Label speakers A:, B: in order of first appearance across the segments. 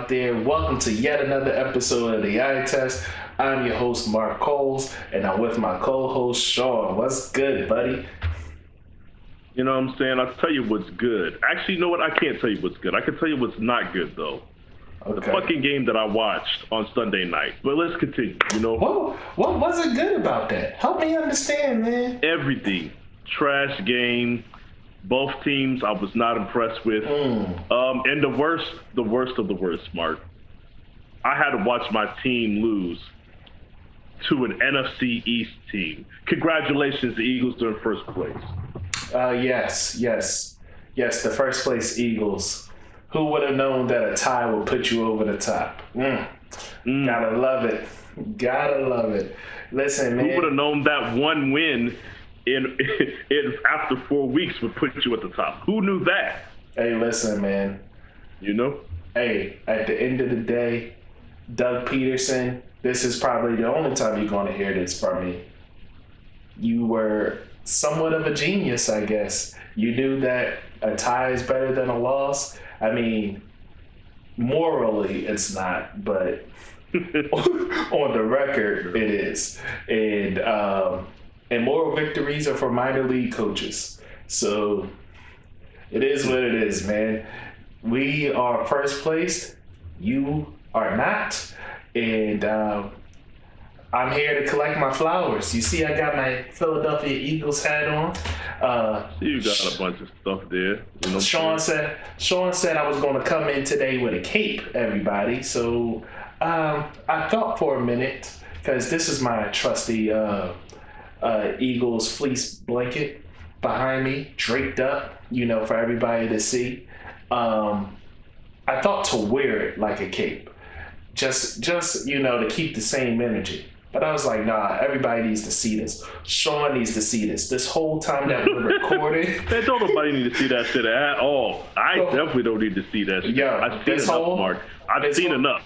A: out there. Welcome to yet another episode of the Eye Test. I'm your host, Mark Coles, and I'm with my co-host, Shawn. What's good, buddy?
B: You know what I'm saying? I'll tell you what's good. Actually, you know what? I can't tell you what's good. I can tell you what's not good, though. Okay. The fucking game that I watched on Sunday night. But let's continue, you know?
A: What wasn't good about that? Help me understand, man.
B: Everything. Trash game. Both teams I was not impressed with. And the worst of the worst, Mark. I had to watch my team lose to an NFC East team. Congratulations, the Eagles are in first place.
A: Yes, the first place Eagles. Who would have known that a tie would put you over the top? Gotta love it. Listen, man.
B: Who would have known that one win in after 4 weeks would put you at the top? Who knew that?
A: Hey, listen, man.
B: You know?
A: Hey, at the end of the day, Doug Peterson, this is probably the only time you're going to hear this from me. You were somewhat of a genius, I guess. You knew that a tie is better than a loss. I mean, morally it's not, but on the record it is. And moral victories are for minor league coaches. So it is what it is, man. We are first place. You are not. And I'm here to collect my flowers. You see, I got my Philadelphia Eagles hat on.
B: You got a bunch of stuff there. You know
A: Shawn said I was going to come in today with a cape, everybody. So I thought for a minute, because this is my trusty Eagles fleece blanket behind me, draped up, for everybody to see. I thought to wear it like a cape, just to keep the same energy. But I was like, nah, everybody needs to see this. Shawn needs to see this. This whole time that we're recording.
B: Man, don't nobody need to see that shit at all. I definitely don't need to see that shit.
A: Yeah,
B: I've seen enough, Mark. I've seen enough.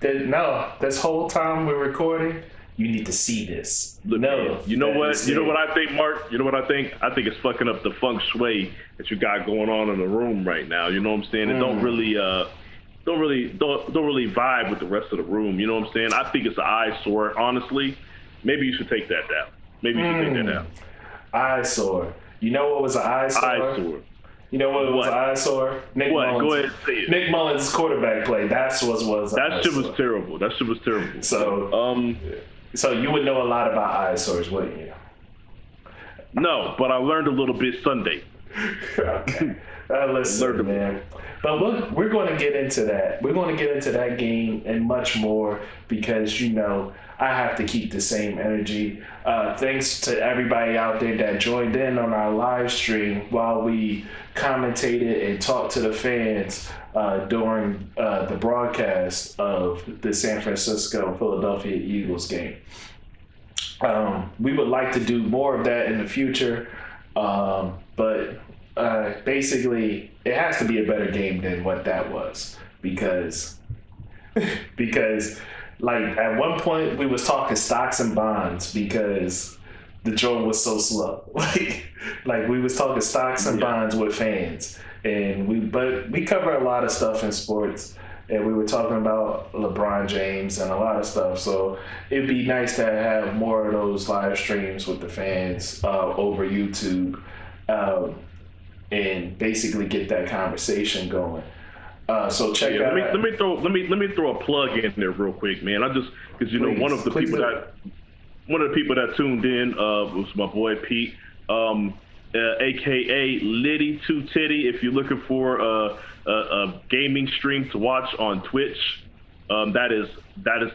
A: No, this whole time we're recording, you need to see this.
B: Look, man, you know what I think, Mark? You know what I think? I think it's fucking up the feng shui that you got going on in the room right now. You know what I'm saying? It don't really vibe with the rest of the room. You know what I'm saying? I think it's an eyesore, honestly. Maybe you should take that down.
A: Eyesore. You know what was an eyesore?
B: Eyesore.
A: You know what was an eyesore?
B: Nick Mullins. Go ahead and say it.
A: Nick Mullins' quarterback play. That's what was.
B: That shit was terrible.
A: So you would know a lot about eyesores, wouldn't you?
B: No, but I learned a little bit Sunday.
A: Okay. Listen, man. But look, we're going to get into that. We're going to get into that game and much more because, I have to keep the same energy. Thanks to everybody out there that joined in on our live stream while we commentated and talked to the fans during the broadcast of the San Francisco-Philadelphia Eagles game. We would like to do more of that in the future, but basically it has to be a better game than what that was because like at one point we was talking stocks and bonds because the joke was so slow. like we was talking stocks and bonds with fans, and we cover a lot of stuff in sports, and we were talking about LeBron James and a lot of stuff. So it'd be nice to have more of those live streams with the fans over YouTube, and basically get that conversation going. So check out.
B: Let me throw a plug in there real quick, man. Because one of the people that tuned in was my boy Pete, aka Liddy Two Titty. If you're looking for a gaming stream to watch on Twitch, that is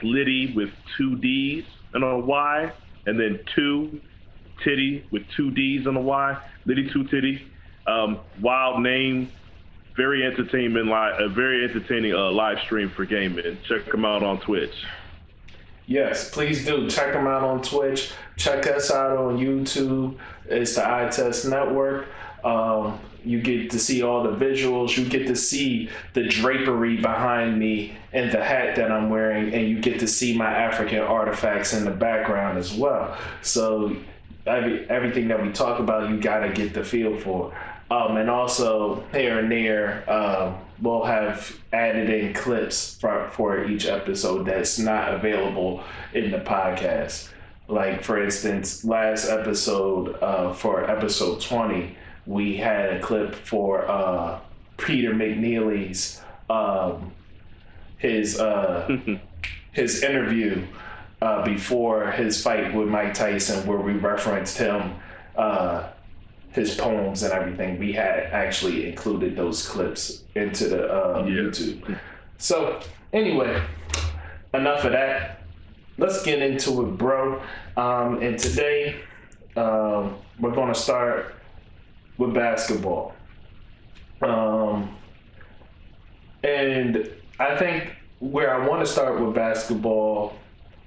B: Liddy with 2 D's and a Y, and then two Titty with 2 D's and a Y. Liddy Two Titty. Wild name. Very entertaining live stream for gaming. Check them out on Twitch.
A: Yes, please do. Check them out on Twitch. Check us out on YouTube. It's the Eye Test Network. You get to see all the visuals. You get to see the drapery behind me and the hat that I'm wearing, and you get to see my African artifacts in the background as well. So everything that we talk about, you got to get the feel for. And also here and there, we'll have added in clips for each episode that's not available in the podcast. Like, for instance, last episode, for episode 20, we had a clip for Peter McNeely's his interview before his fight with Mike Tyson, where we referenced him, his poems and everything. We had actually included those clips into the YouTube. So anyway, enough of that. Let's get into it, bro. And today, we're going to start with basketball. And I think where I want to start with basketball,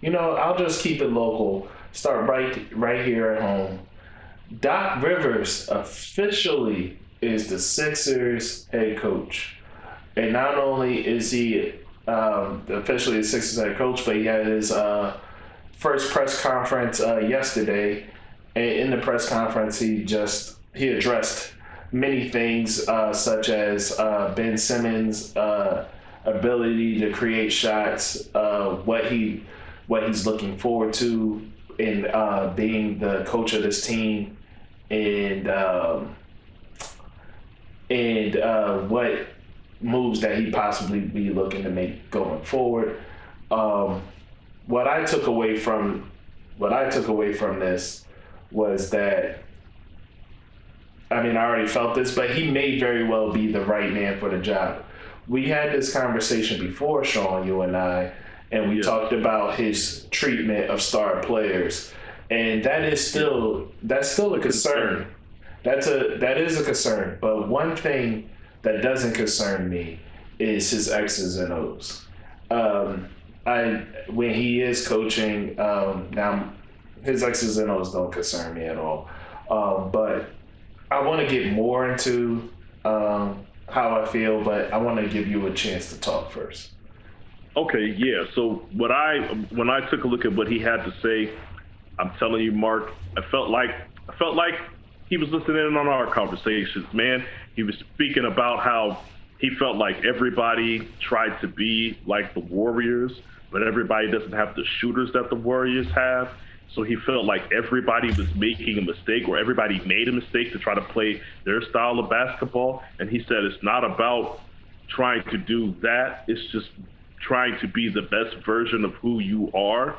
A: I'll just keep it local. Start right here at home. Doc Rivers officially is the Sixers head coach. And not only is he officially the Sixers head coach, but he had his first press conference yesterday. And in the press conference, he addressed many things, such as Ben Simmons' ability to create shots, what he's looking forward to in being the coach of this team, and what moves that he possibly be looking to make going forward. What I took away from this was that, I already felt this, but he may very well be the right man for the job. We had this conversation before, Shawn, you and I, and we talked about his treatment of star players, and that's still a concern. That is a concern. But one thing that doesn't concern me is his X's and O's. When he is coaching, now his X's and O's don't concern me at all. But I want to get more into how I feel, but I want to give you a chance to talk first.
B: Okay, yeah. So when I took a look at what he had to say, I'm telling you, Mark, I felt like he was listening in on our conversations, man. He was speaking about how he felt like everybody tried to be like the Warriors, but everybody doesn't have the shooters that the Warriors have. So he felt like everybody was making a mistake, or everybody made a mistake to try to play their style of basketball. And he said it's not about trying to do that. It's just trying to be the best version of who you are.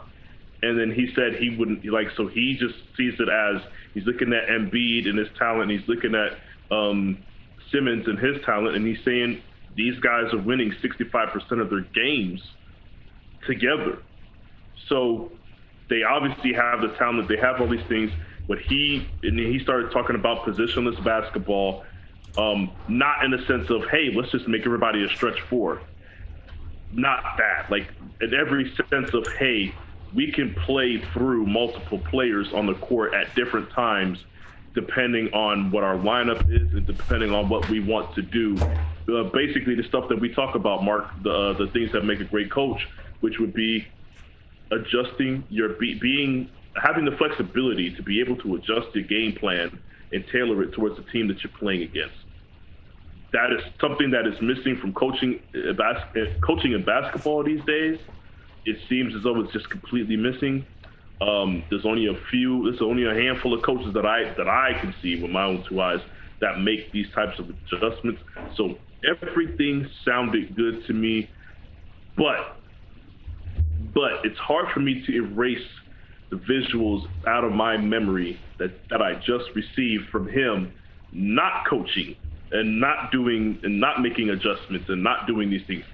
B: And then he said he wouldn't, so he just sees it as he's looking at Embiid and his talent, and he's looking at Simmons and his talent, and he's saying these guys are winning 65% of their games together. So they obviously have the talent, they have all these things, but he started talking about positionless basketball, not in the sense of, hey, let's just make everybody a stretch four. Not that. Like, in every sense of, hey, we can play through multiple players on the court at different times, depending on what our lineup is and depending on what we want to do. Basically, the stuff that we talk about, Mark, the things that make a great coach, which would be adjusting having the flexibility to be able to adjust your game plan and tailor it towards the team that you're playing against. That is something that is missing from coaching in basketball these days. It seems as though it's just completely missing. There's only a handful of coaches that I can see with my own two eyes that make these types of adjustments. So everything sounded good to me, but it's hard for me to erase the visuals out of my memory that I just received from him not coaching and not making adjustments and not doing these things.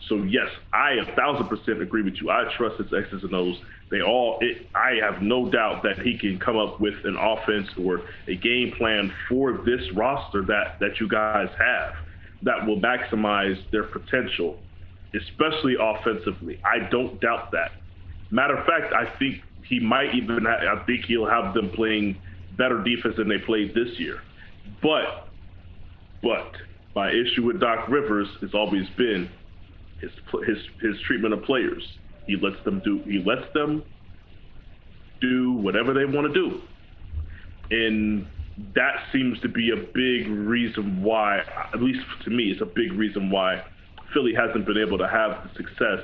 B: So yes, I 1,000% agree with you. I trust his X's and O's. I have no doubt that he can come up with an offense or a game plan for this roster that you guys have that will maximize their potential, especially offensively. I don't doubt that. Matter of fact, I think he'll have them playing better defense than they played this year. But my issue with Doc Rivers has always been his treatment of players. He lets them do whatever they want to do. And that seems to be a big reason why, at least to me, it's a big reason why Philly hasn't been able to have the success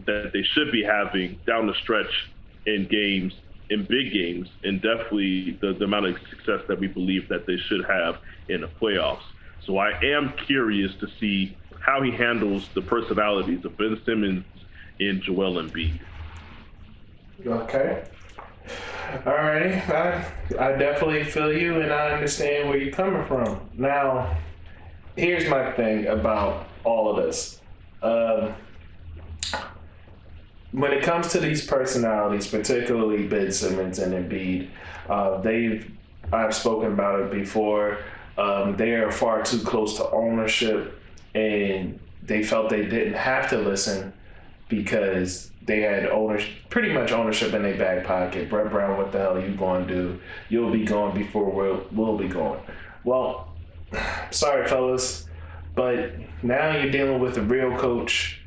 B: that they should be having down the stretch in games, in big games, and definitely the amount of success that we believe that they should have in the playoffs. So I am curious to see how he handles the personalities of Ben Simmons and Joel Embiid.
A: Okay. Alrighty. I definitely feel you and I understand where you're coming from. Now, here's my thing about all of this. When it comes to these personalities, particularly Ben Simmons and Embiid, I've spoken about it before. They are far too close to ownership, and they felt they didn't have to listen because they had pretty much ownership in their back pocket. Brett Brown, what the hell are you going to do? You'll be gone before we'll be gone. Well, sorry, fellas, but now you're dealing with a real coach,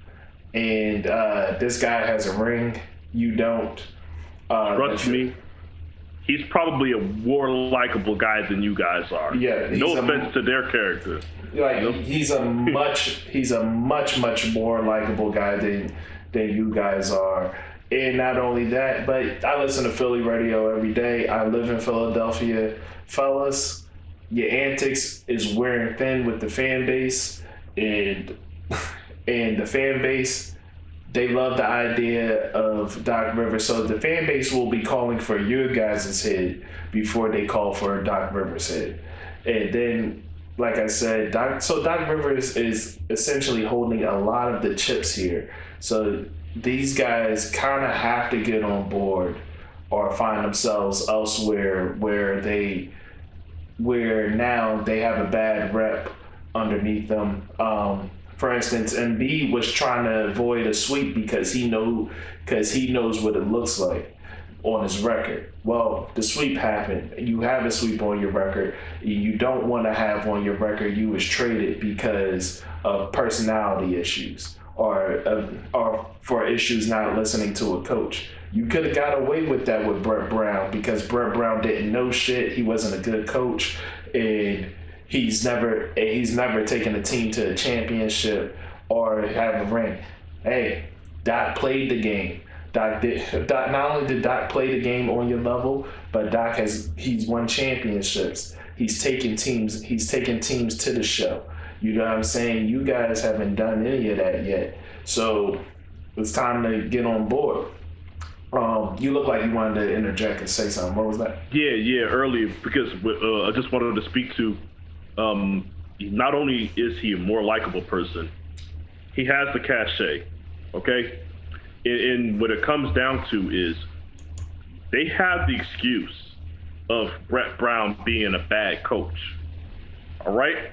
A: and this guy has a ring. You don't.
B: Trust me, he's probably a more likable guy than you guys are.
A: Yeah.
B: No offense to their character.
A: Like, he's a much more likable guy than you guys are. And not only that, but I listen to Philly radio every day. I live in Philadelphia. Fellas, your antics is wearing thin with the fan base, and the fan base, they love the idea of Doc Rivers. So the fan base will be calling for your guys' head before they call for Doc Rivers' head. And then, like I said, Doc Rivers is essentially holding a lot of the chips here. So these guys kind of have to get on board or find themselves elsewhere where now they have a bad rep underneath them. For instance, Embiid was trying to avoid a sweep because he knows what it looks like on his record. Well, the sweep happened. You have a sweep on your record. You don't want to have on your record you was traded because of personality issues or for issues not listening to a coach. You could have got away with that with Brett Brown because Brett Brown didn't know shit. He wasn't a good coach, and he's never taken a team to a championship or have a ring. Hey, Doc played the game. Not only did Doc play the game on your level, but he's won championships. He's taken teams to the show. You know what I'm saying? You guys haven't done any of that yet. So it's time to get on board. You look like you wanted to interject and say something. What was that?
B: Yeah, earlier, because I just wanted to speak to, not only is he a more likable person, he has the cachet, okay? And what it comes down to is they have the excuse of Brett Brown being a bad coach, all right?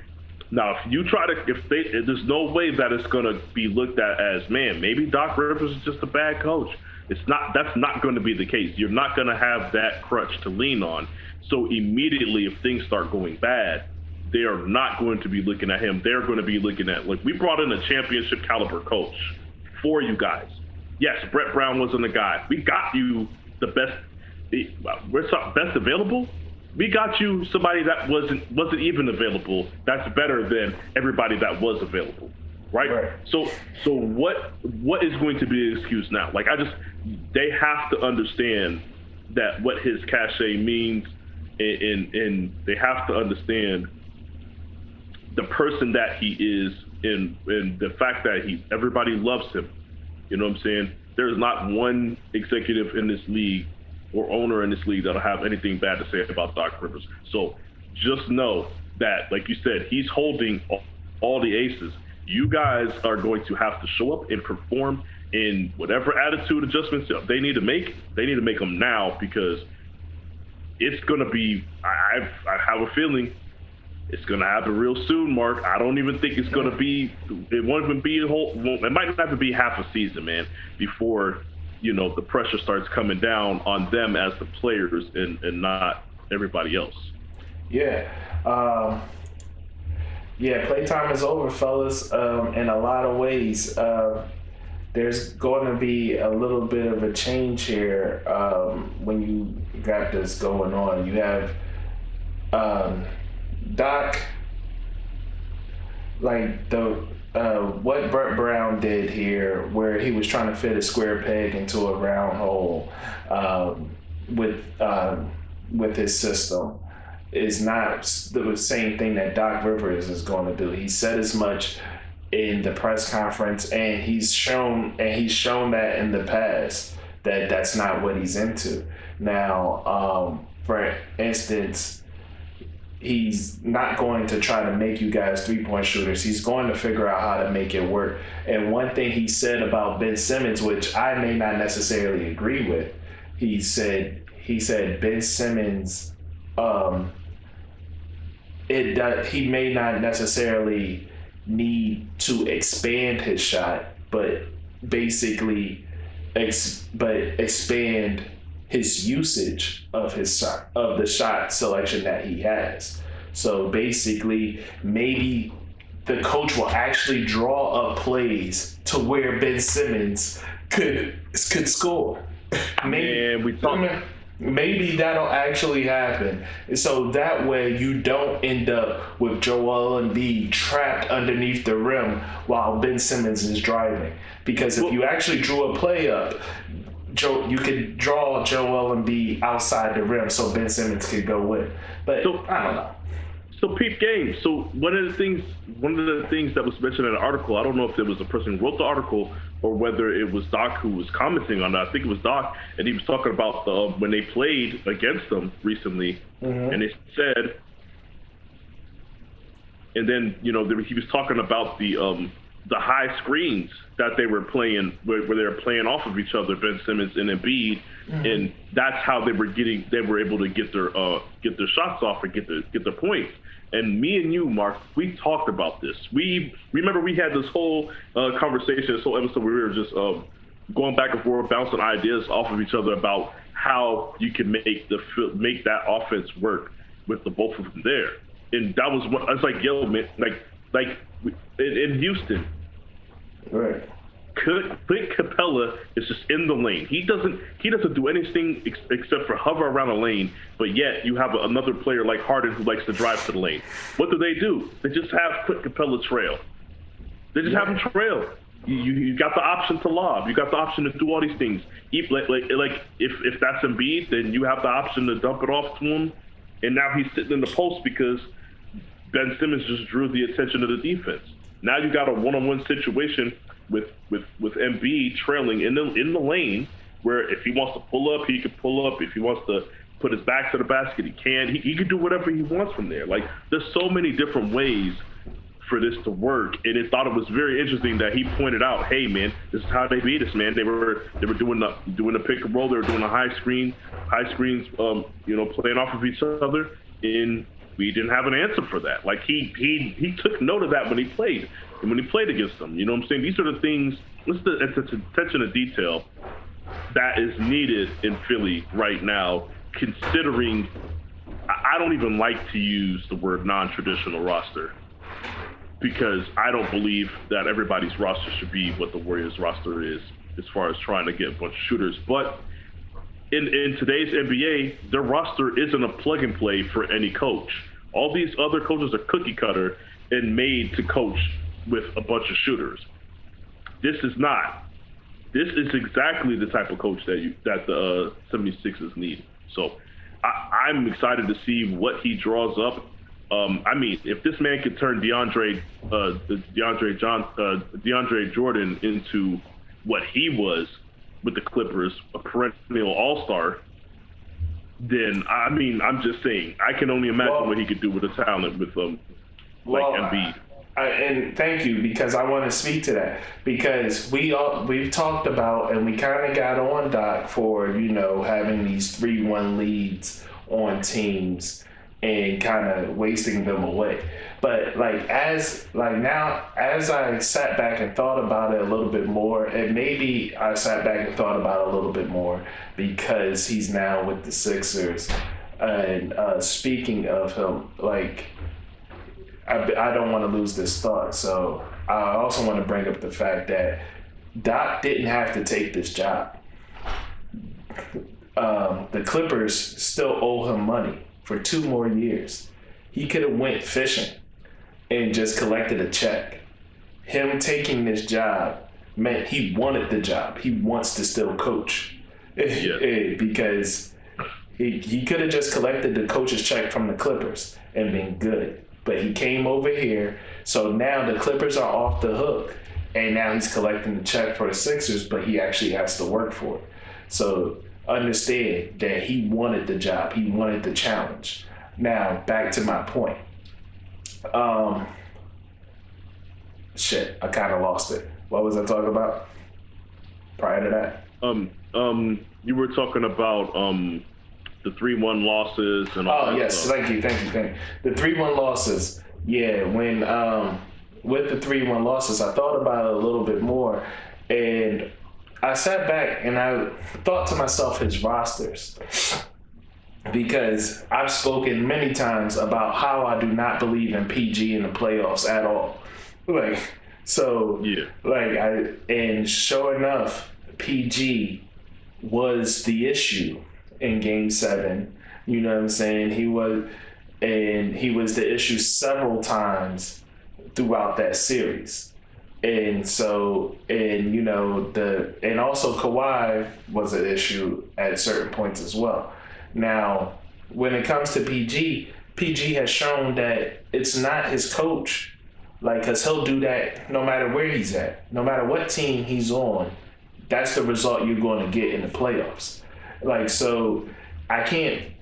B: Now, there's no way that it's going to be looked at as, man, maybe Doc Rivers is just a bad coach. That's not going to be the case. You're not going to have that crutch to lean on. So immediately, if things start going bad, they are not going to be looking at him. They're going to be looking at, like, we brought in a championship caliber coach for you guys. Yes, Brett Brown wasn't the guy. We got you the best available. We got you somebody that wasn't even available. That's better than everybody that was available, right? So what is going to be the excuse now? Like, they have to understand that what his cachet means, and they have to understand the person that he is, and the fact that everybody loves him. You know what I'm saying? There's not one executive in this league or owner in this league that'll have anything bad to say about Doc Rivers. So just know that, like you said, he's holding all the aces. You guys are going to have to show up and perform in whatever attitude adjustments they need to make. They need to make them now, because it's going to be, I have a feeling it's going to happen real soon, Mark. I don't even think it's going to be, it won't even be it might not even be half a season, man, before, the pressure starts coming down on them as the players and not everybody else.
A: Yeah. Playtime is over, fellas, in a lot of ways. There's going to be a little bit of a change here when you got this going on. You have Doc, like what Brett Brown did here, where he was trying to fit a square peg into a round hole, with his system, is not the same thing that Doc Rivers is going to do. He said as much in the press conference, and he's shown that in the past that that's not what he's into. Now, for instance, he's not going to try to make you guys 3-point shooters. He's going to figure out how to make it work. And one thing he said about Ben Simmons, which I may not necessarily agree with, he said Ben Simmons, he may not necessarily need to expand his shot, but basically expand his usage of his shot, of the shot selection that he has. So basically, maybe the coach will actually draw up plays to where Ben Simmons could score. Maybe that'll actually happen. So that way you don't end up with Joel Embiid trapped underneath the rim while Ben Simmons is driving. Because if you actually drew a play up, you could draw Joel Embiid outside the rim so Ben Simmons could go in. But I don't know.
B: So peep game. So one of the things that was mentioned in the article, I don't know if it was the person who wrote the article or whether it was Doc who was commenting on that. I think it was Doc, and he was talking about when they played against them recently, and it said, and then he was talking about the high screens that they were playing, where they were playing off of each other, Ben Simmons and Embiid, and that's how they were able to get their shots off and get their points. And me and you, Mark, we talked about this. We remember we had this whole conversation, this whole episode where we were just going back and forth, bouncing ideas off of each other about how you can make that offense work with the both of them there. And that was what I was like, yo, man, like in Houston,
A: right?
B: Clint Capella is just in the lane. He doesn't do anything except for hover around the lane. But yet you have another player like Harden who likes to drive to the lane. What do? They just have Clint Capella trail. They just have him trail. You got the option to lob. You got the option to do all these things. If that's Embiid, then you have the option to dump it off to him. And now he's sitting in the post because Ben Simmons just drew the attention of the defense. Now you got a one-on-one situation with Embiid trailing in the lane, where if he wants to pull up, he can pull up. If he wants to put his back to the basket, he can. He can do whatever he wants from there. Like, there's so many different ways for this to work, and it thought it was very interesting that he pointed out, hey man, this is how they beat us, man. They were doing the pick and roll. They were doing the high screens, playing off of each other, and we didn't have an answer for that. Like he took note of that when he played against them. You know what I'm saying? These are the things. It's the attention to detail that is needed in Philly right now. Considering, I don't even like to use the word non-traditional roster, because I don't believe that everybody's roster should be what the Warriors roster is as far as trying to get a bunch of shooters. But in today's NBA, their roster isn't a plug and play for any coach. All these other coaches are cookie cutter and made to coach with a bunch of shooters. This is not. This is exactly the type of coach that the 76ers need. So I'm excited to see what he draws up. If this man could turn DeAndre Jordan into what he was with the Clippers, a perennial all-star, then I'm just saying, I can only imagine what he could do with a talent with Embiid.
A: And thank you, because I want to speak to that, because we've talked about, and we kind of got on Doc for having these 3-1 leads on teams and kind of wasting them away. But as I sat back and thought about it a little bit more, and maybe I sat back and thought about it a little bit more because he's now with the Sixers. And speaking of him, I don't want to lose this thought. So I also want to bring up the fact that Doc didn't have to take this job. The Clippers still owe him money for 2 more years. He could have went fishing and just collected a check. Him taking this job meant he wanted the job. He wants to still coach. Because he could have just collected the coach's check from the Clippers and been good. But he came over here, so now the Clippers are off the hook. And now he's collecting the check for the Sixers, but he actually has to work for it. So understand that he wanted the job. He wanted the challenge. Now, back to my point. Shit, I kind of lost it. What was I talking about prior to that?
B: You were talking about the 3-1 losses and all that
A: yes,
B: stuff.
A: Thank you. The 3-1 losses. Yeah, when with the 3-1 losses, I thought about it a little bit more, and I sat back and I thought to myself his rosters, because I've spoken many times about how I do not believe in PG in the playoffs at all. And sure enough, PG was the issue in Game 7. You know what I'm saying? He was the issue several times throughout that series. And so, and also Kawhi was an issue at certain points as well. Now, when it comes to PG has shown that it's not his coach. Because he'll do that no matter where he's at, no matter what team he's on. That's the result you're going to get in the playoffs. So I can't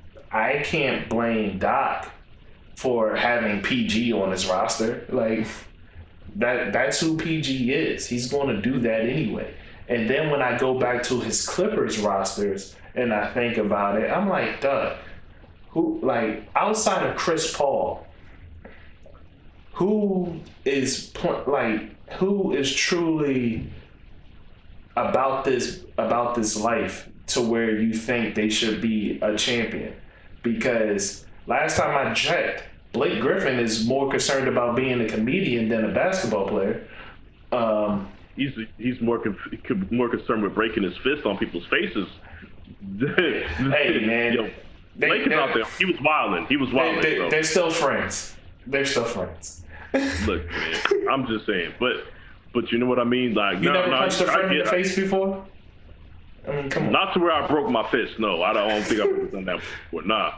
A: blame Doc for having PG on his roster. That's who PG is. He's going to do that anyway. And then when I go back to his Clippers rosters and I think about it, I'm like, Doug, outside of Chris Paul, who is truly about this life to where you think they should be a champion? Because last time I checked, Blake Griffin is more concerned about being a comedian than a basketball player.
B: He's more concerned with breaking his fist on people's faces.
A: Hey man,
B: Blake is out there. He was wilding.
A: They're still friends.
B: Look, man, I'm just saying, but you know what I mean?
A: You never punched a friend in the face before? I mean, come on.
B: Not to where I broke my fist. No, I don't think I've ever done that before. Nah.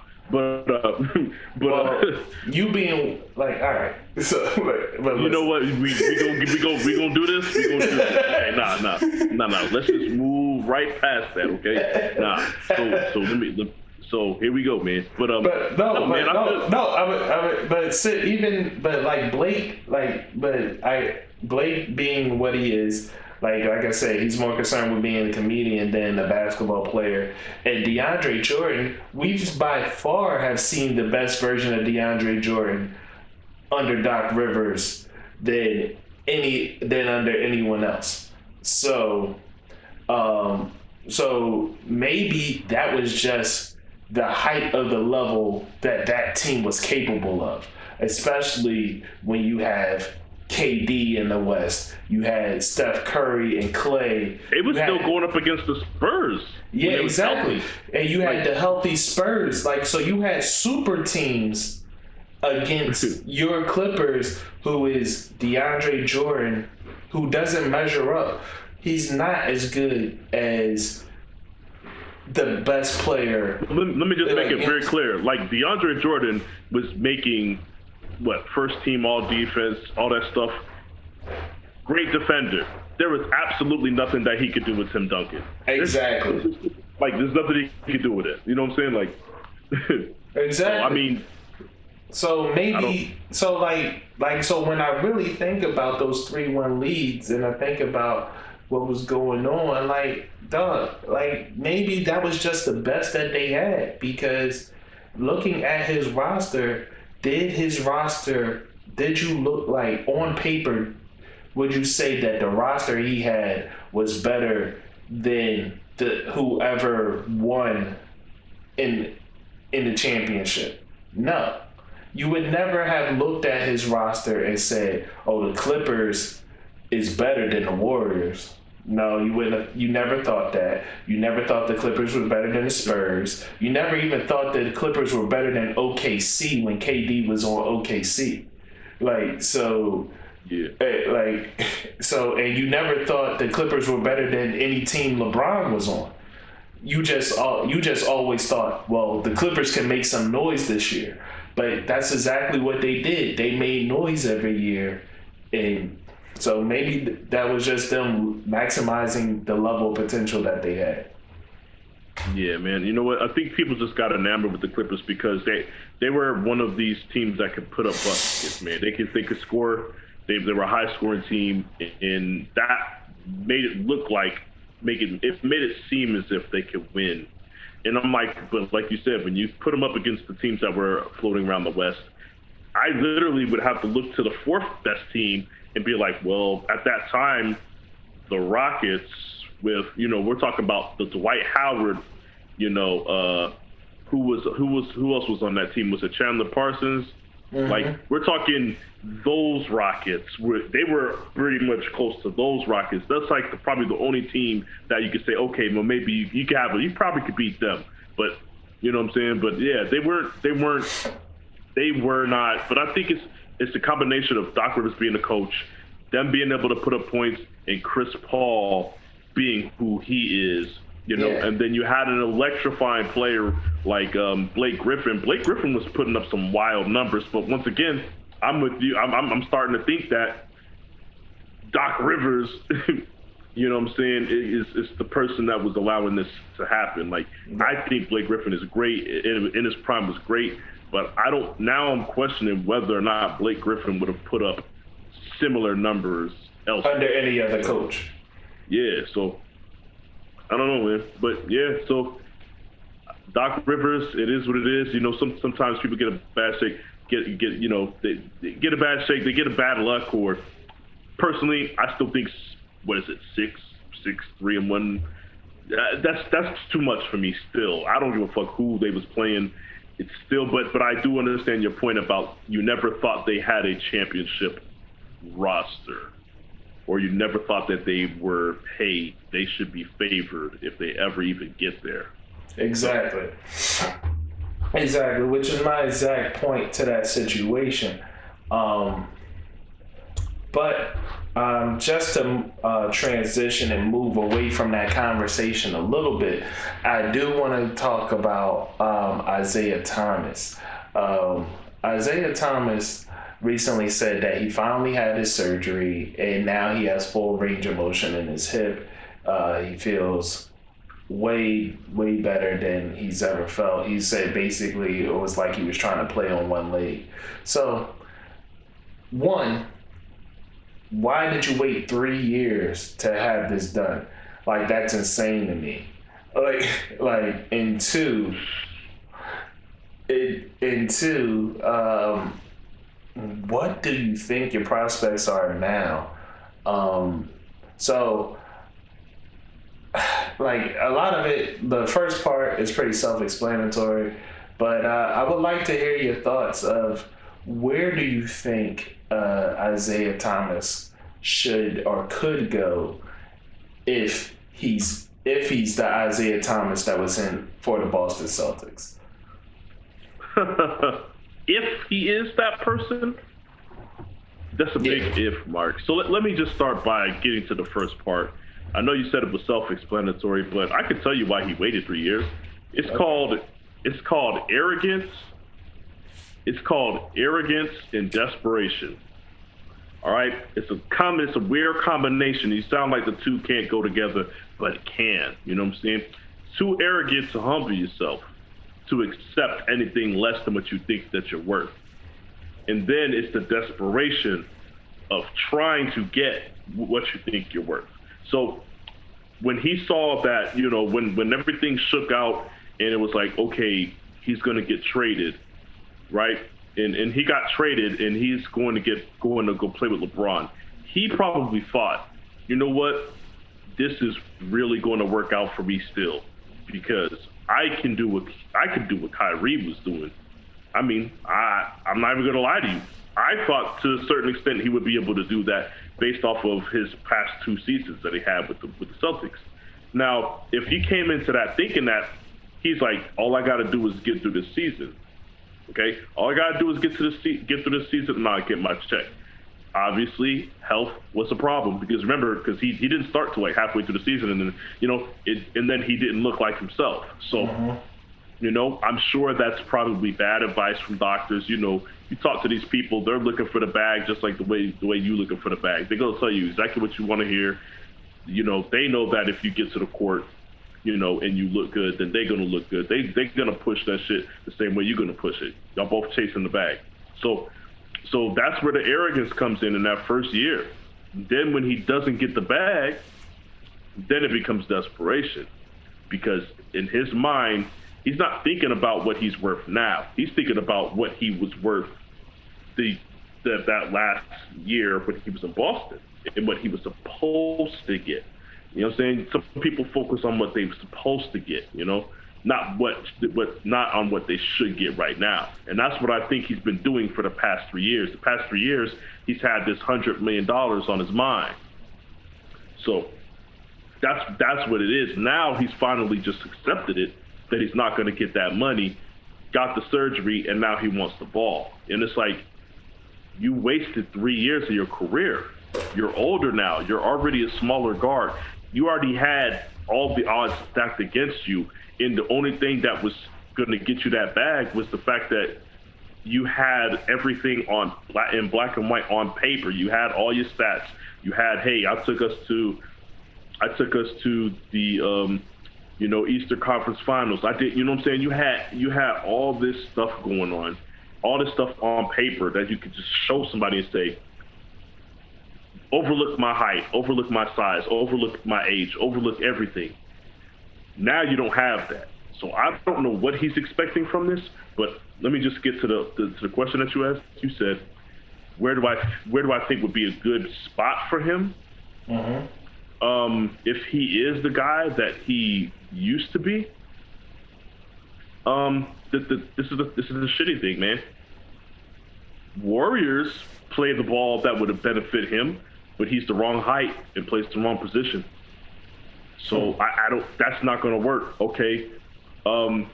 A: You being all right. So,
B: you know what? We gonna do this. We gonna do this. Okay, nah. Let's just move right past that. Okay. Nah. So let me. So here we go, man.
A: Blake being what he is, like I said, he's more concerned with being a comedian than a basketball player. And DeAndre Jordan, we've by far have seen the best version of DeAndre Jordan under Doc Rivers than under anyone else. So maybe that was just the height of the level that team was capable of, especially when you have KD in the West, you had Steph Curry and Clay.
B: It was still going up against the Spurs.
A: Yeah, exactly. And you had the healthy Spurs. So you had super teams against your Clippers, who is DeAndre Jordan, who doesn't measure up. He's not as good as the best player.
B: Let me just make it very clear. DeAndre Jordan was making first team all defense, all that stuff. Great defender. There was absolutely nothing that he could do with Tim Duncan.
A: Exactly.
B: There's nothing he could do with it. You know what I'm saying?
A: Exactly. So when I really think about those 3-1 leads and I think about what was going on, maybe that was just the best that they had, because looking at his roster, did you look on paper, would you say that the roster he had was better than whoever won in the championship? No. You would never have looked at his roster and said, oh, the Clippers is better than the Warriors. No, you wouldn't. You never thought that. You never thought the Clippers were better than the Spurs. You never even thought that the Clippers were better than OKC when KD was on OKC. Like so,
B: Yeah.
A: and you never thought the Clippers were better than any team LeBron was on. You just always thought, well, the Clippers can make some noise this year, but that's exactly what they did. They made noise every year, and so maybe that was just them maximizing the level of potential that they had.
B: Yeah, man. You know what? I think people just got enamored with the Clippers because they were one of these teams that could put up buckets, man. They could score. They were a high scoring team, and that made it look like it made it seem as if they could win. And I'm like, but like you said, when you put them up against the teams that were floating around the West, I literally would have to look to the fourth best team and be like, well, at that time, the Rockets with, we're talking about the Dwight Howard, who else was on that team? Was it Chandler Parsons? Mm-hmm. Like, we're talking those Rockets. They were pretty much close to those Rockets. That's like probably the only team that you could say, okay, well, maybe you probably could beat them. But, you know what I'm saying? But yeah, they were not. But I think it's a combination of Doc Rivers being a coach, them being able to put up points, and Chris Paul being who he is. And then you had an electrifying player like Blake Griffin. Blake Griffin was putting up some wild numbers, but once again, I'm with you. I'm starting to think that Doc Rivers, you know what I'm saying, is the person that was allowing this to happen. Like, I think Blake Griffin is great, in his prime was great, but I'm questioning whether or not Blake Griffin would have put up similar numbers elsewhere.
A: Under any other coach.
B: Yeah, so I don't know, man. But yeah, so Doc Rivers, it is what it is. Sometimes people get a bad shake, they get a bad shake, they get a bad luck, or personally, I still think, 6-3-1. That's too much for me still. I don't give a fuck who they was playing. It's still, but I do understand your point about you never thought they had a championship roster, or you never thought that they should be favored if they ever even get there.
A: Exactly, which is my exact point to that situation. But just to transition and move away from that conversation a little bit, I do want to talk about Isaiah Thomas. Isaiah Thomas recently said that he finally had his surgery and now he has full range of motion in his hip. He feels way better than he's ever felt. He said basically it was like he was trying to play on one leg. So, why did you wait 3 years to have this done? Like, that's insane to me. And two, what do you think your prospects are now? A lot of it, the first part is pretty self-explanatory, but I would like to hear your thoughts of where do you think Isaiah Thomas should or could go if he's the Isaiah Thomas that was in for the Boston Celtics?
B: If he is that person, that's a big if, Mark. So let me just start by getting to the first part. I know you said it was self-explanatory, but I can tell you why he waited 3 years. It's called arrogance. It's called arrogance and desperation. All right? It's a weird combination. You sound like the two can't go together, but it can. You know what I'm saying? Too arrogant to humble yourself, to accept anything less than what you think that you're worth. And then it's the desperation of trying to get what you think you're worth. So when he saw that, when everything shook out and it was like, okay, he's going to get traded, right? And he got traded and he's going to go play with LeBron. He probably thought, you know what? This is really going to work out for me still, because I can do what Kyrie was doing. I mean, I'm not even going to lie to you. I thought to a certain extent he would be able to do that based off of his past 2 seasons that he had with the Celtics. Now, if he came into that thinking that he's like, all I got to do is get through this season, okay? All I got to do is get through this season and I get my check. Obviously, health was a problem because remember, because he didn't start till like halfway through the season, and then and then he didn't look like himself. So, I'm sure that's probably bad advice from doctors. You talk to these people; they're looking for the bag, just like the way you looking for the bag. They're gonna tell you exactly what you want to hear. They know that if you get to the court, and you look good, then they're gonna look good. They're gonna push that shit the same way you're gonna push it. Y'all both chasing the bag. So that's where the arrogance comes in that first year. Then when he doesn't get the bag, then it becomes desperation. Because in his mind, he's not thinking about what he's worth now. He's thinking about what he was worth that last year when he was in Boston and what he was supposed to get. You know what I'm saying? Some people focus on what they were supposed to get, not on what they should get right now. And that's what I think he's been doing for the past 3 years. The past 3 years, he's had this $100 million on his mind. So that's what it is. Now he's finally just accepted it, that he's not going to get that money, got the surgery, and now he wants the ball. And it's like, you wasted 3 years of your career. You're older now. You're already a smaller guard. You already had all the odds stacked against you. And the only thing that was going to get you that bag was the fact that you had everything in black and white on paper. You had all your stats. You had, hey, I took us to the Eastern Conference Finals. I did, you know what I'm saying? You had all this stuff going on, all this stuff on paper that you could just show somebody and say, overlook my height, overlook my size, overlook my age, overlook everything. Now you don't have that. So I don't know what he's expecting from this, but let me just get to the question that you asked. You said, where do I think would be a good spot for him? If he is the guy that he used to be, this is the shitty thing, man. Warriors play the ball that would have benefited him, but he's the wrong height and plays the wrong position. So I don't. That's not going to work. Okay. The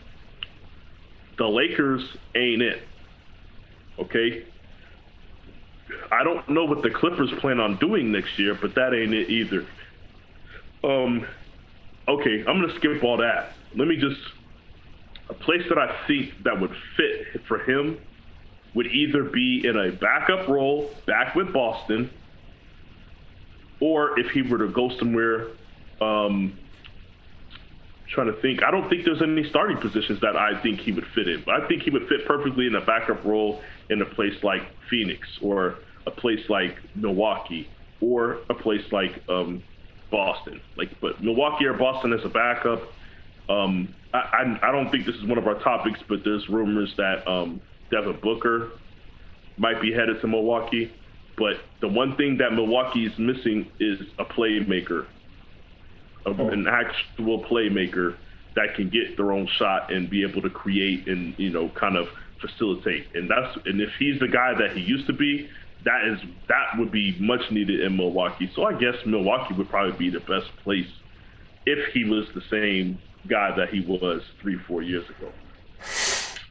B: Lakers ain't it. Okay. I don't know what the Clippers plan on doing next year, but that ain't it either. Okay, I'm gonna skip all that. A place that I think that would fit for him would either be in a backup role back with Boston, or if he were to go somewhere, trying to think. I don't think there's any starting positions that I think he would fit in, but I think he would fit perfectly in a backup role in a place like Phoenix or a place like Milwaukee or a place like Boston. But Milwaukee or Boston as a backup. I don't think this is one of our topics, but there's rumors that Devin Booker might be headed to Milwaukee. But the one thing that Milwaukee is missing is a playmaker, an actual playmaker that can get their own shot and be able to create and kind of facilitate. And if he's the guy that he used to be, that would be much needed in Milwaukee. So I guess Milwaukee would probably be the best place if he was the same guy that he was 3-4 years ago.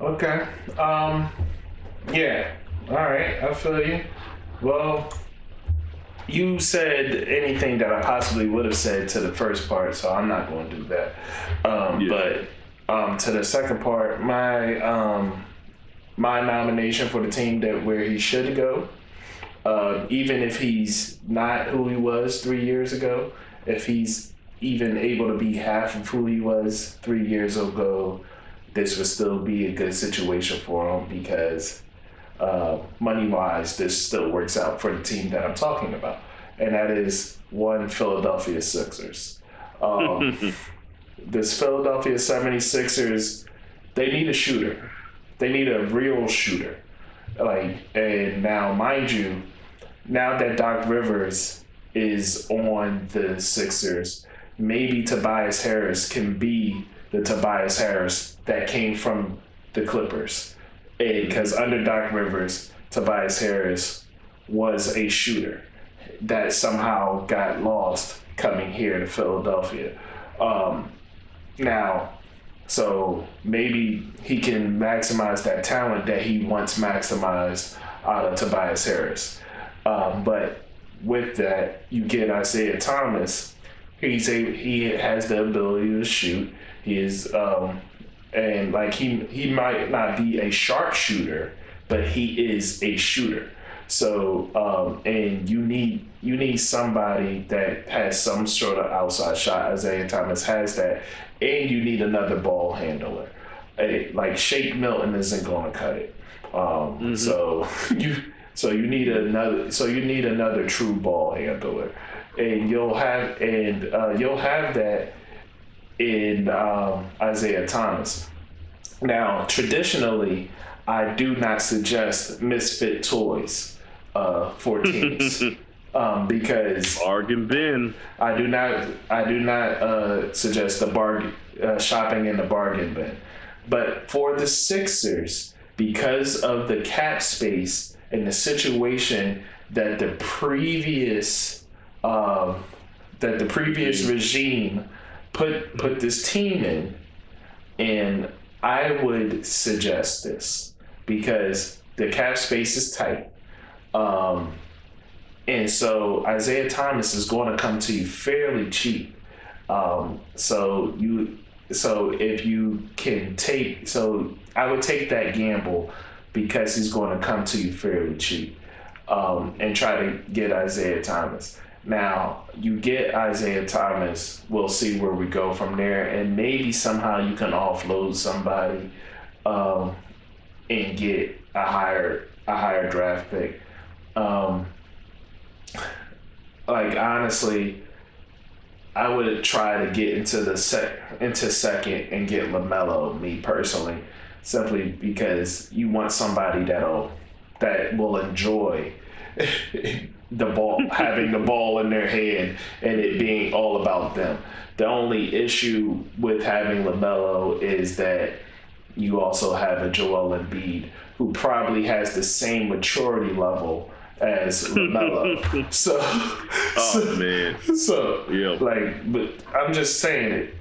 A: Okay. Yeah. All right. I feel you. Well, you said anything that I possibly would have said to the first part, so I'm not going to do that. But to the second part, my nomination for the team where he should go, even if he's not who he was 3 years ago, if he's even able to be half of who he was 3 years ago, this would still be a good situation for him because money-wise, this still works out for the team that I'm talking about. And that is one Philadelphia Sixers. This Philadelphia 76ers, they need a shooter. They need a real shooter. And now, mind you, now that Doc Rivers is on the Sixers, maybe Tobias Harris can be the Tobias Harris that came from the Clippers. Because under Doc Rivers, Tobias Harris was a shooter that somehow got lost coming here to Philadelphia. Now, so maybe he can maximize that talent that he once maximized out of Tobias Harris. But with that, you get Isaiah Thomas. He has the ability to shoot. He is, and like he might not be a sharp shooter, but he is a shooter. So, and you need somebody that has some sort of outside shot. Isaiah Thomas has that, and you need another ball handler. Like Shake Milton isn't going to cut it. So you need another true ball handler, and you'll have that in Isaiah Thomas. Now, traditionally, I do not suggest misfit toys for teams because
B: bargain bin.
A: I do not suggest the bargain shopping in the bargain bin. But for the Sixers, because of the cap space and the situation that the previous regime put this team in, and I would suggest this because the cap space is tight. And so Isaiah Thomas is going to come to you fairly cheap. So I would take that gamble because he's going to come to you fairly cheap, and try to get Isaiah Thomas. Now, you get Isaiah Thomas, we'll see where we go from there, and maybe somehow you can offload somebody and get a higher draft pick. Like honestly, I would try to get into second and get LaMelo, me personally, simply because you want somebody that will enjoy the ball, having the ball in their hand and it being all about them. The only issue with having LaMelo is that you also have a Joel Embiid who probably has the same maturity level as LaMelo. But I'm just saying it.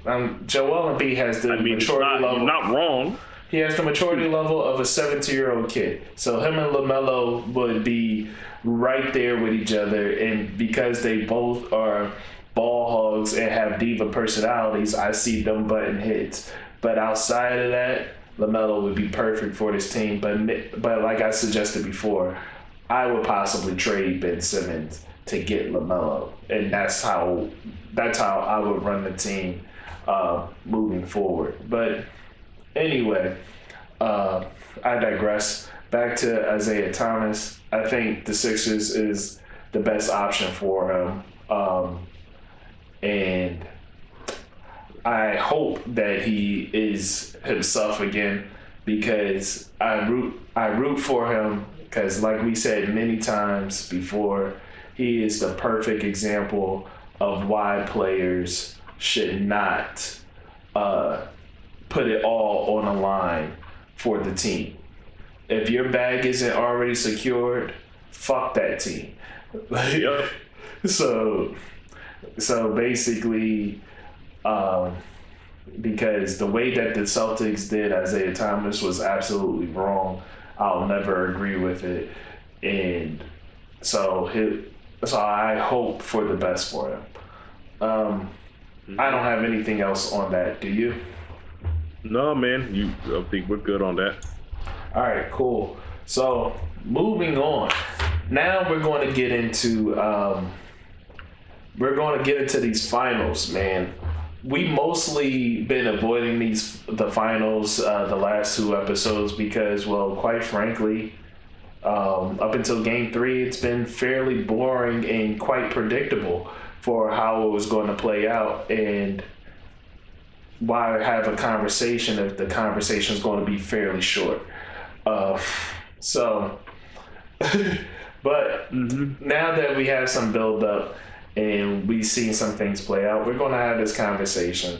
A: Joel Embiid has the maturity level.
B: You're not wrong.
A: He has the maturity level of a 17-year-old kid. So him and LaMelo would be right there with each other, and because they both are ball hogs and have diva personalities, I see them button hits. But outside of that, LaMelo would be perfect for this team. But like I suggested before, I would possibly trade Ben Simmons to get LaMelo, and that's how I would run the team moving forward. But anyway, I digress. Back to Isaiah Thomas. I think the Sixers is the best option for him, and I hope that he is himself again, because I root for him, because like we said many times before, he is the perfect example of why players should not put it all on the line for the team. If your bag isn't already secured, fuck that team.
B: Yep.
A: So basically, because the way that the Celtics did Isaiah Thomas was absolutely wrong. I'll never agree with it, and so I hope for the best for him. I don't have anything else on that. Do you?
B: No, man. I think we're good on that.
A: All right, cool. So moving on. Now we're going to get into these finals, man. We mostly been avoiding the finals the last two episodes because, well, quite frankly, up until Game 3, it's been fairly boring and quite predictable for how it was going to play out, and why have a conversation if the conversation is going to be fairly short. But now that we have some build up and we've seen some things play out, we're going to have this conversation.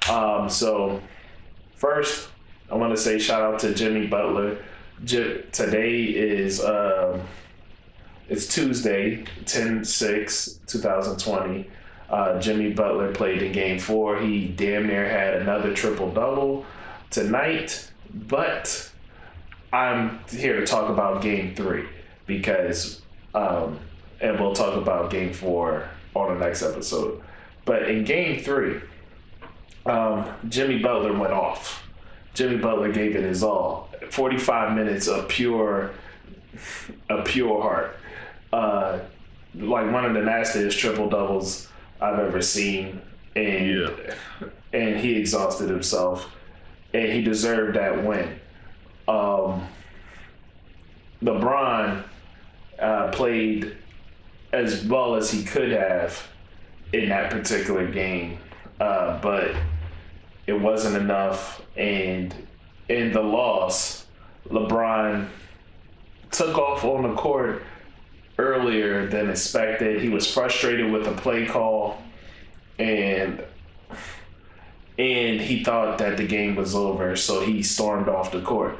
A: So first, I want to say shout out to Jimmy Butler, Today is it's Tuesday, 10/6/2020. Jimmy Butler played in Game 4. He damn near had another triple-double tonight, but I'm here to talk about Game 3 because, and we'll talk about Game 4 on the next episode. But in Game 3, Jimmy Butler went off. Jimmy Butler gave it his all. 45 minutes of pure heart. Like one of the nastiest triple-doubles I've ever seen, and he exhausted himself, and he deserved that win. LeBron played as well as he could have in that particular game, but it wasn't enough, and in the loss, LeBron took off on the court earlier than expected. He was frustrated with the play call, and he thought that the game was over, so he stormed off the court.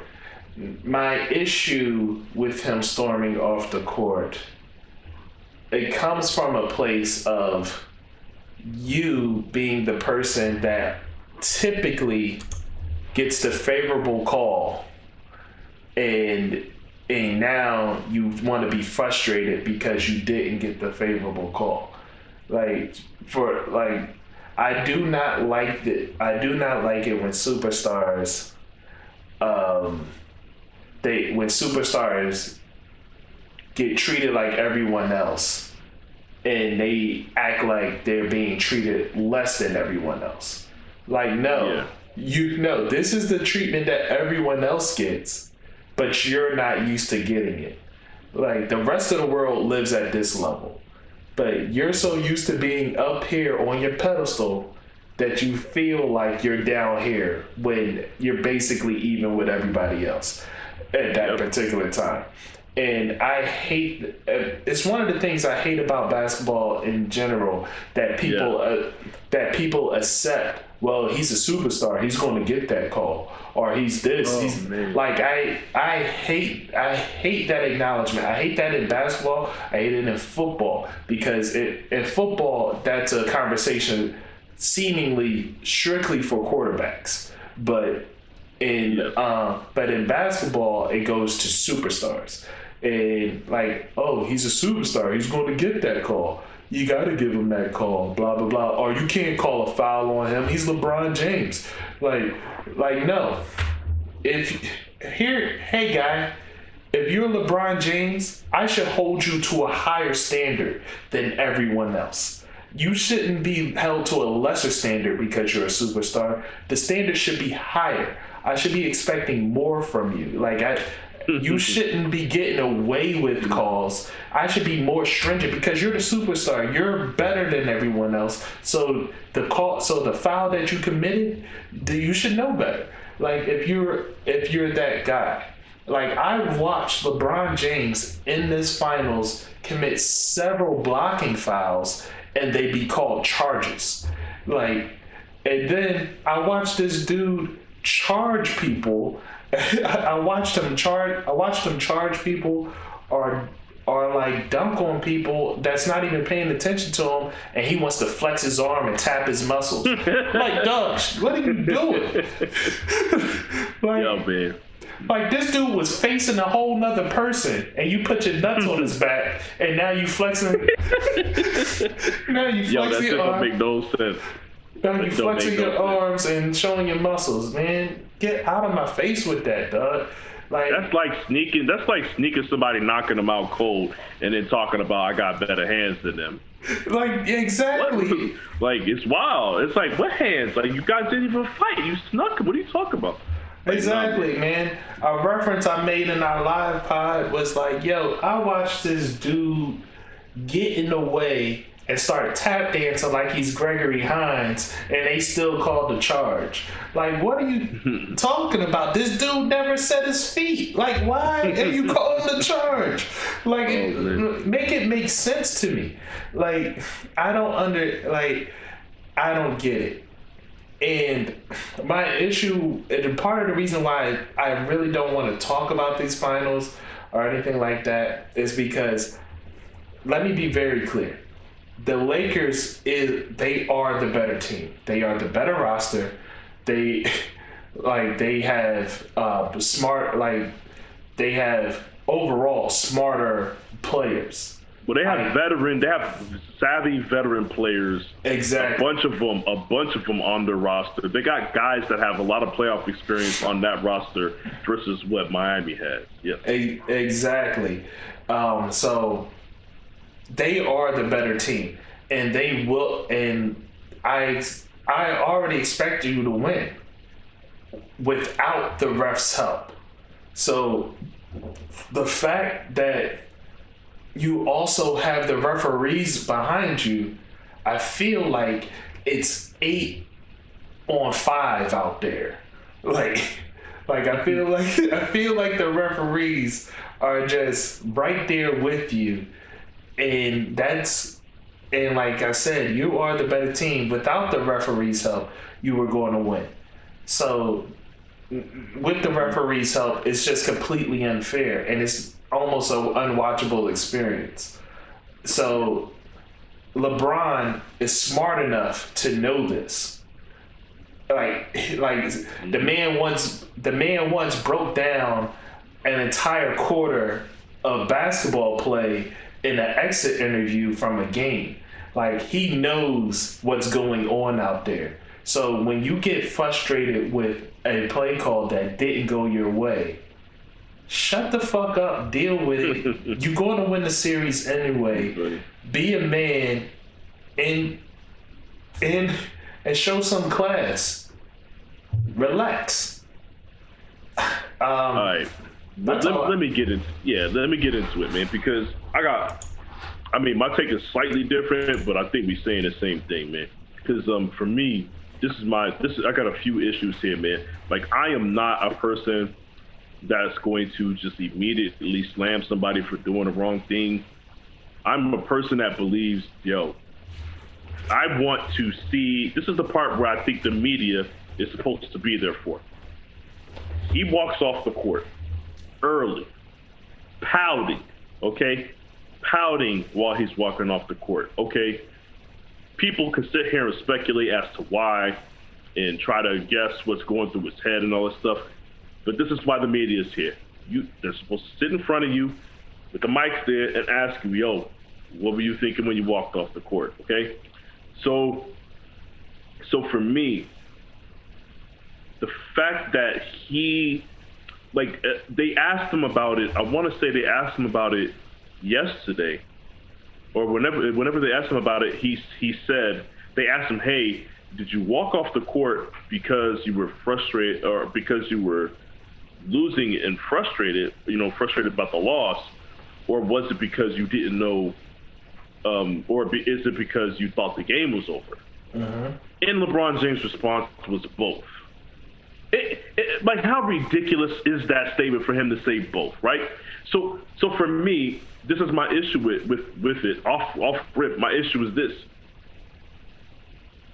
A: My issue with him storming off the court, it comes from a place of you being the person that typically gets the favorable call, and now you want to be frustrated because you didn't get the favorable call. I do not like it when superstars get treated like everyone else and they act like they're being treated less than everyone else. This is the treatment that everyone else gets, but you're not used to getting it. Like, the rest of the world lives at this level, but you're so used to being up here on your pedestal that you feel like you're down here when you're basically even with everybody else at that particular time. And I hate, it's one of the things I hate about basketball in general, that people accept, well, he's a superstar, he's going to get that call, or he's this, I hate that acknowledgement. I hate that in basketball. I hate it in football, because in football, that's a conversation seemingly strictly for quarterbacks, but in basketball, it goes to superstars. And he's a superstar, he's going to get that call. You got to give him that call, blah, blah, blah. Or you can't call a foul on him. He's LeBron James. No. Hey, guy, if you're LeBron James, I should hold you to a higher standard than everyone else. You shouldn't be held to a lesser standard because you're a superstar. The standard should be higher. I should be expecting more from you. You shouldn't be getting away with calls. I should be more stringent because you're the superstar. You're better than everyone else. So the foul that you committed, you should know better. If you're that guy. I've watched LeBron James in this finals commit several blocking fouls and they be called charges. And then I watched this dude charge people. I watched him charge people or dunk on people that's not even paying attention to him, and he wants to flex his arm and tap his muscles. Dog, what are you doing?
B: Man.
A: This dude was facing a whole nother person, and you put your nuts on his back, and now you flexing.
B: That don't make no sense.
A: Now you flexing your arms and showing your muscles, man. Get out of my face with that, dog.
B: That's like sneaking somebody, knocking them out cold, and then talking about I got better hands than them.
A: Exactly.
B: It's wild. It's what hands? You guys didn't even fight. You snuck them. What are you talking about?
A: Exactly, man. A reference I made in our live pod was I watched this dude get in the way and start tap dancing like he's Gregory Hines, and they still called the charge. What are you talking about? This dude never set his feet. Why are you calling the charge? Make it make sense to me. I don't get it. And my issue, and part of the reason why I really don't want to talk about these finals or anything like that is because, let me be very clear. The Lakers they are the better team. They are the better roster. They have they have overall smarter players.
B: Well, they have savvy veteran players.
A: Exactly.
B: A bunch of them on their roster. They got guys that have a lot of playoff experience on that roster versus what Miami has. Yeah.
A: Exactly. So they are the better team, and they will. And I already expect you to win without the refs' help. So the fact that you also have the referees behind you, I feel like it's 8-on-5 out there. Like I feel like the referees are just right there with you, and like I said, you are the better team. Without the referees' help, you were going to win. So with the referees' help, it's just completely unfair, and it's almost an unwatchable experience. So LeBron is smart enough to know this. Like the man once broke down an entire quarter of basketball play in an exit interview from a game. Like, he knows what's going on out there. So when you get frustrated with a play call that didn't go your way, shut the fuck up, deal with it. You're going to win the series anyway. Be a man and show some class. Relax.
B: All right. Let me get into it, man, because my take is slightly different, but I think we're saying the same thing, man. Because for me, I got a few issues here, man. Like, I am not a person that's going to just immediately slam somebody for doing the wrong thing. I'm a person that believes, I want to see, this is the part where I think the media is supposed to be there for. He walks off the court early, pouting, okay? Pouting while he's walking off the court, okay? People can sit here and speculate as to why and try to guess what's going through his head and all this stuff. But this is why the media is here. They're supposed to sit in front of you with the mics there and ask you, what were you thinking when you walked off the court, okay? So for me, the fact that they asked him about it, I want to say they asked him about it yesterday, or whenever they asked him about it, he said, they asked him, hey, did you walk off the court because you were frustrated or because you were losing and frustrated about the loss, or was it because you didn't know, or is it because you thought the game was over? And LeBron James' response was both. Like, how ridiculous is that statement for him to say both, right? So for me, this is my issue with it. Off rip, my issue is this.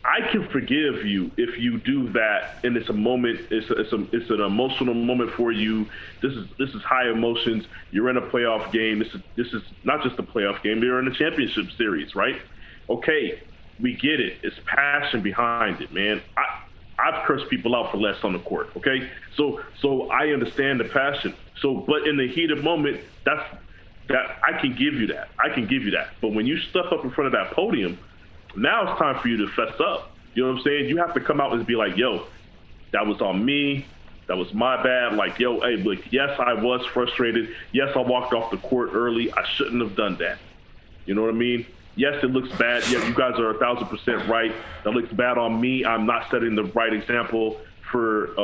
B: I can forgive you if you do that, and it's a moment. It's an emotional moment for you. This is high emotions. You're in a playoff game. This is not just a playoff game. You're in a championship series, right? Okay, we get it. It's passion behind it, man. I've cursed people out for less on the court. Okay, so I understand the passion. But in the heat of moment, that I can give you that. But when you step up in front of that podium, now it's time for you to fess up. You know what I'm saying? You have to come out and be like, that was on me. That was my bad. Like, hey, look, yes, I was frustrated. Yes, I walked off the court early. I shouldn't have done that. You know what I mean? Yes, it looks bad. Yeah, you guys are 1,000% right. That looks bad on me. I'm not setting the right example for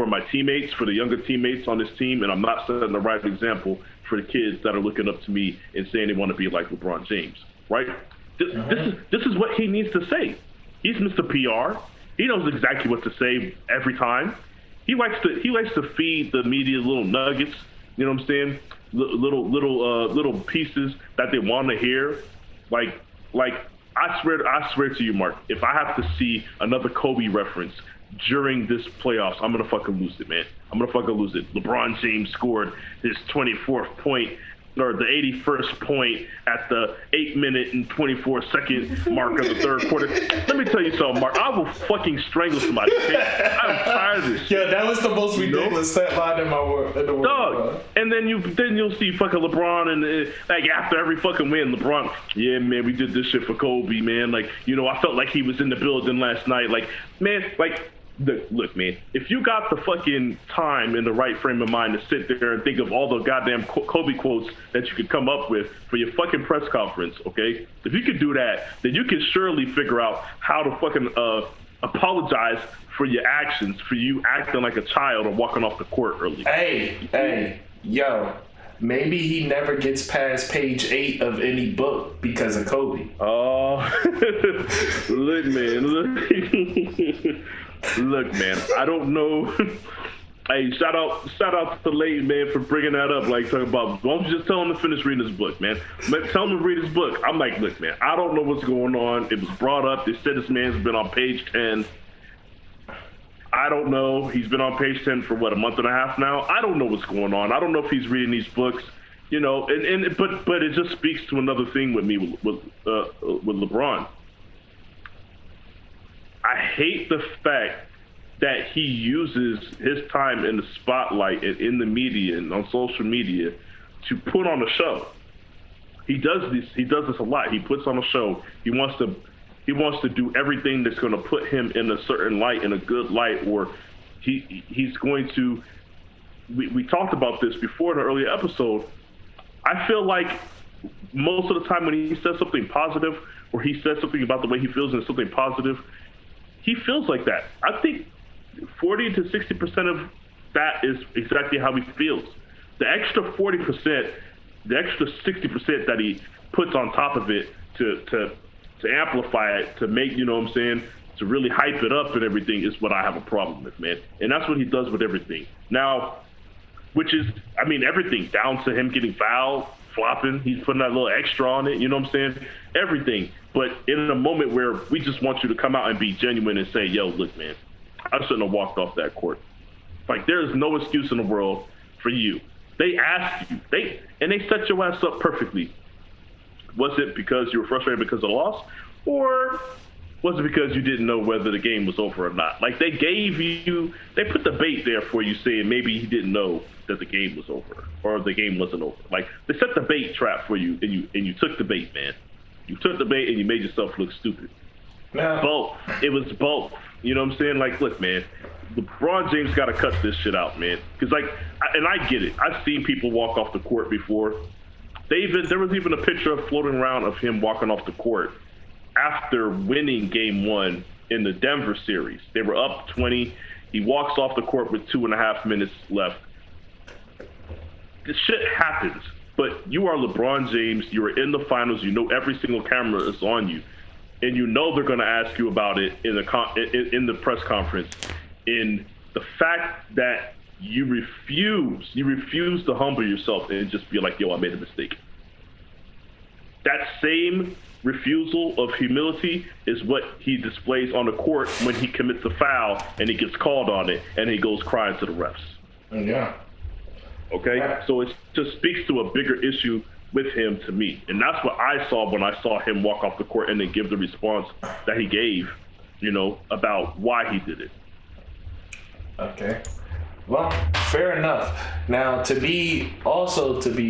B: my teammates, for the younger teammates on this team, and I'm not setting the right example for the kids that are looking up to me and saying they want to be like LeBron James, right? This is what he needs to say. He's Mr. PR. He knows exactly what to say every time. He likes to feed the media little nuggets. You know what I'm saying? Little pieces that they want to hear. Like I swear to you, Mark, if I have to see another Kobe reference during this playoffs, I'm gonna fucking lose it, man. I'm gonna fucking lose it. LeBron James scored his 24th point or the 81st point at the 8-minute and 24-second mark of the third quarter. Let me tell you something, Mark. I will fucking strangle somebody. Okay? I'm tired of this shit.
A: Yeah, that was the most ridiculous stat line in the world.
B: Dog. And then you'll see fucking LeBron and like after every fucking win, LeBron, yeah, man, we did this shit for Kobe, man. Like, you know, I felt like he was in the building last night. Like, man, like. Look, man, if you got the fucking time and the right frame of mind to sit there and think of all the goddamn Kobe quotes that you could come up with for your fucking press conference, okay? If you could do that, then you can surely figure out how to fucking apologize for your actions, for you acting like a child or walking off the court early.
A: Hey, yo, maybe he never gets past page 8 of any book because of Kobe.
B: Oh, look, man, look. Look, man, I don't know. Hey, shout out to Lane, man, for bringing that up. Like, talking about, why don't you just tell him to finish reading his book, man? Tell him to read his book. I'm like, look, man, I don't know what's going on. It was brought up. They said this man's been on page 10. I don't know. He's been on page 10 for, what, a month and a half now? I don't know what's going on. I don't know if he's reading these books, you know, but it just speaks to another thing with me with LeBron. I hate the fact that he uses his time in the spotlight and in the media and on social media to put on a show. He does this a lot. He puts on a show. He wants to do everything that's going to put him in a certain light, in a good light, or he's going to. We talked about this before in an earlier episode. I feel like most of the time when he says something positive or he says something about the way he feels and something positive, he feels like that. I think 40 to 60% of that is exactly how he feels. The extra 40%, the extra 60% that he puts on top of it to amplify it, to make, you know what I'm saying, to really hype it up and everything is what I have a problem with, man. And that's what he does with everything. Now, which is, I mean, everything, down to him getting fouled, flopping, he's putting that little extra on it, you know what I'm saying? Everything. But in a moment where we just want you to come out and be genuine and say, yo, look, man, I shouldn't have walked off that court. Like, there's no excuse in the world for you. They asked you, they set your ass up perfectly. Was it because you were frustrated because of the loss? Or was it because you didn't know whether the game was over or not? Like, they put the bait there for you saying maybe you didn't know that the game was over or the game wasn't over. Like, they set the bait trap for you and you took the bait, man. You took the bait and you made yourself look stupid.
A: No.
B: Both. It was both. You know what I'm saying? Like, look, man, LeBron James got to cut this shit out, man. Because, like, and I get it. I've seen people walk off the court before. There was even a picture floating around of him walking off the court after winning game 1 in the Denver series. They were up 20. He walks off the court with 2.5 minutes left. This shit happens. But you are LeBron James. You are in the finals. You know every single camera is on you. And you know they're going to ask you about it in the press conference. In the fact that you refuse to humble yourself and just be like, yo, I made a mistake. That same refusal of humility is what he displays on the court when he commits a foul and he gets called on it and he goes crying to the refs.
A: Yeah.
B: Okay? So it just speaks to a bigger issue with him to me. And that's what I saw when I saw him walk off the court and then give the response that he gave, you know, about why he did it.
A: Okay. Well, fair enough. Now, to be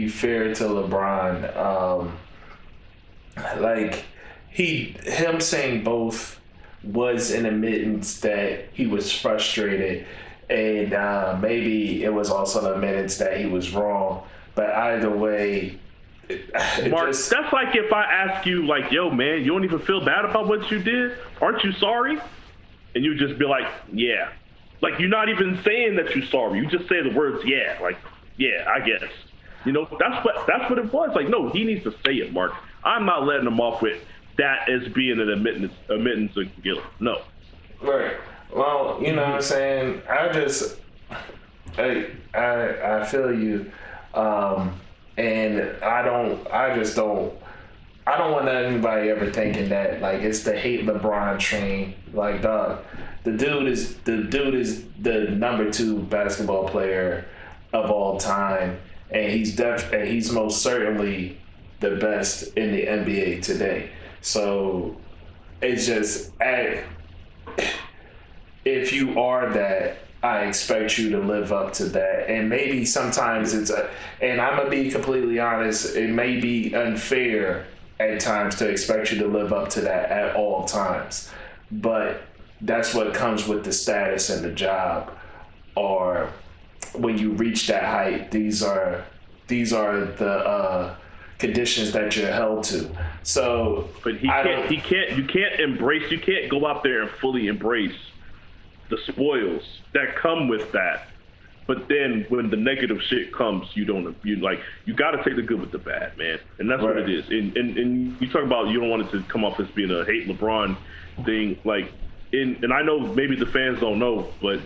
A: fair to LeBron, like, him saying both was an admittance that he was frustrated, and maybe it was also an admittance that he was wrong. But either way,
B: Mark, that's like if I ask you, like, yo, man, you don't even feel bad about what you did? Aren't you sorry? And you just be like, yeah. Like, you're not even saying that you're sorry. You just say the words, yeah. Like, yeah, I guess. You know, that's what it was. Like, no, he needs to say it, Mark. I'm not letting him off with that as being an admittance of guilt. No.
A: Right. Well, you know what I'm saying? I feel you. And I I don't want anybody ever thinking that like it's the hate LeBron train. Like, dog, the dude is the number 2 basketball player of all time, and he's most certainly the best in the NBA today. So it's just, if you are that, I expect you to live up to that. And maybe sometimes and I'm gonna be completely honest, it may be unfair at times to expect you to live up to that at all times. But that's what comes with the status and the job. Or when you reach that height, these are the conditions that you're held to. So,
B: but you can't go out there and fully embrace the spoils that come with that. But then when the negative shit comes, you got to take the good with the bad, man. And that's right. What it is. And you talk about you don't want it to come off as being a hate LeBron thing. Like, and I know maybe the fans don't know, but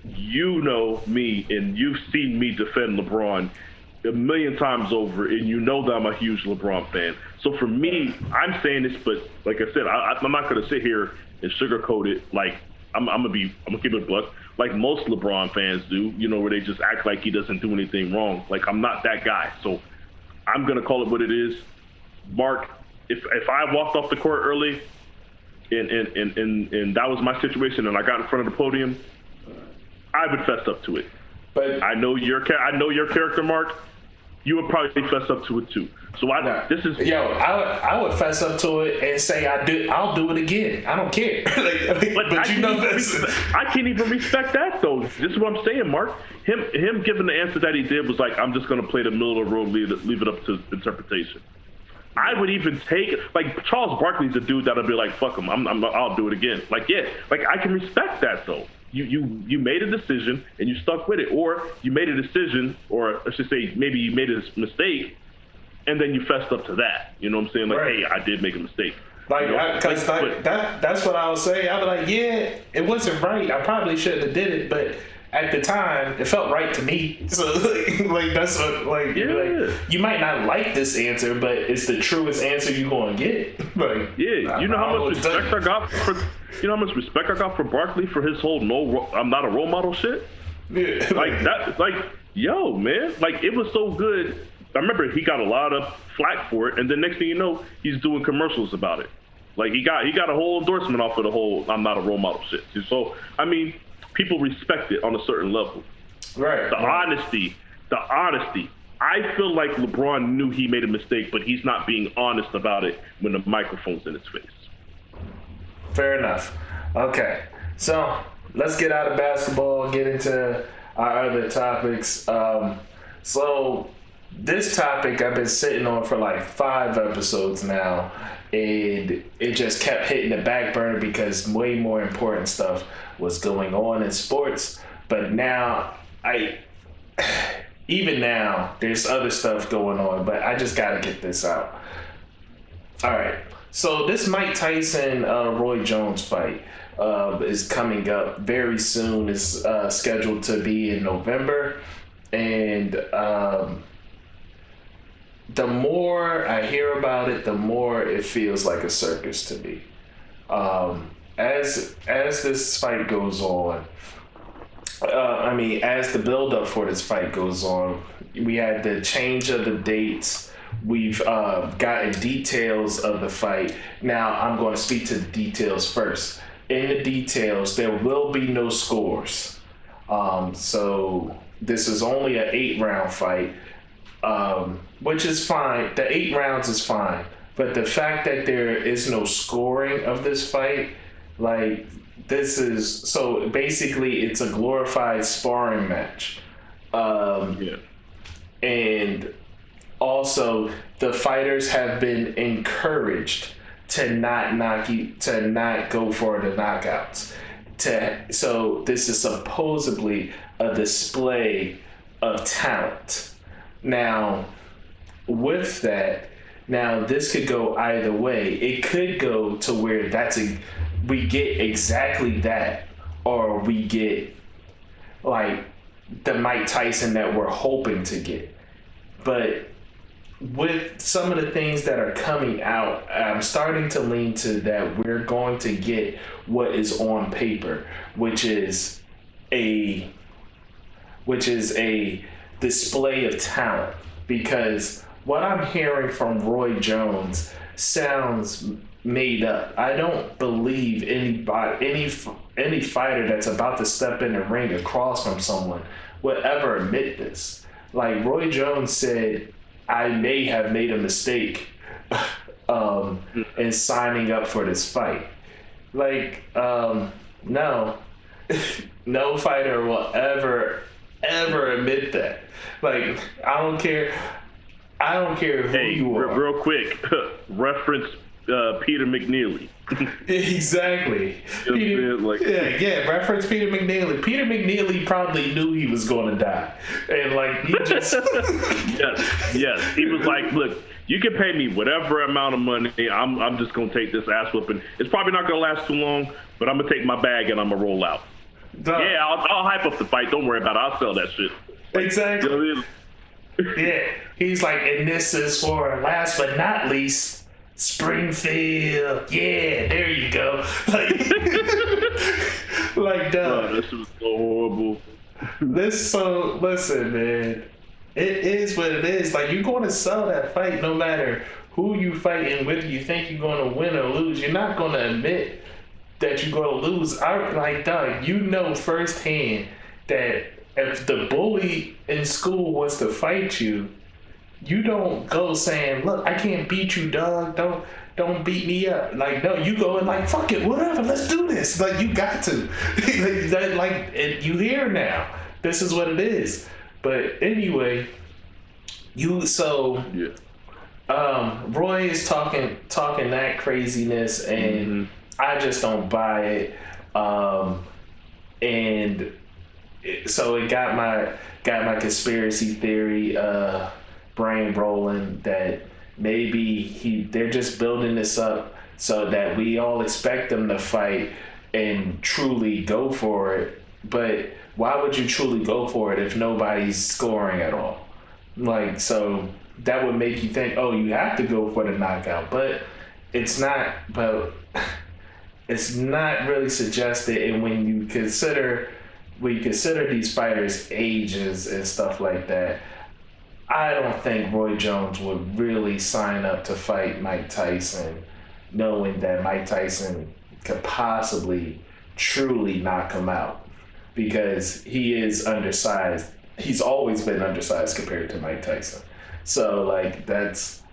B: you know me and you've seen me defend LeBron a million times over, and you know that I'm a huge LeBron fan. So for me, I'm saying this, but like I said, I'm not going to sit here and sugarcoat it. Like, I'm gonna keep it a buck, like most LeBron fans do, where they just act like he doesn't do anything wrong. Like, I'm not that guy, so I'm gonna call it what it is. Mark, if I walked off the court early, and that was my situation, and I got in front of the podium, I would fess up to it. But I know your character, Mark. You would probably fess up to it too. So I
A: would fess up to it and say I'll do it again. I don't care. but you know this.
B: I can't even respect that though. This is what I'm saying, Mark. Him giving the answer that he did was like, I'm just gonna play the middle of the road, leave it up to interpretation. I would even take like Charles Barkley's a dude that'll be like, fuck him, I'll do it again. Like, yeah, like I can respect that though. You made a decision and you stuck with it, or you made a decision, or I should say maybe you made a mistake and then you fessed up to that. You know what I'm saying? Like, right. Hey, I did make a mistake.
A: Like, that's what I was saying. I was like, yeah, it wasn't right. I probably shouldn't have did it, but at the time, it felt right to me. So, like that's what, like, yeah. Like, you might not like this answer, but it's the truest answer you're gonna get. Like,
B: yeah, you know how much respect I got for Barkley for his whole I'm not a role model shit. Yeah, like that, like, yo, man, like it was so good. I remember he got a lot of flack for it, and then next thing you know, he's doing commercials about it. Like he got a whole endorsement off of the whole I'm not a role model shit. So I mean, people respect it on a certain level.
A: Right.
B: The honesty. I feel like LeBron knew he made a mistake, but he's not being honest about it when the microphone's in his face.
A: Fair enough. Okay, so let's get out of basketball, get into our other topics. So this topic I've been sitting on for like 5 episodes now, and it just kept hitting the back burner because way more important stuff was going on in sports. But now, even now, there's other stuff going on, but I just gotta get this out. All right, so this Mike Tyson, Roy Jones fight is coming up very soon. It's scheduled to be in November, and the more I hear about it, the more it feels like a circus to me. As this fight goes on, as the build-up for this fight goes on, we had the change of the dates. We've gotten details of the fight. Now, I'm going to speak to the details first. In the details, there will be no scores. So this is only an 8-round fight, which is fine. The 8 rounds is fine. But the fact that there is no scoring of this fight, like, this is, so basically it's a glorified sparring match. And also the fighters have been encouraged to not go for the knockouts. So this is supposedly a display of talent. Now, with that, this could go either way. It could go to where we get exactly that, or we get like the Mike Tyson that we're hoping to get. But with some of the things that are coming out, I'm starting to lean to that we're going to get what is on paper, which is a display of talent. Because what I'm hearing from Roy Jones sounds made up. I don't believe any fighter that's about to step in the ring across from someone would ever admit this. Like Roy Jones said, I may have made a mistake in signing up for this fight. Like, no. No fighter will ever admit that. Like, I don't care who you are.
B: Real quick, reference Peter McNeely.
A: Exactly. Reference Peter McNeely. Peter McNeely probably knew he was going to die, and like he just
B: yes. He was like, "Look, you can pay me whatever amount of money. I'm just gonna take this ass whooping. It's probably not gonna last too long, but I'm gonna take my bag and I'm gonna roll out. Yeah, I'll hype up the fight. Don't worry about it. I'll sell that shit."
A: Exactly.
B: You know what I mean?
A: Yeah, he's like, and this is for last but not least, Springfield. Yeah, there you go. Like
B: oh, this was so horrible.
A: Listen, man. It is what it is. Like, you're going to sell that fight no matter who you fighting, whether you think you're going to win or lose. You're not going to admit that you're going to lose. Doug, you know firsthand that if the bully in school was to fight you, you don't go saying, "Look, I can't beat you, Doug. Don't beat me up." Like, no, you go and like, "Fuck it, whatever. Let's do this." Like, you got to. You hear now. This is what it is. But anyway, Roy is talking that craziness, and I just don't buy it. So it got my conspiracy theory brain rolling that maybe they're just building this up so that we all expect them to fight and truly go for it. But why would you truly go for it if nobody's scoring at all? Like, so that would make you think, oh, you have to go for the knockout, but it's not. But it's not really suggested. And when you consider these fighters' ages and stuff like that, I don't think Roy Jones would really sign up to fight Mike Tyson, knowing that Mike Tyson could possibly truly knock him out, because he is undersized. He's always been undersized compared to Mike Tyson. So like that's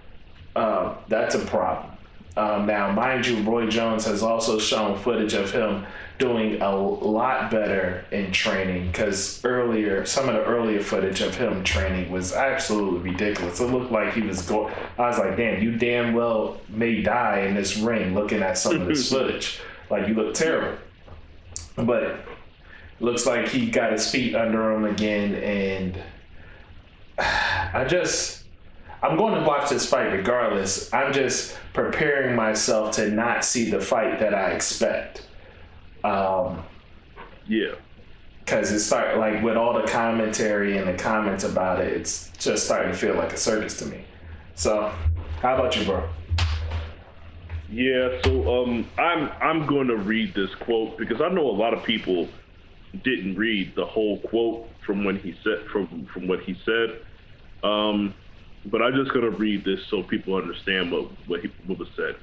A: a problem. Now, mind you, Roy Jones has also shown footage of him doing a lot better in training, because some of the earlier footage of him training was absolutely ridiculous. It looked like he was going. I was like, damn, you damn well may die in this ring looking at some of this footage. Like, you look terrible. But looks like he got his feet under him again, and I'm going to watch this fight regardless. I'm just preparing myself to not see the fight that I expect.
B: Yeah.
A: Because it started, like, with all the commentary and the comments about it, it's just starting to feel like a circus to me. So, how about you, bro?
B: Yeah, so I'm going to read this quote because I know a lot of people didn't read the whole quote from when he said from what he said. But I'm just going to read this so people understand what was said.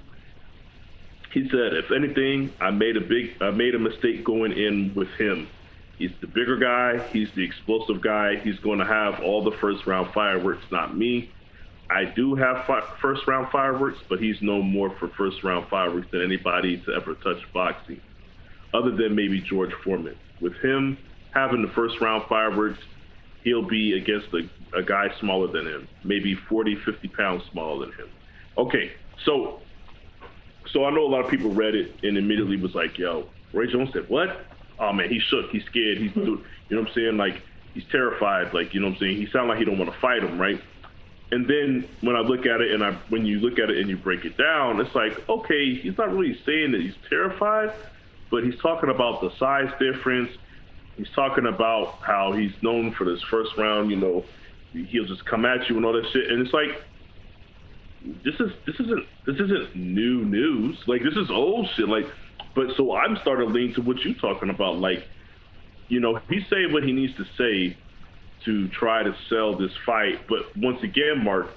B: He said, "If anything, I made a mistake going in with him. He's the bigger guy. He's the explosive guy. He's going to have all the first round fireworks, not me. I do have first round fireworks, but he's no more for first round fireworks than anybody to ever touch boxing, other than maybe George Foreman. With him having the first round fireworks, he'll be against a guy smaller than him, maybe 40, 50 pounds smaller than him." Okay, so I know a lot of people read it and immediately was like, yo, Roy Jones said, what? Oh man, he's shook, he's scared, you know what I'm saying? Like, he's terrified, like, you know what I'm saying? He sounds like he don't want to fight him, right? And then when I look at it when you look at it and you break it down, it's like, okay, he's not really saying that he's terrified, but he's talking about the size difference. He's talking about how he's known for this first round, you know, he'll just come at you and all that shit. And it's like, this isn't new news. Like, this is old shit. Like, but so I'm starting to lean to what you're talking about. Like, he's saying what he needs to say to try to sell this fight. But once again, Mark,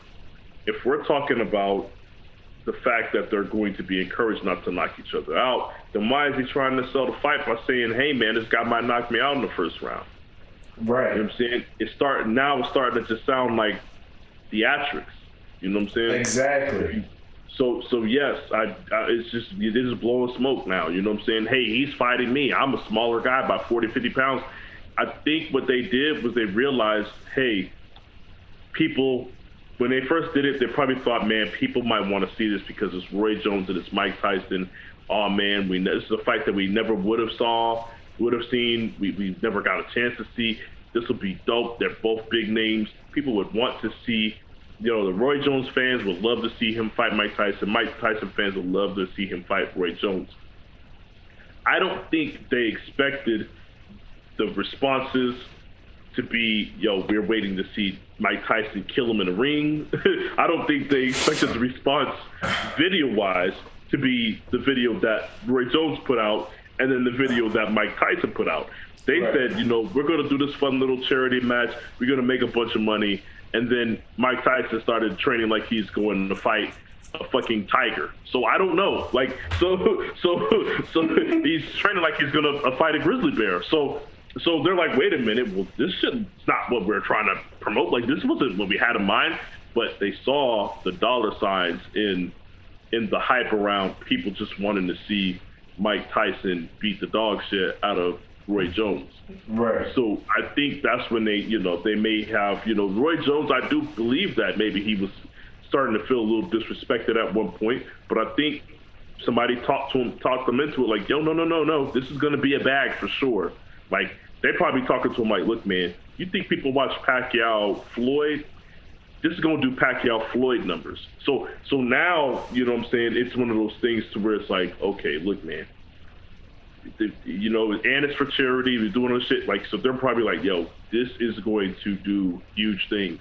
B: if we're talking about the fact that they're going to be encouraged not to knock each other out, then why is he trying to sell the fight by saying, hey, man, this guy might knock me out in the first round?
A: Right.
B: You know what I'm saying? It's starting to just sound like theatrics. You know what I'm saying?
A: Exactly.
B: So yes, it is blowing smoke now. You know what I'm saying? Hey, he's fighting me. I'm a smaller guy by 40, 50 pounds. I think what they did was they realized, hey, people, when they first did it, they probably thought, man, people might want to see this because it's Roy Jones and it's Mike Tyson. Oh man, this is a fight that we never would have seen. We never got a chance to see. This will be dope. They're both big names. People would want to see. The Roy Jones fans would love to see him fight Mike Tyson. Mike Tyson fans would love to see him fight Roy Jones. I don't think they expected the responses to be, we're waiting to see Mike Tyson kill him in the ring. I don't think they expected the response video-wise to be the video that Roy Jones put out and then the video that Mike Tyson put out. They said, we're going to do this fun little charity match. We're going to make a bunch of money. And then Mike Tyson started training like he's going to fight a fucking tiger. So I don't know. Like, so he's training like he's going to fight a grizzly bear. So they're like, wait a minute. Well, this shit's not what we're trying to promote. Like, this wasn't what we had in mind. But they saw the dollar signs in the hype around people just wanting to see Mike Tyson beat the dog shit out of Roy Jones.
A: Right.
B: So I think that's when they may have, Roy Jones, I do believe that maybe he was starting to feel a little disrespected at one point, but I think somebody talked them into it like, no, this is going to be a bag for sure. Like, they probably talking to him like, look, man, you think people watch Pacquiao Floyd? This is going to do Pacquiao Floyd numbers. So now, you know what I'm saying, it's one of those things to where it's like, okay, look, man, and it's for charity, we're doing all shit. Like, so they're probably like, yo, this is going to do huge things.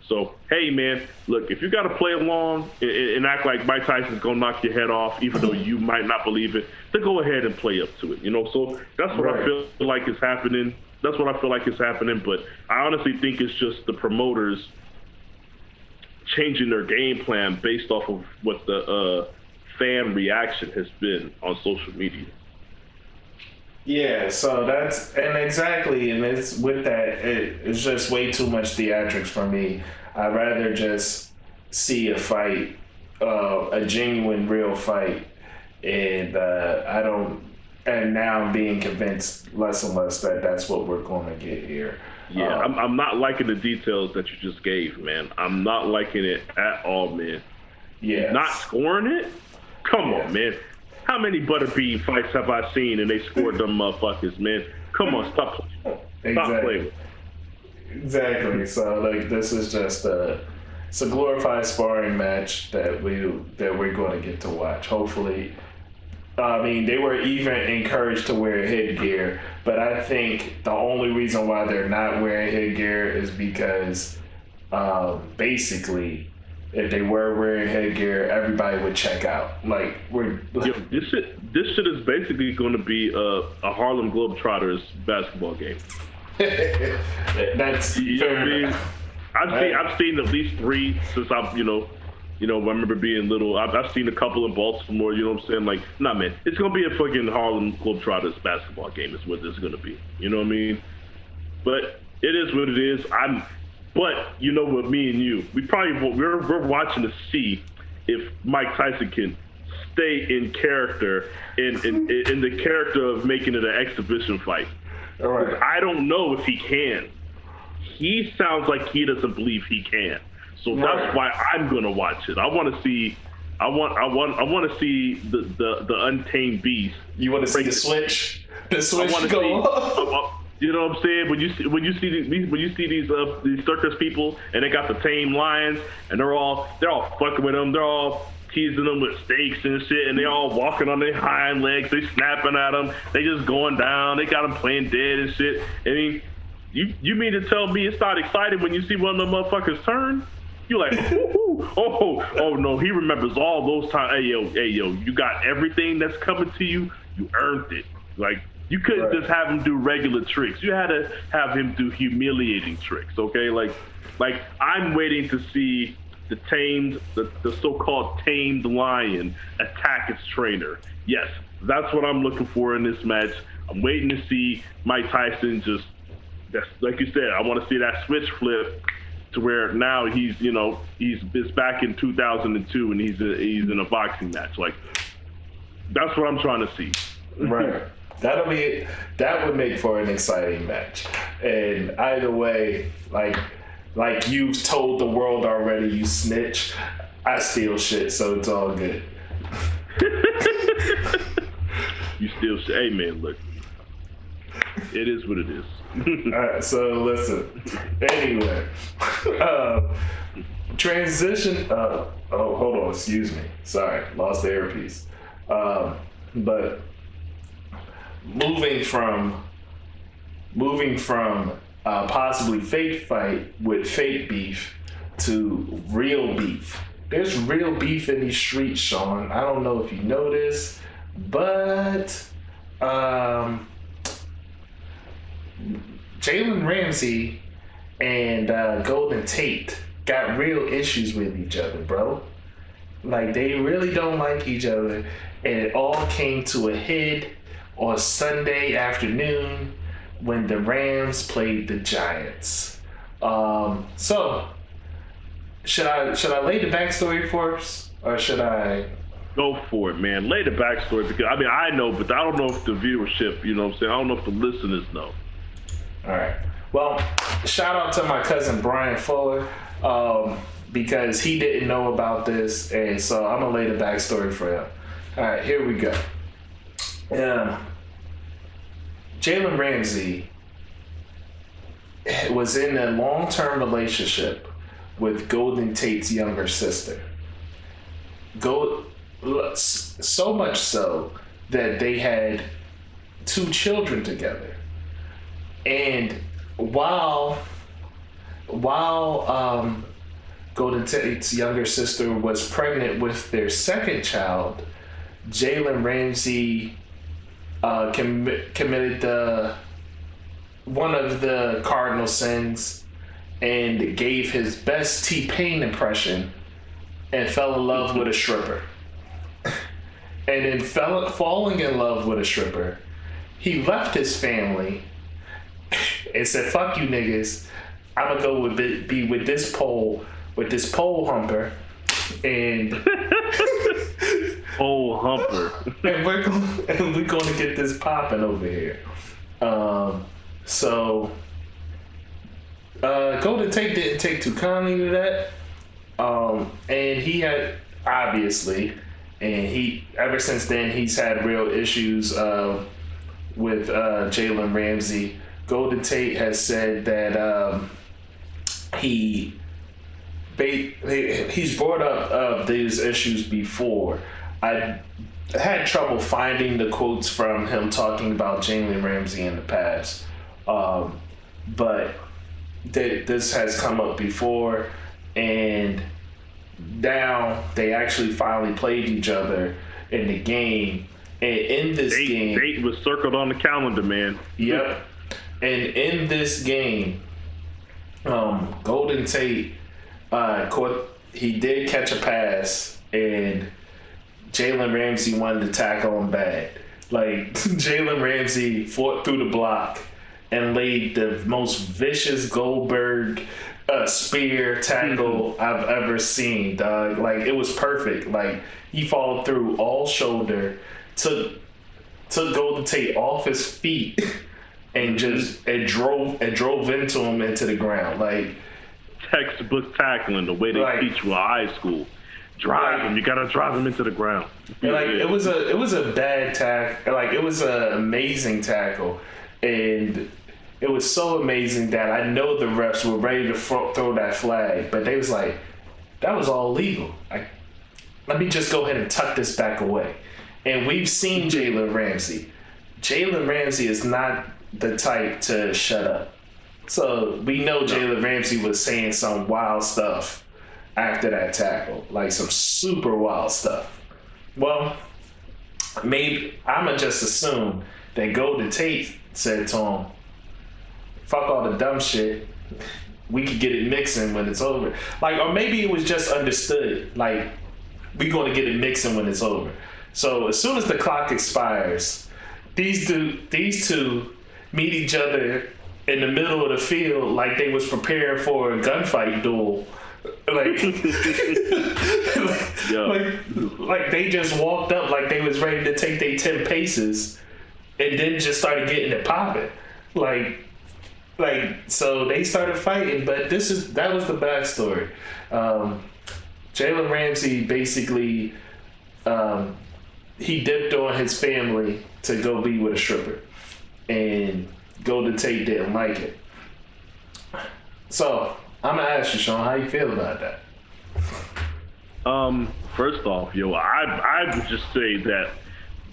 B: So, hey, man, look, if you got to play along and act like Mike Tyson's going to knock your head off, even though you might not believe it, then go ahead and play up to it, So that's what I feel like is happening. That's what I feel like is happening. But I honestly think it's just the promoters changing their game plan based off of what the fan reaction has been on social media.
A: Yeah, so and it's with that, it's just way too much theatrics for me. I'd rather just see a fight, a genuine, real fight, and now I'm being convinced less and less that that's what we're going to get here.
B: Yeah, I'm not liking the details that you just gave, man. I'm not liking it at all, man.
A: Yeah.
B: Not scoring it? Come on, man. How many butterbean fights have I seen and they scored them motherfuckers, man? Come on, stop playing. Stop playing.
A: Exactly. So, like, this is just it's a glorified sparring match that we're going to get to watch. Hopefully, I mean, they were even encouraged to wear headgear, but I think the only reason why they're not wearing headgear is because basically, if they were wearing headgear, everybody would check out. Like,
B: this shit is basically going to be a Harlem Globetrotters basketball game.
A: That's fair enough.
B: I've seen at least 3 since I remember being little. I've seen a couple in Baltimore. You know what I'm saying? Like, nah, man, it's gonna be a fucking Harlem Globetrotters basketball game. Is what this is gonna be. You know what I mean? But it is what it is. But you know what? Me and you, we're watching to see if Mike Tyson can stay in character in the character of making it an exhibition fight.
A: All right.
B: I don't know if he can. He sounds like he doesn't believe he can. So that's why I'm gonna watch it. I want to see. I want to see the untamed beast.
A: You want to see the switch? The switch go off.
B: You know what I'm saying? When you see these circus people and they got the tame lions and they're all fucking with them. They're all teasing them with stakes and shit, and they all walking on their hind legs. They snapping at them. They just going down. They got them playing dead and shit. I mean, you mean to tell me it's not exciting when you see one of them motherfuckers turn? You're like, ooh. Oh no, he remembers all those times. Hey yo, you got everything that's coming to you. You earned it. Like you couldn't just have him do regular tricks. You had to have him do humiliating tricks. Okay, like I'm waiting to see the so-called tamed lion attack its trainer. Yes, that's what I'm looking for in this match. I'm waiting to see Mike Tyson that's like you said. I want to see that switch flip to where now he's back in 2002 and he's in a boxing match. Like that's what I'm trying to see.
A: Right. That would make for an exciting match. And either way, like you've told the world already, you snitch. I steal shit, so it's all good.
B: You steal shit. Hey man, look. It is what it is.
A: All right, so listen. Anyway, transition. Hold on. Excuse me. Sorry, lost the earpiece. But moving from possibly fake fight with fake beef to real beef. There's real beef in these streets, Shawn. I don't know if you know this, but Jalen Ramsey and Golden Tate got real issues with each other, bro. Like, they really don't like each other. And it all came to a head on Sunday afternoon when the Rams played the Giants. So, should I lay the backstory for us? Or should I...
B: Go for it, man. Lay the backstory, because, I mean, I know, but I don't know if the viewership, you know what I'm saying? I don't know if the listeners know.
A: All right. Well, shout out to my cousin Brian Fuller, because he didn't know about this, and so I'm gonna lay the backstory for him. All right, here we go. Jalen Ramsey was in a long-term relationship with Golden Tate's younger sister. So much so that they had 2 children together. And while Golden Tate's younger sister was pregnant with their second child, Jalen Ramsey committed one of the cardinal sins and gave his best T-Pain impression and fell in love with a stripper. And in falling in love with a stripper, he left his family and said, "Fuck you niggas, I'm gonna be with this pole humper, and
B: pole humper,
A: and we're gonna get this popping over here." So Golden Tate didn't take too kindly to that, and he had obviously, and ever since then he's had real issues with Jalen Ramsey. Golden Tate has said that he's brought up these issues before. I had trouble finding the quotes from him talking about Jalen Ramsey in the past, but this has come up before, and now they actually finally played each other in the game. And in this game,
B: date was circled on the calendar, man.
A: Yep. And in this game, Golden Tate he did catch a pass, and Jalen Ramsey wanted to tackle him bad. Like, Jalen Ramsey fought through the block and laid the most vicious Goldberg spear tackle I've ever seen, dog. Like, it was perfect. Like, he followed through all shoulder, took Golden Tate off his feet, and drove into him into the ground. Like,
B: textbook tackling, the way they teach you in high school. Drive him. You gotta drive him into the ground.
A: Like, it was a bad tackle. Like, it was an amazing tackle, and it was so amazing that I know the refs were ready to throw that flag, but they was like, that was all legal. Let me just go ahead and tuck this back away. And we've seen Jalen Ramsey. Jalen Ramsey is not the type to shut up. So we know Jalen Ramsey was saying some wild stuff after that tackle, like some super wild stuff. Well, maybe I'ma just assume that Golden Tate said to him, "Fuck all the dumb shit. We could get it mixing when it's over." Like, or maybe it was just understood. Like, we gonna get it mixing when it's over. So as soon as the clock expires, these two meet each other in the middle of the field like they was preparing for a gunfight duel. Like, like they just walked up like they was ready to take their 10 paces and then just started getting it popping. Like so they started fighting, but that was the backstory. Jalen Ramsey basically he dipped on his family to go be with a stripper, and Golden Tate didn't like it. So I'm gonna ask you, Shawn, how you feel about that?
B: First off, I would just say that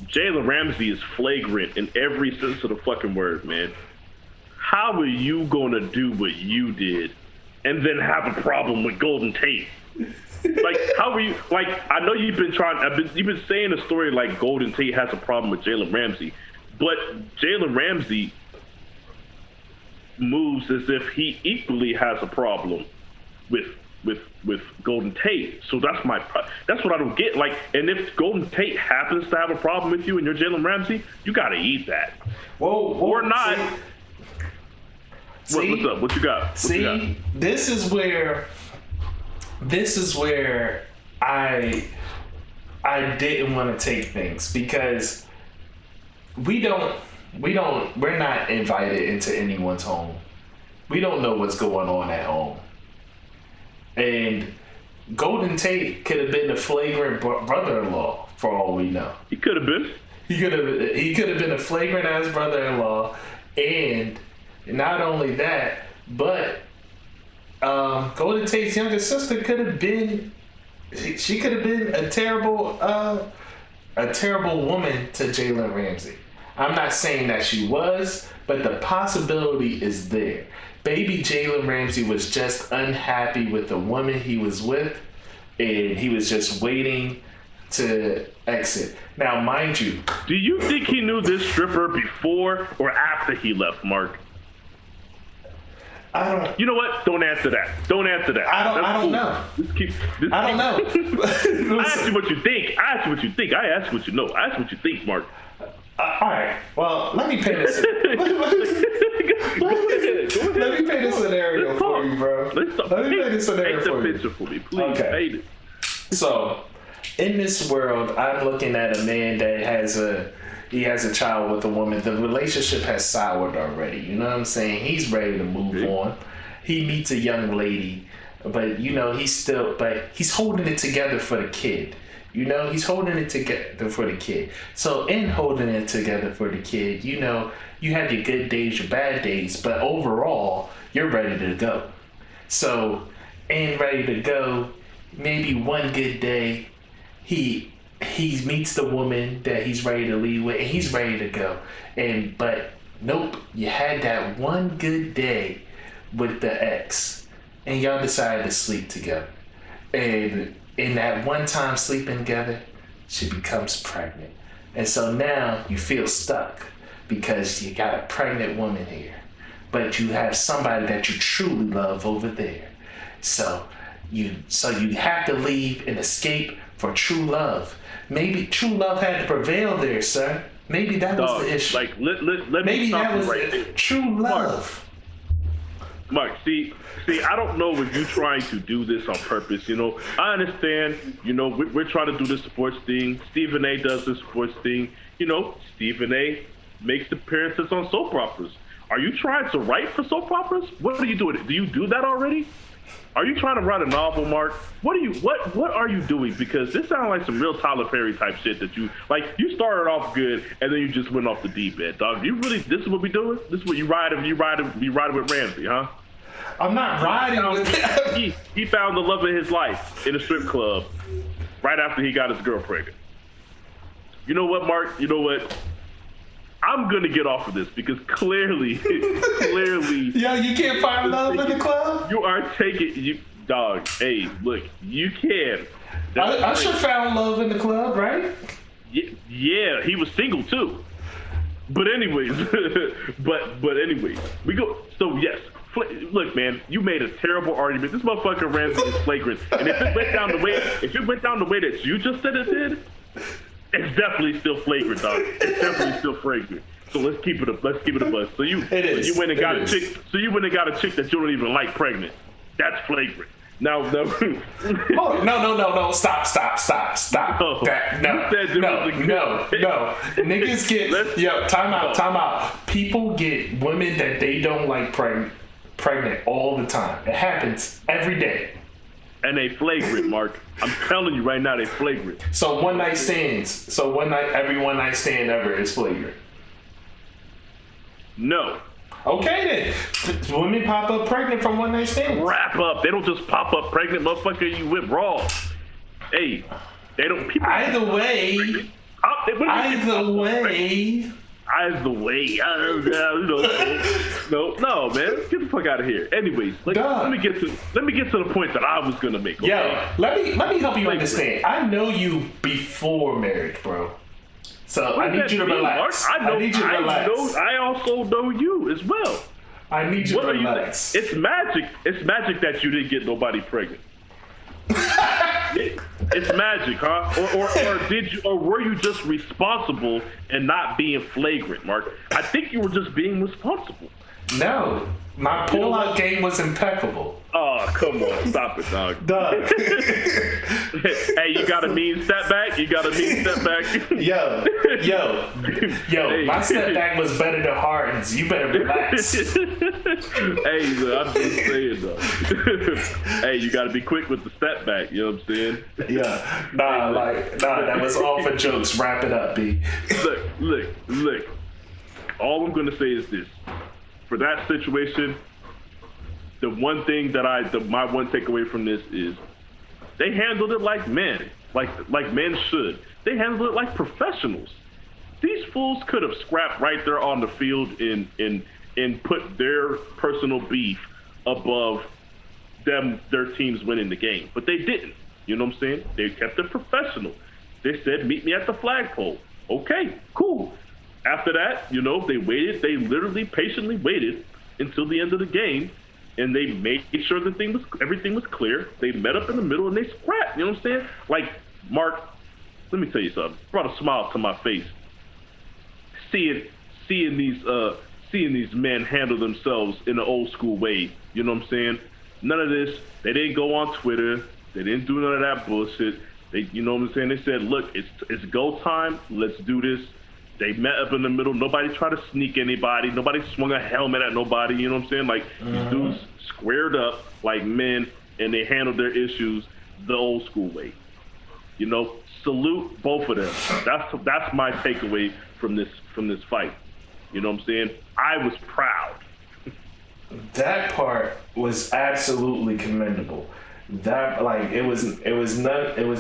B: Jalen Ramsey is flagrant in every sense of the fucking word, man. How are you gonna do what you did and then have a problem with Golden Tate? Like, how are you? Like, I know you've been saying a story like Golden Tate has a problem with Jalen Ramsey, but Jalen Ramsey moves as if he equally has a problem with Golden Tate. So that's what I don't get. Like, and if Golden Tate happens to have a problem with you and you're Jalen Ramsey, you gotta eat that.
A: Whoa,
B: or not. What's up? What you got?
A: This is where I didn't want to take things, because we're not invited into anyone's home. We don't know what's going on at home. And Golden Tate could have been a flagrant brother-in-law for all we know.
B: He could have been.
A: He could have been a flagrant ass brother-in-law, and not only that, but Golden Tate's younger sister could have been. She could have been a terrible woman to Jalen Ramsey. I'm not saying that she was, but the possibility is there. Baby Jalen Ramsey was just unhappy with the woman he was with, and he was just waiting to exit. Now, mind you,
B: do you think he knew this stripper before or after he left, Mark?
A: I don't.
B: You know what? Don't answer that.
A: I don't know. I don't know.
B: I asked you what you think. I asked you what you think. I asked what you know. I asked what you think, Mark.
A: All right. Well, let me paint this. Let me paint a scenario for you, bro. Let me paint a scenario for you.
B: Paint the picture for me, please.
A: Okay.
B: Paint it.
A: So, in this world, I'm looking at a man that has a child with a woman. The relationship has soured already. You know what I'm saying? He's ready to move on. He meets a young lady, but he's holding it together for the kid. You know, he's holding it together for the kid. So in holding it together for the kid, you know, you have your good days, your bad days, but overall, you're ready to go. So, and ready to go, maybe one good day, he meets the woman that he's ready to leave with, and he's ready to go. But nope, you had that one good day with the ex, and y'all decided to sleep together. And in that one time sleeping together, she becomes pregnant. And so now you feel stuck because you got a pregnant woman here, but you have somebody that you truly love over there. So you have to leave and escape for true love. Maybe true love had to prevail there, sir. Maybe that was the issue.
B: Like, let
A: Maybe
B: me stop
A: that was
B: right there.
A: True love.
B: Mark, see, I don't know if you're trying to do this on purpose. You know, I understand. You know, we're trying to do this sports thing. Stephen A. does this sports thing. You know, Stephen A. makes appearances on soap operas. Are you trying to write for soap operas? What are you doing? Do you do that already? Are you trying to write a novel, Mark? What are you doing? Because this sounds like some real Tyler Perry type shit that you started off good and then you just went off the deep end, dog. This is what we doing? This is what you riding with Ramsey, huh?
A: I'm not riding with him.
B: He found the love of his life in a strip club right after he got his girl pregnant. You know what, Mark? You know what? I'm gonna get off of this because clearly.
A: Yo, you can't find love in the club?
B: You are taking Dog, hey, look, you can.
A: Usher found love in the club, right?
B: Yeah, he was single too. But anyways, but anyways, we go. So yes, look, man, you made a terrible argument. This motherfucker Ramsey is flagrant, and if it went down the way that you just said it did, it's definitely still flagrant, dog. It's definitely still flagrant. So let's keep it a buzz. So you went and got a chick. So you went and got a chick that you don't even like pregnant. That's flagrant. No.
A: Oh, no. Stop.
B: No.
A: No. Niggas get, time out. People get women that they don't like pregnant all the time. It happens every day.
B: And they flagrant, Mark. I'm telling you right now, they flagrant.
A: So one night stands. Every one night stand ever is flagrant.
B: No.
A: Okay then. Women pop up pregnant from one night stands.
B: Wrap up. They don't just pop up pregnant, motherfucker. You went raw. Hey, they don't. People.
A: Either way.
B: No, man. Get the fuck out of here. Anyways, let me get to the point that I was gonna make. Okay?
A: Yo, let me help you understand. I know you before marriage, bro. So I need you to relax. I need you to relax.
B: I also know you as well.
A: I need you to relax.
B: It's magic. It's magic that you didn't get nobody pregnant. It's magic, huh? Or were you just responsible and not being flagrant, Mark? I think you were just being responsible.
A: No, my pull-out game was impeccable.
B: Oh, come on. Stop it, dog. Hey, you got a mean step back?
A: Yo. Hey. My step back was better than Harden's. You better relax.
B: Hey, look, I'm just saying, though. Hey, you got to be quick with the step back. You know what I'm saying?
A: Yeah. That was all for jokes. Wrap it up, B.
B: Look. All I'm going to say is this. For that situation, the one thing that my one takeaway from this is they handled it like men, like men should. They handled it like professionals. These fools could have scrapped right there on the field and put their personal beef above their teams winning the game, but they didn't. You know what I'm saying? They kept it professional. They said, "Meet me at the flagpole." Okay, cool. After that, they waited. They literally patiently waited until the end of the game, and they made sure everything was clear. They met up in the middle and they scrapped. You know what I'm saying? Like, Mark, let me tell you something. Brought a smile to my face. Seeing these men handle themselves in the old school way. You know what I'm saying? None of this. They didn't go on Twitter. They didn't do none of that bullshit. You know what I'm saying? They said, "Look, it's go time. Let's do this." They met up in the middle. Nobody tried to sneak anybody. Nobody swung a helmet at nobody. You know what I'm saying? Like, these dudes squared up like men, and they handled their issues the old school way. Salute both of them. That's my takeaway from this fight. You know what I'm saying? I was proud.
A: That part was absolutely commendable. That it was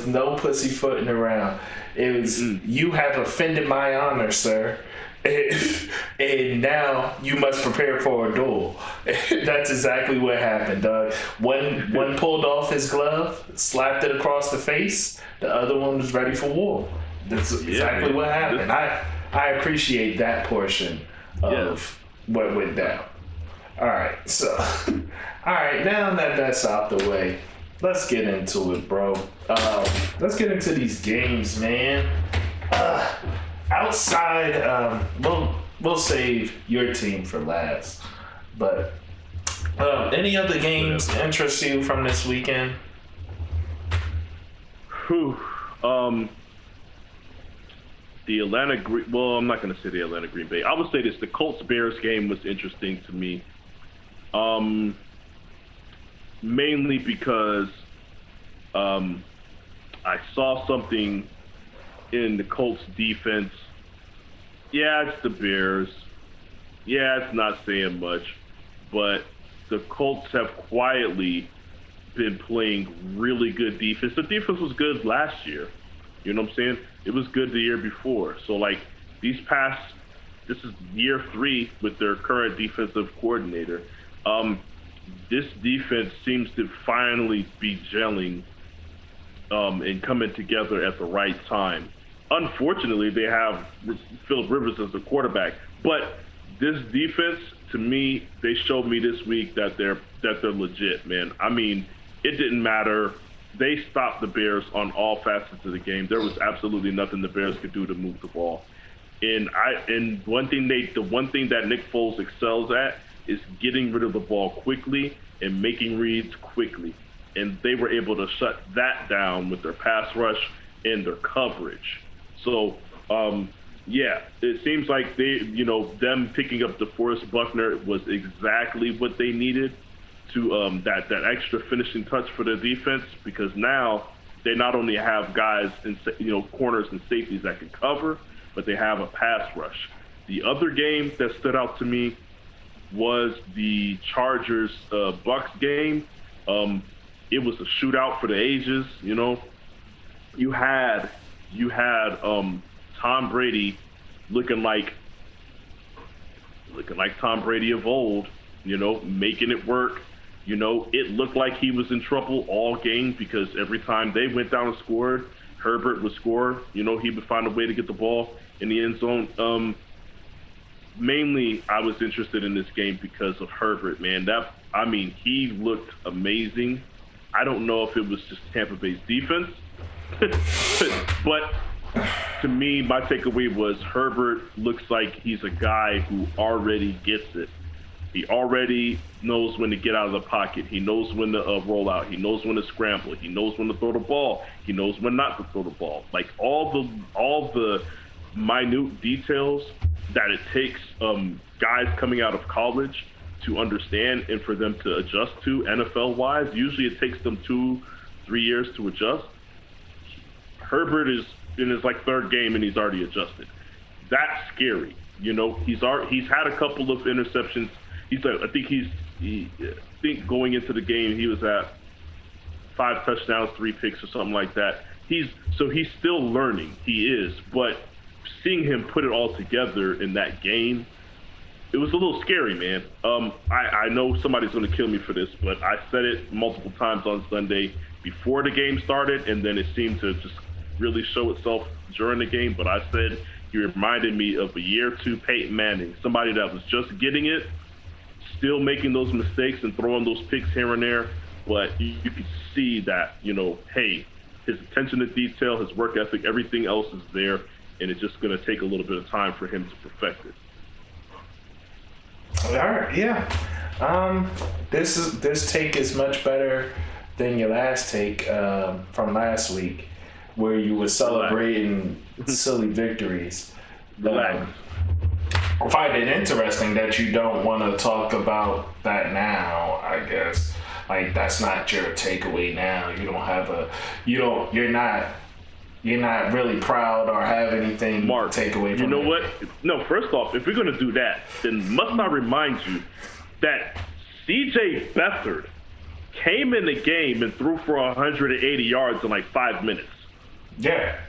A: no pussyfooting around. It was you have offended my honor, sir, and now you must prepare for a duel. That's exactly what happened, dog. One pulled off his glove, slapped it across the face. The other one was ready for war. That's exactly what happened. I appreciate that portion of what went down. All right, now that that's out the way, let's get into it, bro. Let's get into these games, man. Outside, we'll save your team for last. But any other games interest you from this weekend?
B: The Atlanta I'm not going to say the Atlanta Green Bay. I would say this: the Colts-Bears game was interesting to me. Mainly because I saw something in the Colts defense. Yeah, it's the Bears. Yeah, it's not saying much, but the Colts have quietly been playing really good defense. The defense was good last year. You know what I'm saying? It was good the year before. So, this is year 3 with their current defensive coordinator. this defense seems to finally be gelling and coming together at the right time. Unfortunately, they have Phillip Rivers as the quarterback, but this defense, to me, they showed me this week that they're legit, man. I mean, it didn't matter. They stopped the Bears on all facets of the game. There was absolutely nothing the Bears could do to move the ball. And the one thing that Nick Foles excels at is getting rid of the ball quickly and making reads quickly. And they were able to shut that down with their pass rush and their coverage. So, yeah, it seems like them picking up DeForest Buckner was exactly what they needed to that extra finishing touch for their defense, because now they not only have guys and corners and safeties that can cover, but they have a pass rush. The other game that stood out to me was the Chargers Bucks game. It was a shootout for the ages. You had Tom Brady looking like Tom Brady of old, making it work. It looked like he was in trouble all game, because every time they went down and scored, Herbert would score. He would find a way to get the ball in the end zone. Mainly, I was interested in this game because of Herbert, man. He looked amazing. I don't know if it was just Tampa Bay's defense, but to me, my takeaway was Herbert looks like he's a guy who already gets it. He already knows when to get out of the pocket. He knows when to roll out. He knows when to scramble. He knows when to throw the ball. He knows when not to throw the ball. Like all the minute details that it takes guys coming out of college to understand and for them to adjust to NFL-wise. Usually it takes them 2-3 years to adjust. Herbert is in his third game and he's already adjusted. That's scary. He's had a couple of interceptions. I think going into the game he was at 5 touchdowns, 3 picks or something like that. He's still learning. He is, but seeing him put it all together in that game, it was a little scary, man. I know somebody's going to kill me for this, but I said it multiple times on Sunday before the game started, and then it seemed to just really show itself during the game. But I said he reminded me of a year 2 Peyton Manning, somebody that was just getting it, still making those mistakes and throwing those picks here and there. But you could see that, hey, his attention to detail, his work ethic, everything else is there, and it's just going to take a little bit of time for him to perfect it.
A: All right, yeah. This take is much better than your last take from last week, where you were celebrating silly victories. I find it interesting that you don't want to talk about that now, I guess. That's not your takeaway now. You don't have you're not really proud or have anything
B: Mark,
A: to take away from it.
B: You know what? No, first off, if we're going to do that, then must I remind you that C.J. Beathard came in the game and threw for 180 yards in 5 minutes.
A: Yeah.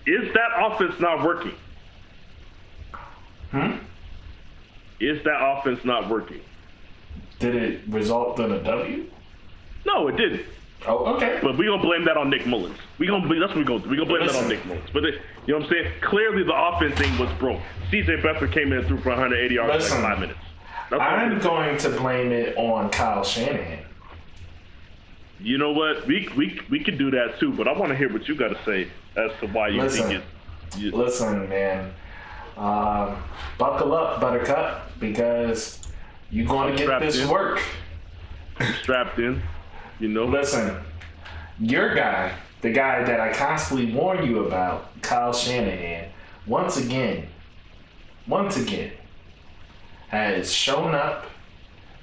B: Is that offense not working? Is that offense not working?
A: Did it result in a W?
B: No, it didn't.
A: Oh, okay.
B: But we're going to blame that on Nick Mullins. That's what we're going to do. We're going to blame that on Nick Mullins. But, you know what I'm saying? Clearly the offense thing was broke. C.J. Beathard came in and threw for 180 yards in 5 minutes.
A: I'm going to blame it on Kyle Shanahan.
B: You know what? We could do that too, but I want to hear what you got to say as to why you think it.
A: Listen, man. Buckle up, Buttercup, because you're going to get this work.
B: I'm strapped in.
A: Listen, your guy, the guy that I constantly warn you about, Kyle Shanahan, once again, has shown up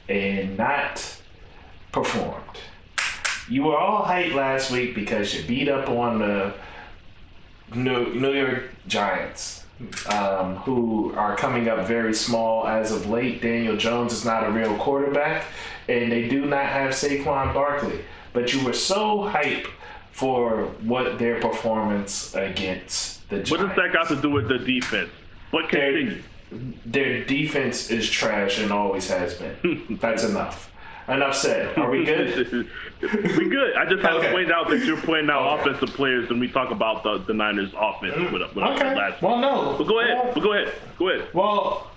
A: and not performed. You were all hyped last week because you beat up on the New York Giants, who are coming up very small as of late. Daniel Jones is not a real quarterback, and they do not have Saquon Barkley. But you were so hyped for what their performance against the Giants.
B: What does that got to do with the defense? What continue?
A: Their defense is trash and always has been. That's enough. Enough said. Are we good?
B: We good. I just have to point out that you're pointing out
A: Okay.
B: offensive players when we talk about the Niners offense.
A: Okay.
B: Last
A: Well, no.
B: But go ahead.
A: Well,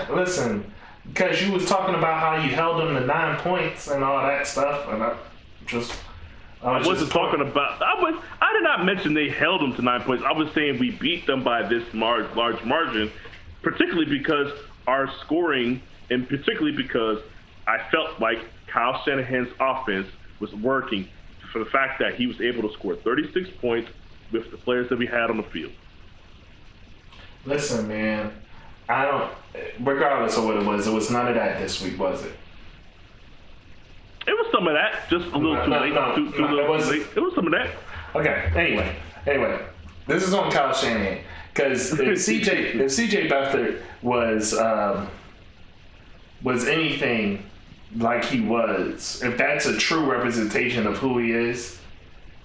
A: listen, because you was talking about how you held them to 9 points and all that stuff, and I
B: wasn't talking about. I did not mention they held them to 9 points. I was saying we beat them by this large margin, particularly because our scoring, and particularly because I felt like Kyle Shanahan's offense was working for the fact that he was able to score 36 points with the players that we had on the field.
A: Listen, man, I don't. Regardless of what it was none of that this week, was it?
B: It was some of that, just a little too late. It was some of that.
A: Okay. Anyway, this is on Kyle Shanahan because if CJ Beathard was anything like he was, if that's a true representation of who he is,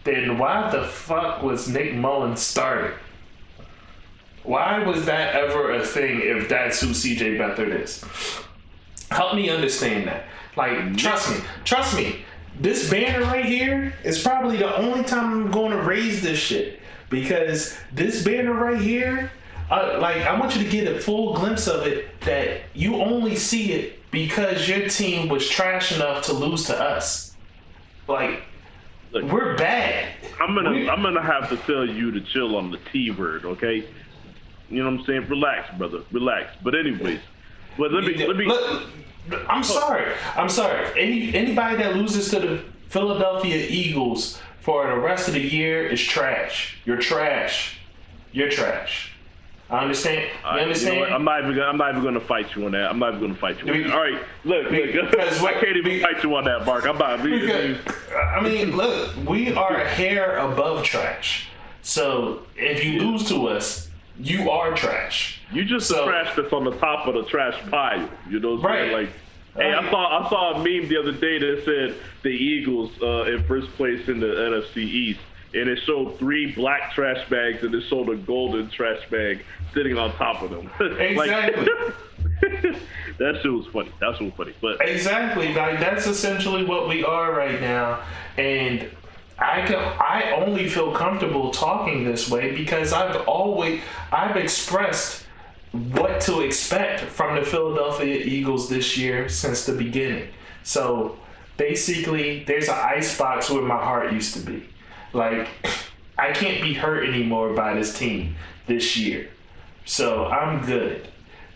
A: then why the fuck was Nick Mullins starting? Why was that ever a thing if that's who CJ Beathard is? Help me understand that. Like, trust me, this banner right here is probably the only time I'm going to raise this shit. Because this banner right here, I want you to get a full glimpse of it, that you only see it because your team was trash enough to lose to us. Like, look, we're bad.
B: I'm gonna have to tell you to chill on the T word, okay? You know what I'm saying? Relax, brother. Relax. But anyways, let me.
A: Look, I'm sorry. Anybody that loses to the Philadelphia Eagles for the rest of the year is trash. You're trash. I understand. You understand?
B: You know I'm not even going to fight you on that. All right, look. I can't even fight you on that, Mark. I'm not.
A: Look, we are a hair above trash. So if you lose to us, you are trash.
B: You just trash that's on the top of the trash pile. You know what I'm saying? Like, hey, I saw a meme the other day that said the Eagles in first place in the NFC East, and it showed 3 black trash bags, and it showed a golden trash bag sitting on top of them.
A: Exactly.
B: That shit was funny. But
A: exactly, like that's essentially what we are right now, and I only feel comfortable talking this way because I've expressed what to expect from the Philadelphia Eagles this year since the beginning. So basically, there's an icebox where my heart used to be. Like, I can't be hurt anymore by this team this year. So I'm good.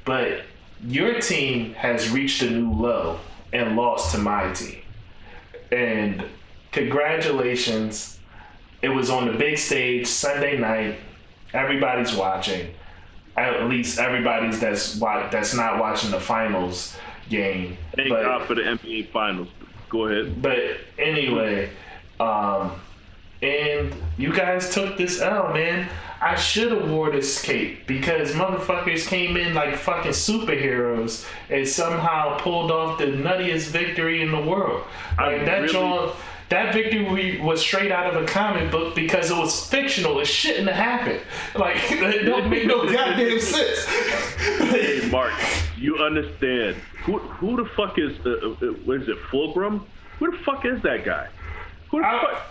A: But your team has reached a new low and lost to my team. And congratulations. It was on the big stage Sunday night. Everybody's watching. At least everybody's that's not watching the finals game.
B: Thank God for the NBA finals. Go ahead.
A: But anyway, and you guys took this L, man. I should have wore this cape because motherfuckers came in like fucking superheroes and somehow pulled off the nuttiest victory in the world. Like that victory was straight out of a comic book because it was fictional. It shouldn't have happened. Like, it don't make no goddamn sense.
B: Hey, Mark, you understand. Who the fuck is, what is it, Fulgrim? Who the fuck is that guy? Who the fuck?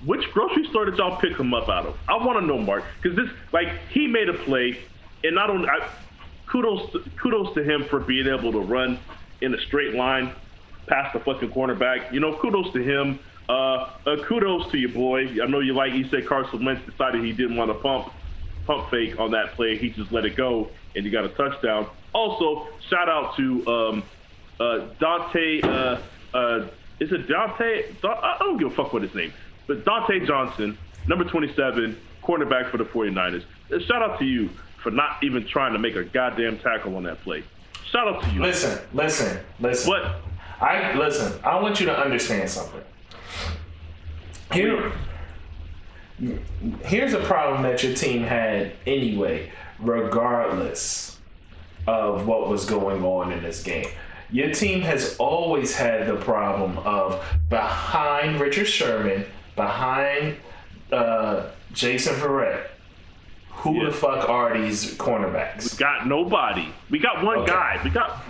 B: Which grocery store did y'all pick him up out of? I want to know, Mark. Because he made a play, and kudos to him for being able to run in a straight line past the fucking cornerback. You know, kudos to him. Kudos to your boy. I know you said Carson Wentz decided he didn't want to pump fake on that play. He just let it go, and you got a touchdown. Also, shout out to Dante. Is it Dante? I don't give a fuck what his name. But Dante Johnson, number 27, cornerback for the 49ers. Shout out to you for not even trying to make a goddamn tackle on that play. Shout out to you.
A: Listen.
B: What?
A: I want you to understand something. Here's a problem that your team had anyway, regardless of what was going on in this game. Your team has always had the problem of behind Richard Sherman, behind Jason Verrett, Who the fuck are these cornerbacks?
B: We got nobody. We got one
A: Okay.
B: guy.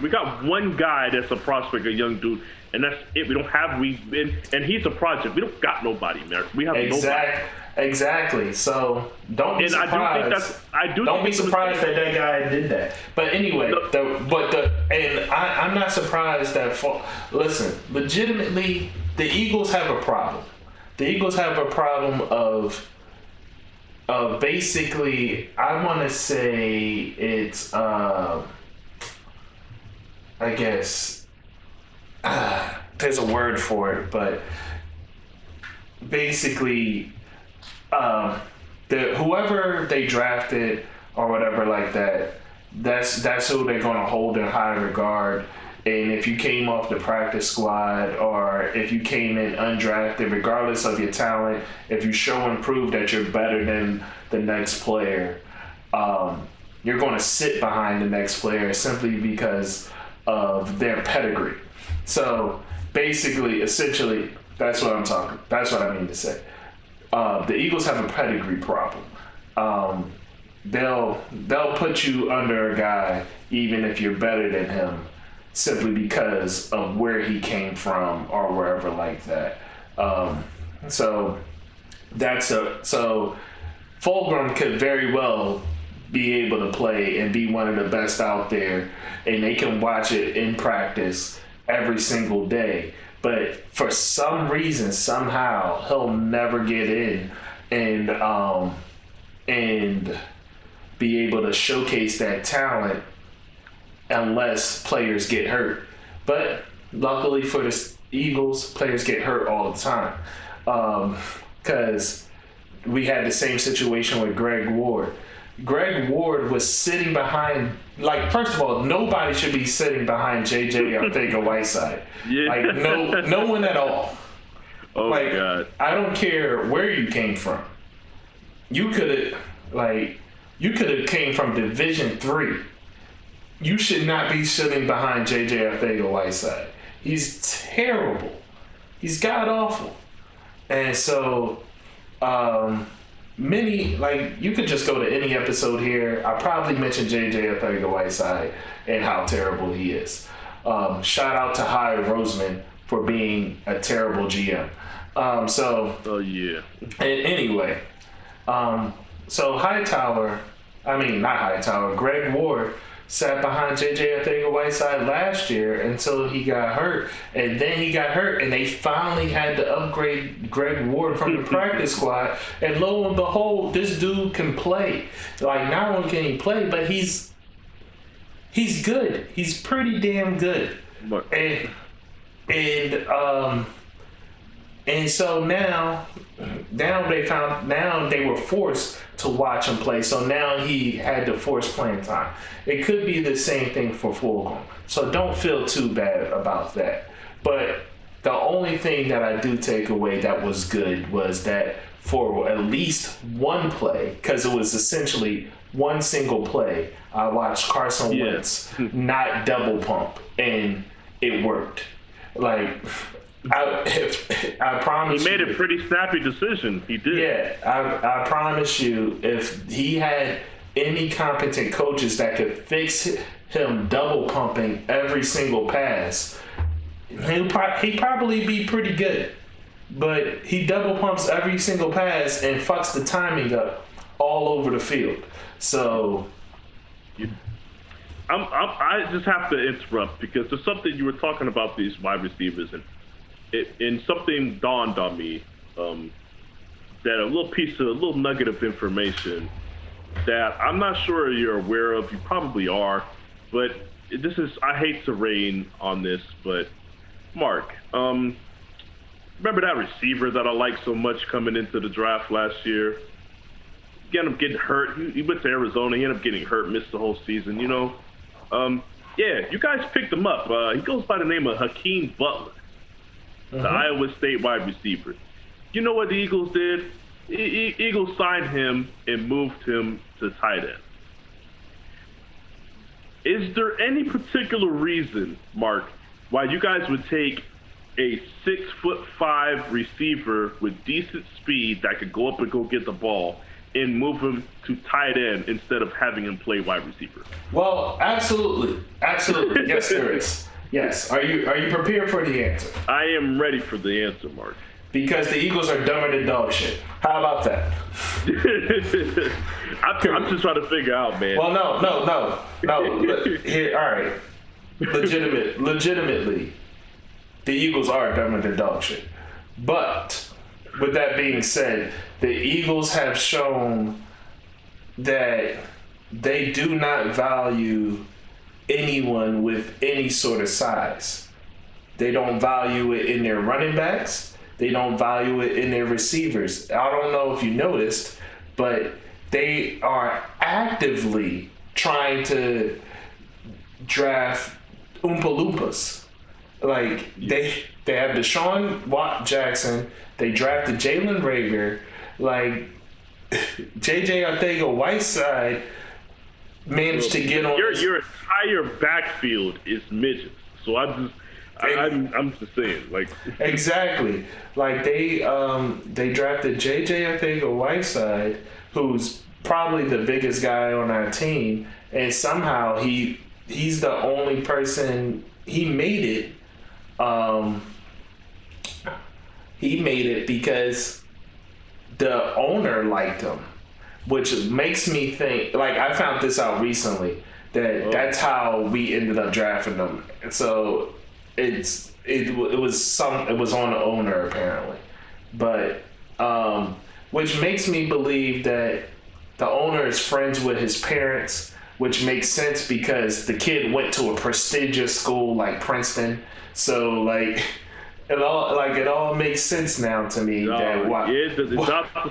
B: We got one guy that's a prospect, a young dude, and that's it. We don't have and he's a project. We don't got nobody, man. We have nobody.
A: Exactly. So don't be surprised. Don't be surprised that guy did that. But anyway, I'm not surprised that. Listen, legitimately, the Eagles have a problem. The Eagles have a problem of basically, I want to say it's I guess there's a word for it, but basically. Whoever they drafted or whatever like that, that's who they're going to hold in high regard. And if you came off the practice squad or if you came in undrafted, regardless of your talent, if you show and prove that you're better than the next player, you're going to sit behind the next player simply because of their pedigree. So basically, essentially, that's what I mean to say. The Eagles have a pedigree problem. They'll put you under a guy even if you're better than him, simply because of where he came from or wherever like that. So Fulgham could very well be able to play and be one of the best out there, and they can watch it in practice every single day. But for some reason, somehow, he'll never get in and be able to showcase that talent unless players get hurt. But luckily for the Eagles, players get hurt all the time. Because we had the same situation with Greg Ward. Greg Ward was sitting behind, first of all, nobody should be sitting behind J.J. Arcega-Whiteside.
B: Yeah.
A: No one at all.
B: Oh, my God.
A: I don't care where you came from. You could have came from Division III. You should not be sitting behind J.J. Arcega-Whiteside. He's terrible. He's god-awful. And so, you could just go to any episode here. I probably mentioned J.J. Arcega-Whiteside and how terrible he is. Shout out to Howard Roseman for being a terrible GM.
B: Oh, yeah.
A: Anyway, so Greg Ward sat behind J.J. Arcega-Whiteside last year until he got hurt. And then he got hurt, and they finally had to upgrade Greg Ward from the practice squad. And lo and behold, this dude can play. Not only can he play, but he's good. He's pretty damn good. And so now they were forced to watch him play. So now he had to force playing time. It could be the same thing for Fulgham. So don't feel too bad about that. But the only thing that I do take away that was good was that for at least one play, because it was essentially one single play, I watched Carson Wentz not double pump, and it worked. I promise
B: he made a pretty snappy decision. He did.
A: Yeah, I promise you, if he had any competent coaches that could fix him double pumping every single pass, he'd probably be pretty good. But he double pumps every single pass and fucks the timing up all over the field. So
B: I just have to interrupt because there's something you were talking about these wide receivers, and something dawned on me, that a little nugget of information that I'm not sure you're aware of. You probably are, but I hate to rain on this, but Mark, remember that receiver that I liked so much coming into the draft last year? He ended up getting hurt. He went to Arizona. He ended up getting hurt, missed the whole season, Yeah, you guys picked him up. He goes by the name of Hakeem Butler, the Iowa State wide receiver. You know what the Eagles did? Eagles signed him and moved him to tight end. Is there any particular reason, Mark, why you guys would take a 6'5" receiver with decent speed that could go up and go get the ball and move him to tight end instead of having him play wide receiver?
A: Well, absolutely. Yes, there is. Yes. Are you prepared for the answer?
B: I am ready for the answer, Mark.
A: Because the Eagles are dumber than dog shit. How about that?
B: I'm just trying to figure out, man.
A: Well, no. Here, all right. Legitimately, the Eagles are dumber than dog shit. But with that being said, the Eagles have shown that they do not value anyone with any sort of size. They don't value it in their running backs. They don't value it in their receivers. I don't know if you noticed, but they are actively trying to draft Oompa Loompas. Like, they have Deshaun Jackson. They drafted Jalen Rager. Like, J.J. Arcega-Whiteside managed to get on.
B: Your entire backfield is midgets. So I'm just saying, like.
A: Exactly. Like, they drafted J.J. Arcega-Whiteside, who's probably the biggest guy on our team, and somehow he's the only person. He made it. He made it because the owner liked him, which makes me think. Like, I found this out recently that's how we ended up drafting him. So it was on the owner apparently, but which makes me believe that the owner is friends with his parents, which makes sense because the kid went to a prestigious school like Princeton. So like it all makes sense now to me.
B: The doctor's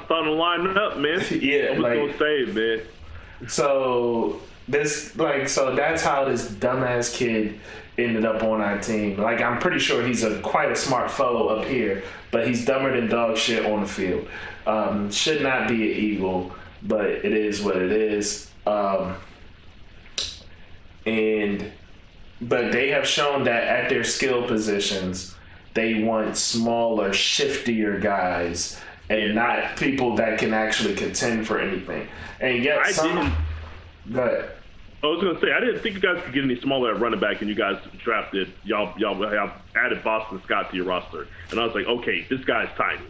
B: starting to line up, man.
A: Yeah,
B: I'm gonna say it, man.
A: So that's how this dumbass kid ended up on our team. Like, I'm pretty sure he's quite a smart fellow up here, but he's dumber than dog shit on the field. Should not be an Eagle, but it is what it is. But they have shown that at their skill positions, they want smaller, shiftier guys and not people that can actually contend for anything. And yet Go ahead.
B: I was gonna say I didn't think you guys could get any smaller at running back, and you guys drafted y'all added Boston Scott to your roster, and I was like, okay, this guy's tiny.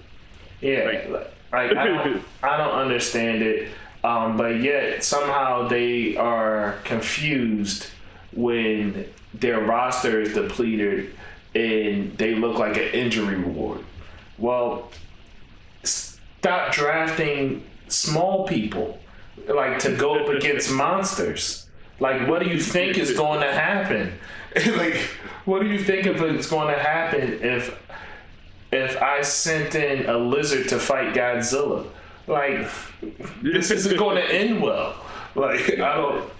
A: Yeah, I don't understand it, but yet somehow they are confused when their roster is depleted and they look like an injury reward. Well, stop drafting small people like to go up against monsters. Like, what do you think is going to happen? Like, what do you think if it's going to happen if I sent in a lizard to fight Godzilla? Like, this isn't going to end well. Like, I don't.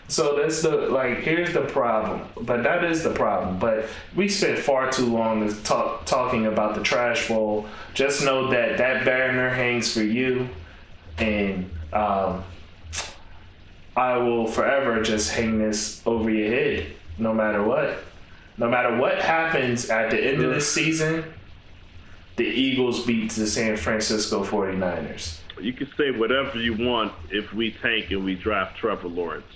A: So that's here's the problem. But that is the problem. But we spent far too long talking about the trash bowl. Just know that banner hangs for you, and I will forever just hang this over your head, no matter what. No matter what happens at the end of this season, the Eagles beat the San Francisco 49ers.
B: You can say whatever you want if we tank and we draft Trevor Lawrence.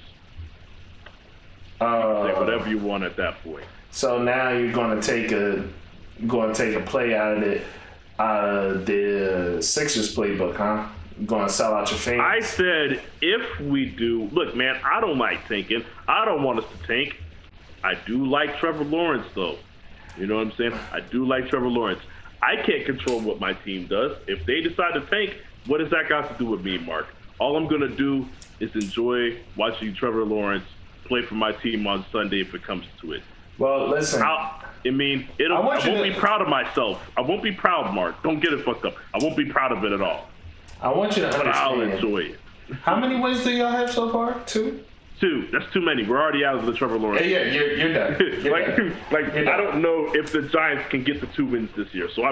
B: You can say whatever you want at that point.
A: So now you're going to take a play out of the Sixers playbook, huh? Going to sell out your fans?
B: I said if we do, look, man, I don't like tanking. I don't want us to tank. I do like Trevor Lawrence, though. You know what I'm saying? I do like Trevor Lawrence. I can't control what my team does. If they decide to tank, what does that got to do with me, Mark? All I'm going to do is enjoy watching Trevor Lawrence play for my team on Sunday if it comes to it.
A: Well, listen.
B: I won't be proud of myself. I won't be proud, Mark. Don't get it fucked up. I won't be proud of it at all.
A: I want you to understand.
B: But I'll enjoy it.
A: How many wins do y'all have so far? 2?
B: 2. That's too many. We're already out of the Trevor Lawrence.
A: Yeah, you're done.
B: I don't know if the Giants can get the 2 wins this year. So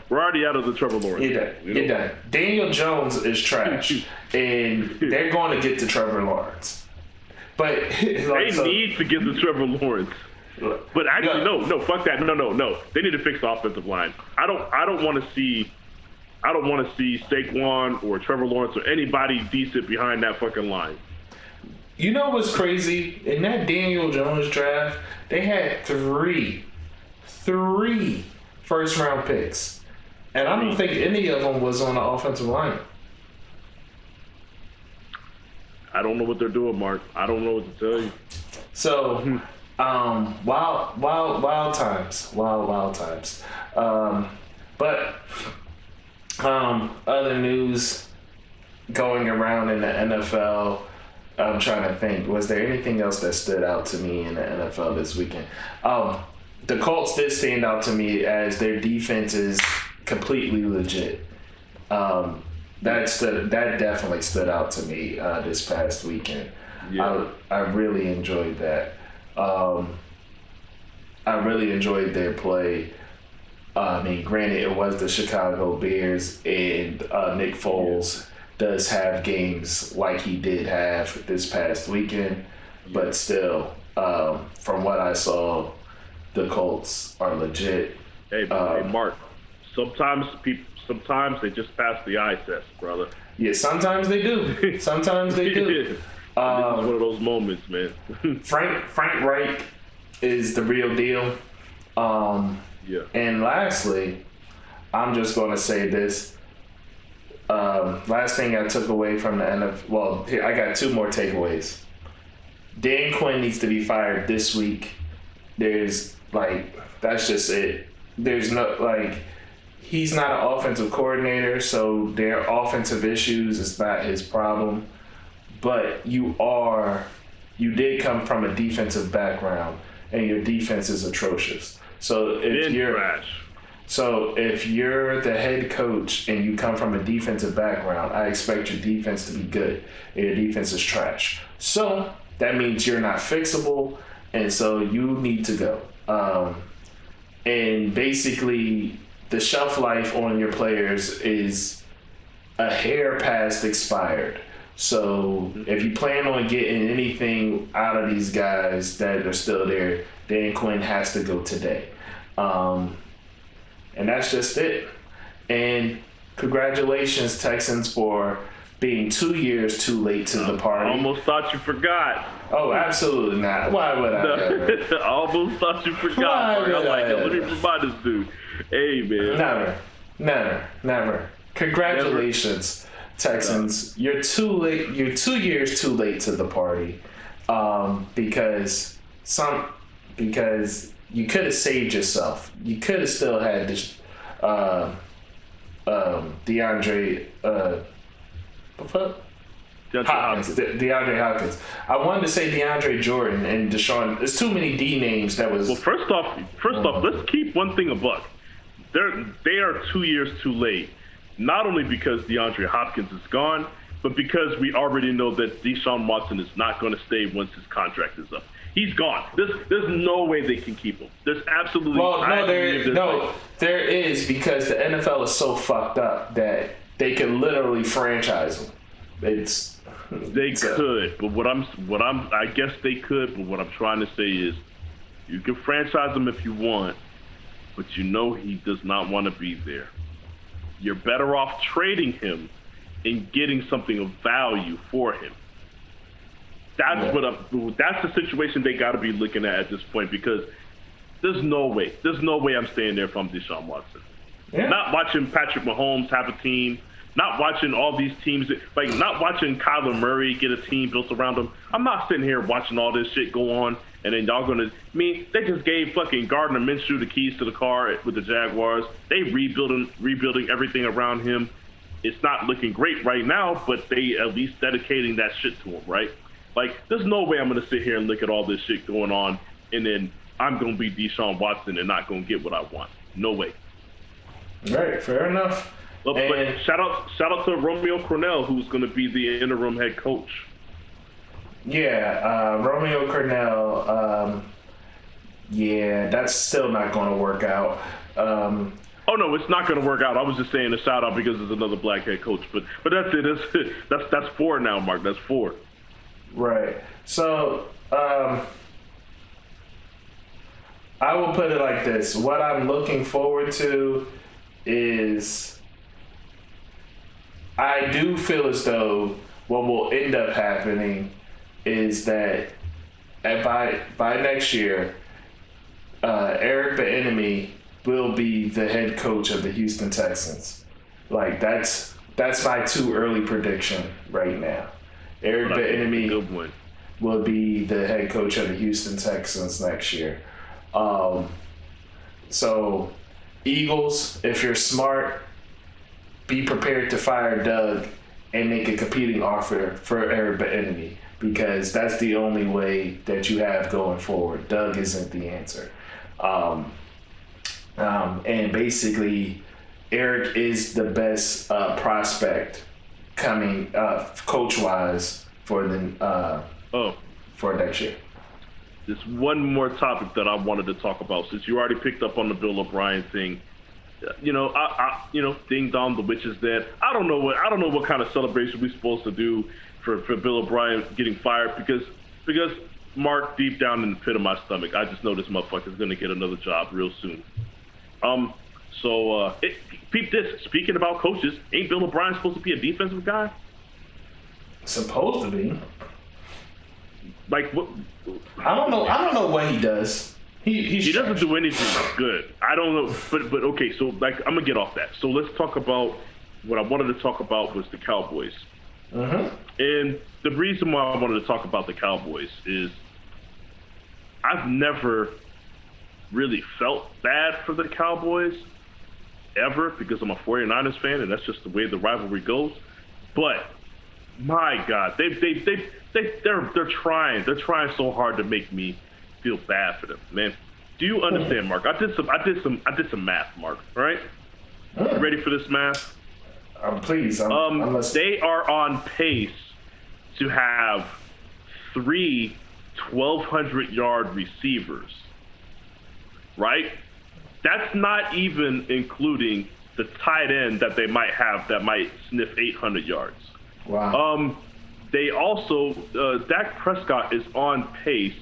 B: we're already out of the Trevor Lawrence.
A: You're done. Daniel Jones is trash, and they're going to get to Trevor Lawrence. But
B: they need to get to Trevor Lawrence. But actually, no, fuck that. No. They need to fix the offensive line. I don't want to see I don't want to see Saquon or Trevor Lawrence or anybody decent behind that fucking line.
A: You know what's crazy? In that Daniel Jones draft, they had three first-round picks. And I don't think any of them was on the offensive line.
B: I don't know what they're doing, Mark. I don't know what to tell you.
A: So, wild times. Wild times. But other news going around in the NFL, I'm trying to think. Was there anything else that stood out to me in the NFL this weekend? The Colts did stand out to me as their defense is completely legit. That definitely stood out to me this past weekend. Yeah. I really enjoyed that. I really enjoyed their play. I mean, granted, it was the Chicago Bears, and Nick Foles does have games like he did have this past weekend, but still, from what I saw, the Colts are legit.
B: Hey, Mark, sometimes they just pass the eye test, brother.
A: Yeah, sometimes they do. Sometimes they do.
B: This is one of those moments, man.
A: Frank Reich is the real deal.
B: Yeah.
A: And lastly, I'm just going to say this. Last thing I took away from the NFL, well, here, I got two more takeaways. Dan Quinn needs to be fired this week. That's just it. There's no, he's not an offensive coordinator, so their offensive issues is not his problem. But you did come from a defensive background, and your defense is atrocious. So if you're the head coach and you come from a defensive background, I expect your defense to be good, and your defense is trash. So that means you're not fixable, and so you need to go. And basically, the shelf life on your players is a hair past expired. So if you plan on getting anything out of these guys that are still there, Dan Quinn has to go today. And that's just it. And congratulations, Texans, for being 2 years too late to the party.
B: I almost thought you forgot.
A: Oh, absolutely not. Why would I?
B: I almost thought you forgot. I'm like, let me remind this dude. Hey, man.
A: Never. Congratulations, Texans. You're too late. You're 2 years too late to the party. Because you could have saved yourself. You could have still had this DeAndre Hopkins. I wanted to say DeAndre Jordan and Deshaun. There's too many D names that was.
B: Well, first off, let's keep one thing a buck. They are 2 years too late. Not only because DeAndre Hopkins is gone, but because we already know that Deshaun Watson is not going to stay once his contract is up. He's gone. There's no way they can keep him. There's absolutely
A: there is, because the NFL is so fucked up that they can literally franchise him.
B: They could, but I guess they could, but what I'm trying to say is you can franchise him if you want, but you know he does not want to be there. You're better off trading him and getting something of value for him. That's the situation they got to be looking at this point, because there's no way I'm staying there if I'm Deshaun Watson. Yeah. Not watching Patrick Mahomes have a team, not watching all these teams, not watching Kyler Murray get a team built around him. I'm not sitting here watching all this shit go on, and then y'all gonna, they just gave fucking Gardner Minshew the keys to the car with the Jaguars. They rebuilding everything around him. It's not looking great right now, but they at least dedicating that shit to him, right? There's no way I'm going to sit here and look at all this shit going on, and then I'm going to be Deshaun Watson and not going to get what I want. No way.
A: Right, fair enough.
B: But shout out to Romeo Crennel, who's going to be the interim head coach.
A: Yeah, Romeo Crennel. That's still not going to work out.
B: Oh no, it's not going to work out. I was just saying a shout out because there's another black head coach, but that's it. That's 4 now, Mark. That's 4.
A: Right. So, I will put it like this. What I'm looking forward to is I do feel as though what will end up happening is that by next year, Eric the Enemy will be the head coach of the Houston Texans. Like that's my too early prediction right now. Eric the Enemy will be the head coach of the Houston Texans next year. So Eagles, if you're smart, be prepared to fire Doug and make a competing offer for Eric the Enemy, because that's the only way that you have going forward. Doug isn't the answer. And basically, Eric is the best prospect coming coach-wise for next year.
B: There's one more topic that I wanted to talk about, since you already picked up on the Bill O'Brien thing. Ding dong, the witch is dead. I don't know what kind of celebration we're supposed to do for Bill O'Brien getting fired, because Mark, deep down in the pit of my stomach, I just know this motherfucker's gonna get another job real soon. Peep this. Speaking about coaches, ain't Bill O'Brien supposed to be a defensive guy?
A: Supposed to be.
B: Like what?
A: I don't know what he does. He
B: doesn't do anything good. I don't know, but okay. So like, I'm gonna get off that. So let's talk about what I wanted to talk about was the Cowboys.
A: Mm-hmm.
B: And the reason why I wanted to talk about the Cowboys is I've never really felt bad for the Cowboys ever, because I'm a 49ers fan and that's just the way the rivalry goes. But my God, they're trying so hard to make me feel bad for them, man. Do you understand, Mark? I did some math, Mark. All right, you ready for this math?
A: Please.
B: They are on pace to have 3 1,200-yard receivers, right? That's not even including the tight end that they might have that might sniff 800 yards.
A: Wow.
B: They also, Dak Prescott is on pace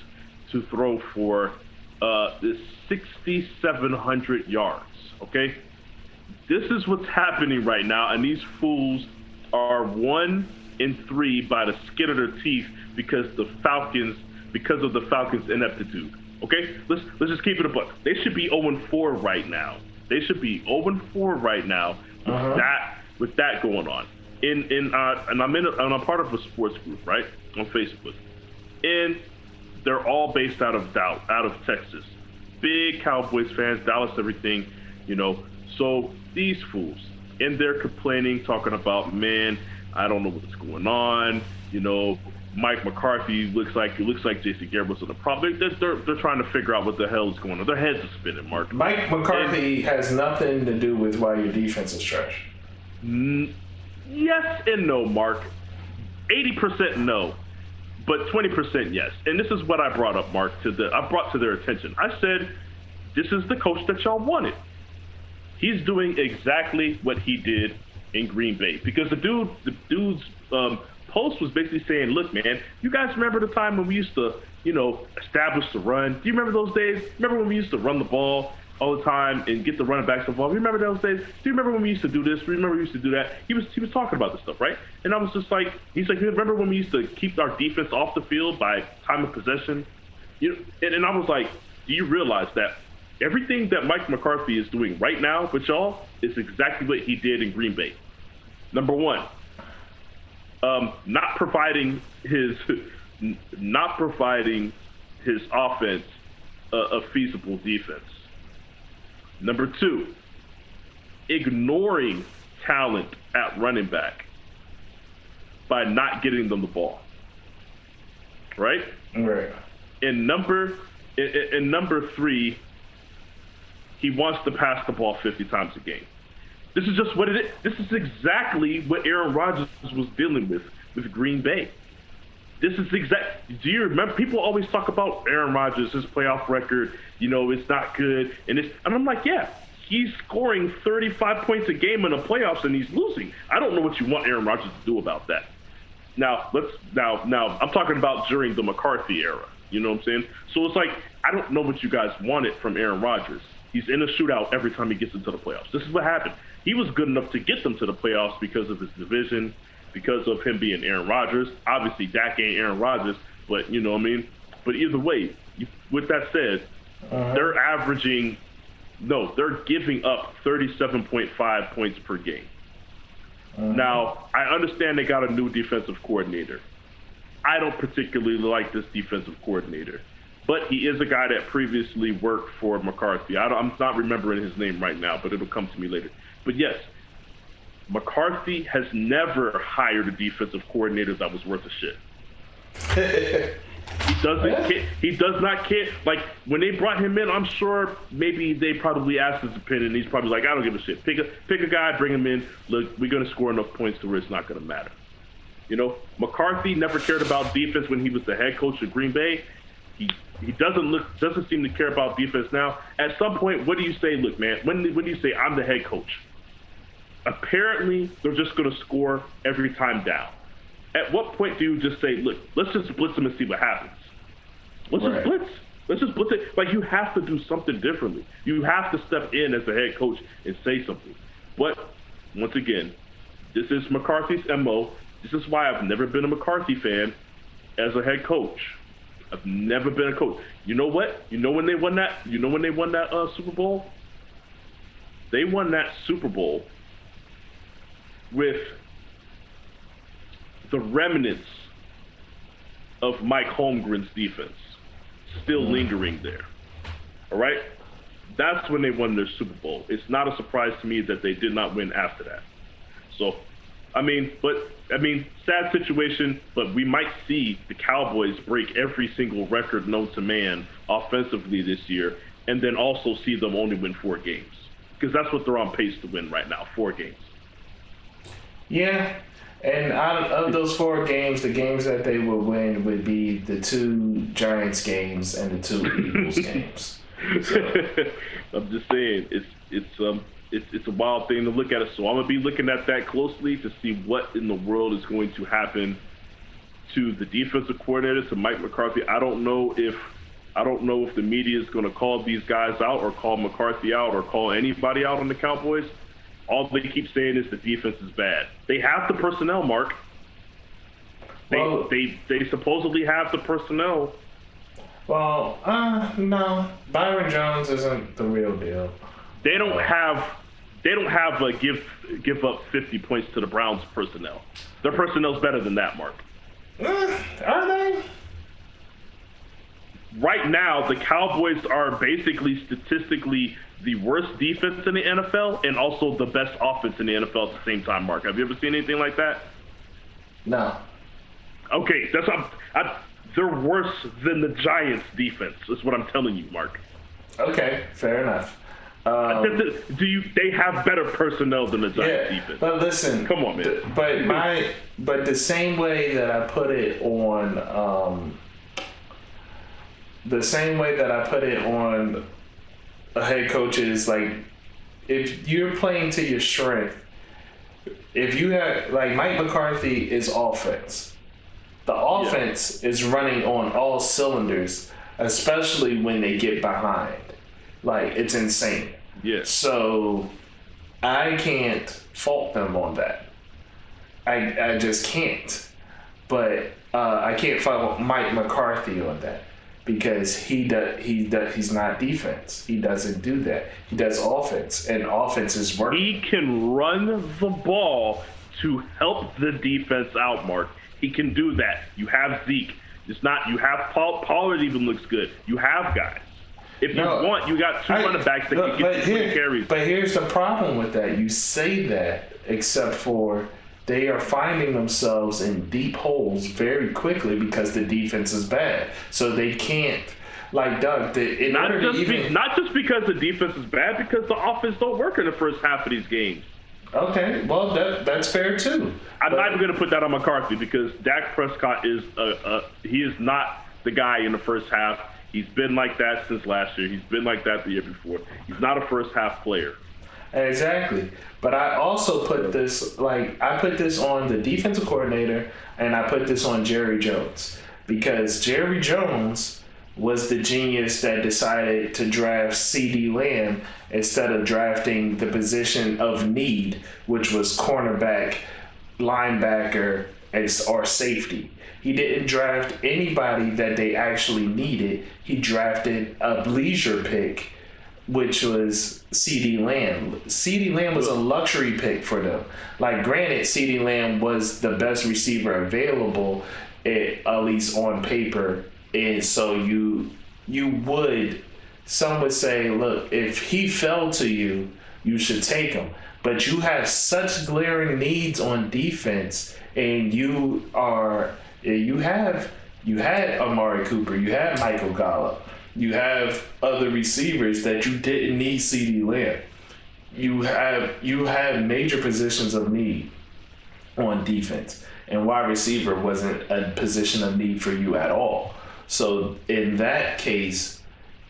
B: to throw for 6,700 yards, okay? This is what's happening right now, and these fools are 1-3 by the skin of their teeth because of the Falcons' ineptitude. Okay, let's just keep it a buck. They should be 0-4 right now. They should be 0-4 right now with that going on. And I'm part of a sports group, right, on Facebook, and they're all based out of Texas. Big Cowboys fans, Dallas, everything, So these fools, and they're complaining, talking about, man, I don't know what's going on. Mike McCarthy looks like J.C. Garrett was in the problem. They're trying to figure out what the hell is going on. Their heads are spinning, Mark.
A: Mike McCarthy has nothing to do with why your defense is trash.
B: Yes and no, Mark. 80% no, but 20% yes. And this is what I brought up, Mark. I brought to their attention. I said, this is the coach that y'all wanted. He's doing exactly what he did in Green Bay, because the dude's post was basically saying, look, man, you guys remember the time when we used to, establish the run? Do you remember those days? Remember when we used to run the ball all the time and get the running backs involved? Remember those days? Do you remember when we used to do this? Remember we used to do that? He was talking about this stuff, right? And I was just like, he's like, remember when we used to keep our defense off the field by time of possession? And I was like, do you realize that everything that Mike McCarthy is doing right now with y'all is exactly what he did in Green Bay? Number one, not providing his offense a feasible defense. Number two, ignoring talent at running back by not getting them the ball. Right?
A: Right.
B: And number three, he wants to pass the ball 50 times a game. This is just what it is. This is exactly what Aaron Rodgers was dealing with Green Bay. This is do you remember? People always talk about Aaron Rodgers, his playoff record, it's not good. And I'm like, yeah, he's scoring 35 points a game in the playoffs and he's losing. I don't know what you want Aaron Rodgers to do about that. Now I'm talking about during the McCarthy era. You know what I'm saying? So it's like, I don't know what you guys wanted from Aaron Rodgers. He's in a shootout every time he gets into the playoffs. This is what happened. He was good enough to get them to the playoffs because of his division, because of him being Aaron Rodgers. Obviously, Dak ain't Aaron Rodgers, but you know what I mean? But either way, with that said, they're giving up 37.5 points per game. Now, I understand they got a new defensive coordinator. I don't particularly like this defensive coordinator, but he is a guy that previously worked for McCarthy. I'm not remembering his name right now, but it'll come to me later. But yes, McCarthy has never hired a defensive coordinator that was worth a shit. He does not care. Like, when they brought him in, I'm sure maybe they probably asked his opinion. He's probably like, I don't give a shit. Pick a guy, bring him in. Look, we're going to score enough points to where it's not going to matter. You know, McCarthy never cared about defense when he was the head coach of Green Bay. He doesn't seem to care about defense now. At some point, what do you say? Look, man, when do you say I'm the head coach? Apparently, they're just going to score every time down. At what point do you just say, look, let's just blitz them and see what happens? Let's just blitz it. Like, you have to do something differently. You have to step in as the head coach and say something. But once again, this is McCarthy's MO. This is why I've never been a McCarthy fan as a head coach. I've never been a coach. You know what? You know when they won that? Super Bowl? They won that Super Bowl with the remnants of Mike Holmgren's defense still lingering there. All right? That's when they won their Super Bowl. It's not a surprise to me that they did not win after that. So, sad situation, but we might see the Cowboys break every single record known to man offensively this year, and then also see them only win 4 games. Because that's what they're on pace to win right now, 4 games.
A: Yeah, and out of those 4 games, the games that they would win would be the 2 Giants games and the 2 Eagles games. So.
B: I'm just saying, it's a wild thing to look at it. So I'm gonna be looking at that closely to see what in the world is going to happen to the defensive coordinator, to Mike McCarthy. I don't know if the media is going to call these guys out or call McCarthy out or call anybody out on the Cowboys. All they keep saying is the defense is bad. They have the personnel, Mark. They supposedly have the personnel.
A: Well, no. Byron Jones isn't the real deal.
B: They don't have a give up 50 points to the Browns personnel. Their personnel's better than that, Mark.
A: Are they?
B: Right now, the Cowboys are basically statistically the worst defense in the NFL and also the best offense in the NFL at the same time, Mark. Have you ever seen anything like that?
A: No.
B: Okay, they're worse than the Giants' defense, is what I'm telling you, Mark.
A: Okay, fair enough.
B: They have better personnel than the Giants defense?
A: But listen,
B: come on, man.
A: But the same way that I put it on, a head coach is like, if you're playing to your strength, if you have, like, Mike McCarthy is offense. The offense is running on all cylinders, especially when they get behind. Like, it's insane.
B: Yeah.
A: So I can't fault them on that. I just can't. But I can't fault Mike McCarthy on that because he's not defense. He doesn't do that. He does offense, and offense is working.
B: He can run the ball to help the defense out, Mark. He can do that. You have Zeke. It's not. You have Pollard. Even looks good. You have guys. If you want, you got 2 running backs that can get 20 carries.
A: But here's the problem with that. You say that, except for they are finding themselves in deep holes very quickly because the defense is bad. So they can't, like Doug,
B: not just because the defense is bad, because the offense don't work in the first half of these games.
A: Okay, well, that's fair too.
B: I'm not even going to put that on McCarthy because Dak Prescott is not the guy in the first half. He's been like that since last year. He's been like that the year before. He's not a first half player.
A: Exactly. But I also put this on the defensive coordinator, and I put this on Jerry Jones, because Jerry Jones was the genius that decided to draft CD Lamb instead of drafting the position of need, which was cornerback, linebacker, or safety. He didn't draft anybody that they actually needed. He drafted a leisure pick, which was CD Lamb. CD Lamb was a luxury pick for them. Like, granted, CD Lamb was the best receiver available, at least on paper. And so some would say, look, if he fell to you, you should take him. But you have such glaring needs on defense, and you had Amari Cooper, you had Michael Gallup, you have other receivers that you didn't need CD Lamb. You have major positions of need on defense, and wide receiver wasn't a position of need for you at all. So in that case,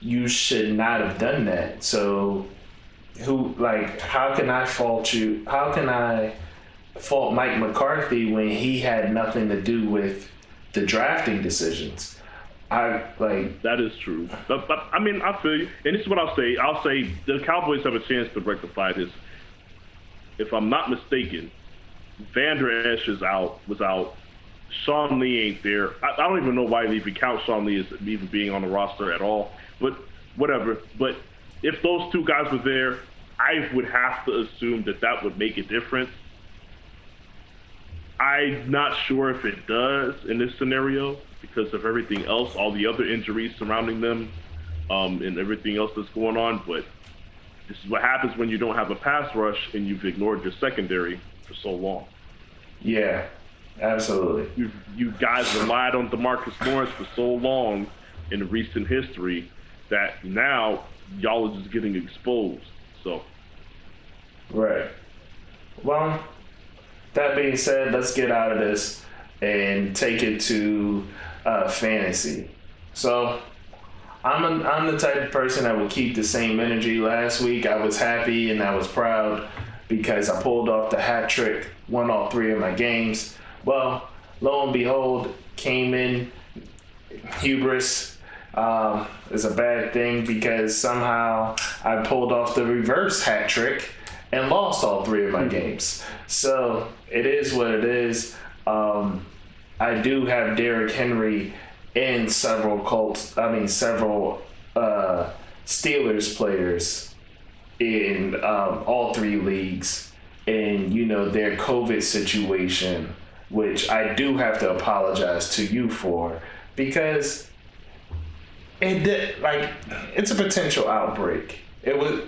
A: you should not have done that. So how can I fault you? How can I fault Mike McCarthy when he had nothing to do with the drafting decisions?
B: That is true. But, I mean, I feel you. And this is what I'll say. I'll say the Cowboys have a chance to rectify this. If I'm not mistaken, Vander Esch was out. Shawn Lee ain't there. I don't even know why they even count Shawn Lee as even being on the roster at all. But whatever. But if those two guys were there, I would have to assume that would make a difference. I'm not sure if it does in this scenario because of everything else, all the other injuries surrounding them, and everything else that's going on. But this is what happens when you don't have a pass rush and you've ignored your secondary for so long.
A: Yeah, absolutely.
B: You guys relied on DeMarcus Lawrence for so long in recent history that now y'all are just getting exposed. So,
A: right. Well, that being said, let's get out of this and take it to fantasy. So, I'm the type of person that will keep the same energy. Last week, I was happy and I was proud because I pulled off the hat trick, won all 3 of my games. Well, lo and behold, came in hubris. Is a bad thing because somehow I pulled off the reverse hat trick and lost all 3 of my games. So it is what it is. I do have Derrick Henry and several Steelers players in all 3 leagues. And, their COVID situation, which I do have to apologize to you for because it's a potential outbreak. It was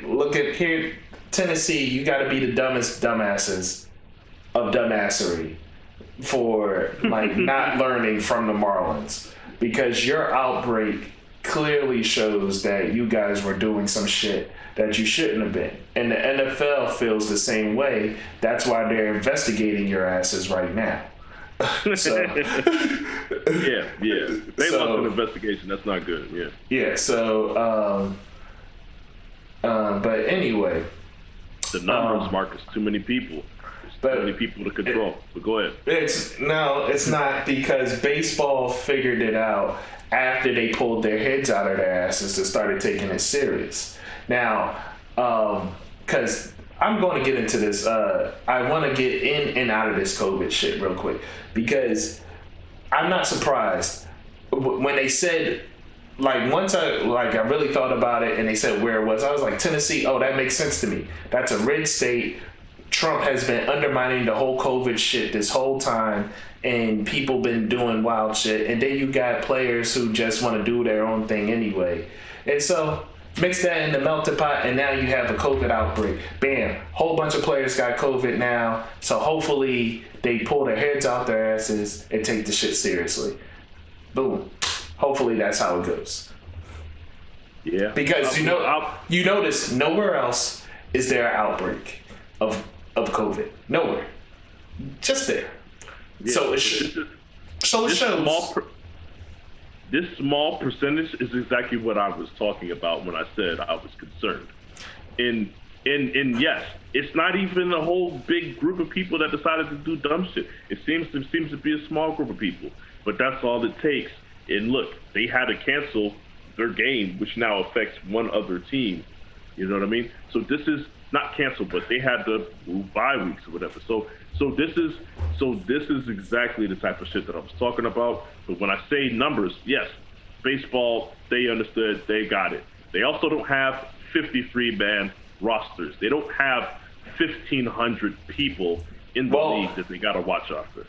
A: look at here, Tennessee, you got to be the dumbest dumbasses of dumbassery for not learning from the Marlins because your outbreak clearly shows that you guys were doing some shit that you shouldn't have been. And the NFL feels the same way. That's why they're investigating your asses right now. So,
B: yeah. They want an investigation. That's not good. Yeah.
A: Yeah. So, but anyway,
B: the numbers, Marcus. Too many people. Too many people to control. But go ahead.
A: It's not because baseball figured it out after they pulled their heads out of their asses and started taking it serious. Now, because I'm going to get into this. I want to get in and out of this COVID shit real quick because I'm not surprised when they said, once I really thought about it and they said where it was, I was like, Tennessee, oh, that makes sense to me. That's a red state. Trump has been undermining the whole COVID shit this whole time and people been doing wild shit. And then you got players who just want to do their own thing anyway. And so mix that in the melting pot, and now you have a COVID outbreak. Bam, whole bunch of players got COVID now. So hopefully they pull their heads out their asses and take the shit seriously. Boom. Hopefully that's how it goes.
B: Yeah.
A: Because you notice nowhere else is there an outbreak of COVID. Nowhere. Just there.
B: Yeah.
A: So it shows.
B: This small percentage is exactly what I was talking about when I said I was concerned. And yes, it's not even a whole big group of people that decided to do dumb shit. It seems to be a small group of people, but that's all it takes. And look, they had to cancel their game, which now affects one other team. You know what I mean? So this is not canceled, but they had to move bye weeks or whatever. So this is exactly the type of shit that I was talking about. But when I say numbers, yes, baseball, they understood, they got it. They also don't have 53-man rosters. They don't have 1,500 people in the league that they got to watch after.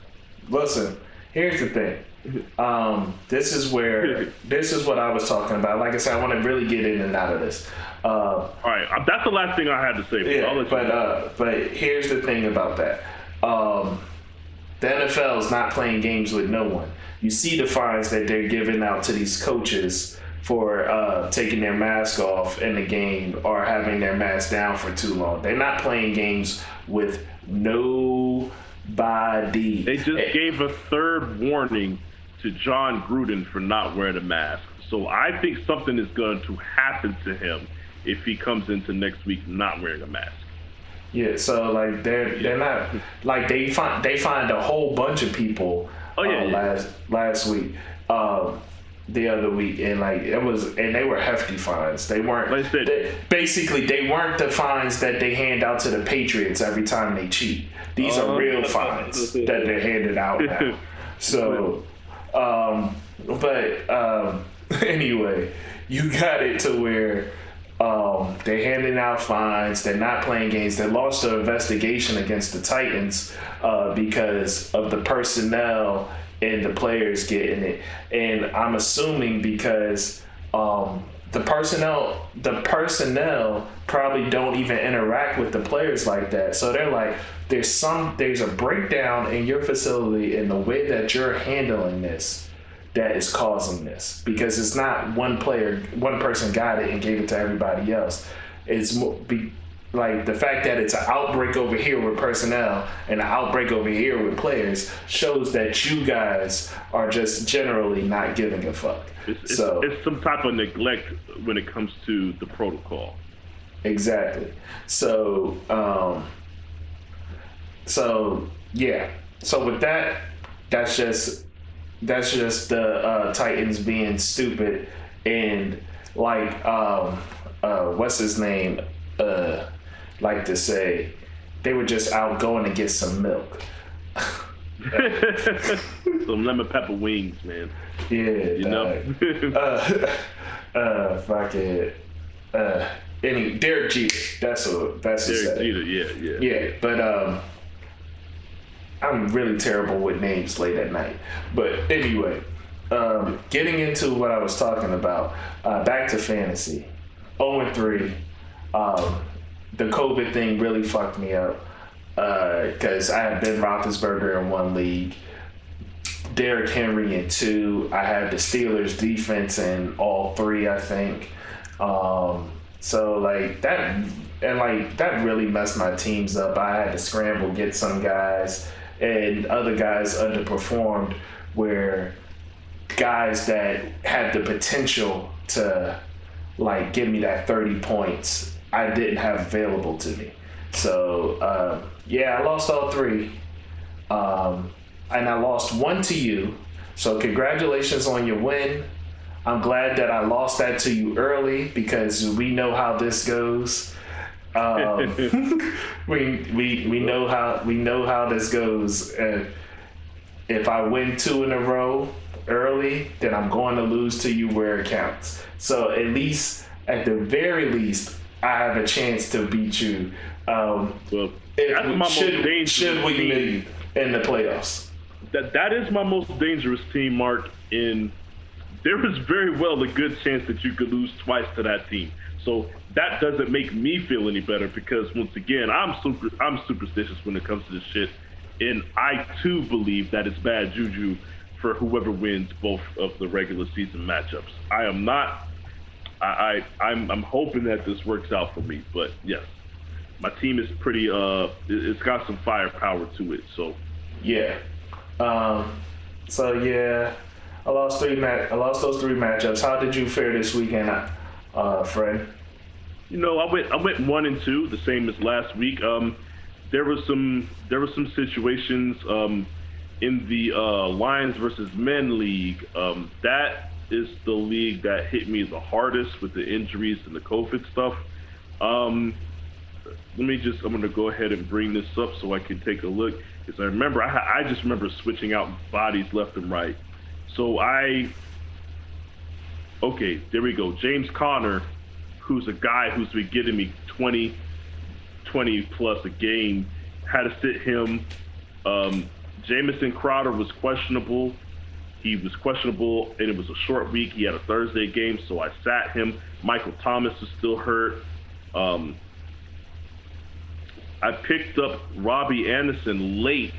A: Listen, here's the thing. This is what I was talking about. Like I said, I want to really get in and out of this.
B: All right, that's the last thing I had to say.
A: Yeah, but here's the thing about that. The NFL is not playing games with no one. You see the fines that they're giving out to these coaches for taking their mask off in the game or having their mask down for too long. They're not playing games with nobody.
B: They just gave a third warning to John Gruden for not wearing a mask. So I think something is going to happen to him if he comes into next week not wearing a mask.
A: Yeah, so like they're not like they find a whole bunch of people last week, the other week, and like they were hefty fines. They weren't they weren't the fines that they hand out to the Patriots every time they cheat. These are real fines that they're handed out now. So, anyway, you got it to where they're handing out fines. They're not playing games. They lost an investigation against the Titans because of the personnel and the players getting it. And I'm assuming because the personnel probably don't even interact with the players like that. So they're like, there's a breakdown in your facility in the way that you're handling this that is causing this, because it's not one person got it and gave it to everybody else. It's like the fact that it's an outbreak over here with personnel and an outbreak over here with players shows that you guys are just generally not giving a fuck.
B: It's some type of neglect when it comes to the protocol.
A: Exactly. So yeah. So with that, that's just the Titans being stupid and like what's his name like to say they were just out going to get some milk.
B: Some lemon pepper wings, man.
A: Yeah,
B: you know.
A: Derek Jeter. That's
B: Derek Jeter. Yeah.
A: But I'm really terrible with names late at night. But anyway, getting into what I was talking about, back to fantasy. 0-3. The COVID thing really fucked me up because I had Ben Roethlisberger in one league, Derrick Henry in two. I had the Steelers defense in all three, I think. So like that, and like that really messed my teams up. I had to scramble, get some guys, and other guys underperformed where guys that had the potential to like give me that 30 points I didn't have available to me. So I lost all three, and I lost one to you, so congratulations on your win. I'm glad that I lost that to you early because we know how this goes. We know how this goes. If I win 2 in a row early, then I'm going to lose to you where it counts. So at the very least, I have a chance to beat you. Should we meet in the playoffs?
B: That is my most dangerous team, Mark. There is very well a good chance that you could lose twice to that team. So that doesn't make me feel any better because once again, I'm superstitious when it comes to this shit, and I too believe that it's bad juju for whoever wins both of the regular season matchups. I am not. I'm hoping that this works out for me, but yes, my team is pretty. It's got some firepower to it. So
A: yeah. I lost those 3 matchups. How did you fare this weekend, Fred?
B: You know, I went 1-2, the same as last week. There were some situations in the Lions versus Men league, that is the league that hit me the hardest with the injuries and the COVID stuff. I'm going to go ahead and bring this up so I can take a look. Because I remember, I just remember switching out bodies left and right. So okay, there we go. James Conner, who's a guy who's been getting me 20 plus a game, had to sit him. Jamison Crowder was questionable. He was questionable, and it was a short week. He had a Thursday game, so I sat him. Michael Thomas is still hurt. I picked up Robbie Anderson late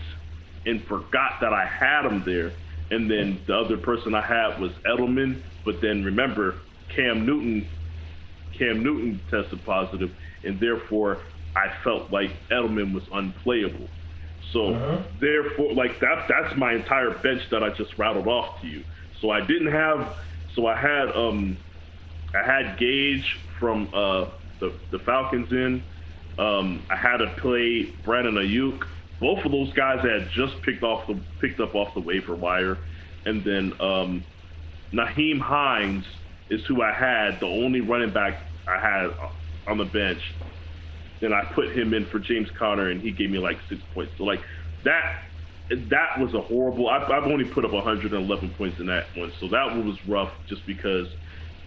B: and forgot that I had him there. And then the other person I had was Edelman. But then remember, Cam Newton tested positive, and therefore I felt like Edelman was unplayable. So therefore, like that's my entire bench that I just rattled off to you. So I had Gage from the Falcons in. I had to play Brandon Ayuk. Both of those guys I had just picked up off the waiver wire, and then Nyheim Hines is who I had, the only running back I had on the bench. Then I put him in for James Conner, and he gave me like 6 points. So like that was a horrible. I've only put up 111 points in that one, so that one was rough just because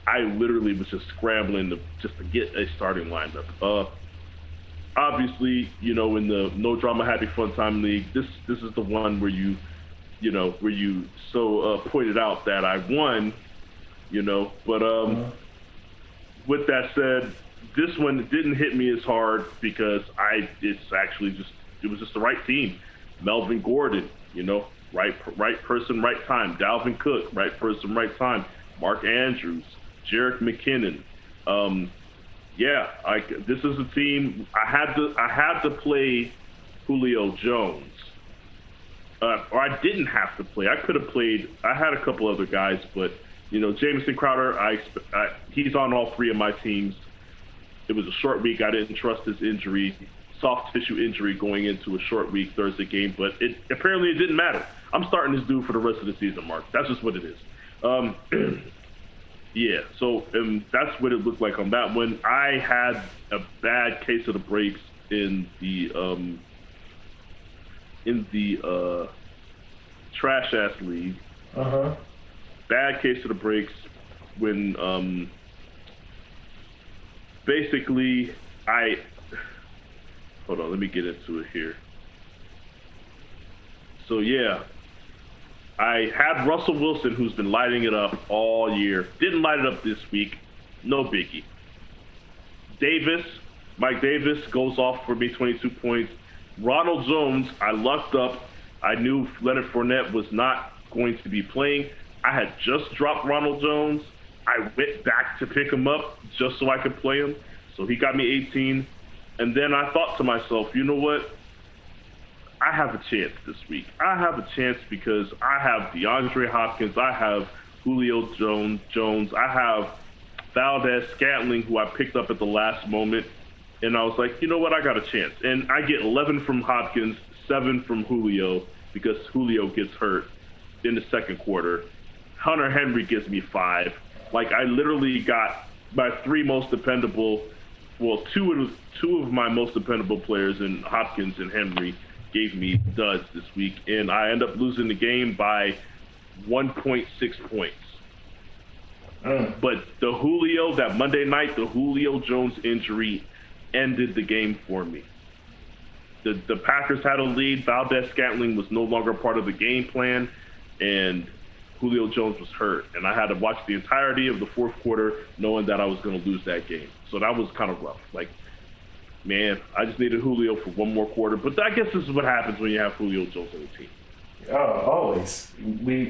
B: I literally was just scrambling to get a starting lineup. Obviously, in the No Drama Happy Fun Time League, this is the one where you pointed out that I won, but with that said, this one didn't hit me as hard because it was just the right team. Melvin Gordon, right person, right time. Dalvin Cook, right person, right time. Mark Andrews, Jerick McKinnon. This is a team. I had to play Julio Jones, or I didn't have to play. I could have played. I had a couple other guys, but Jamison Crowder. He's on all three of my teams. It was a short week. I didn't trust his injury, soft tissue injury, going into a short week Thursday game. But apparently it didn't matter. I'm starting this dude for the rest of the season, Mark. That's just what it is. Yeah, so that's what it looked like on that one. I had a bad case of the breaks in the trash ass league. Bad case of the breaks when basically hold on, let me get into it here. So yeah, I had Russell Wilson, who's been lighting it up all year. Didn't light it up this week. No biggie. Mike Davis goes off for me, 22 points. Ronald Jones, I lucked up. I knew Leonard Fournette was not going to be playing. I had just dropped Ronald Jones. I went back to pick him up just so I could play him. So he got me 18. And then I thought to myself, you know what? I have a chance this week. I have a chance because I have DeAndre Hopkins. I have Julio Jones. I have Valdez-Scantling, who I picked up at the last moment. And I was like, you know what? I got a chance. And I get 11 from Hopkins, 7 from Julio, because Julio gets hurt in the second quarter. Hunter Henry gives me 5. Like, I literally got my 3 most dependable, well, two of my most dependable players in Hopkins and Henry gave me duds this week, and I end up losing the game by 1.6 points. But that Monday night, the Julio Jones injury ended the game for me. The Packers had a lead. Valdez-Scantling was no longer part of the game plan, and Julio Jones was hurt. And I had to watch the entirety of the fourth quarter knowing that I was going to lose that game. So that was kind of rough. Like, man, I just needed Julio for one more quarter. But I guess this is what happens when you have Julio Jones on the team.
A: Oh, always. You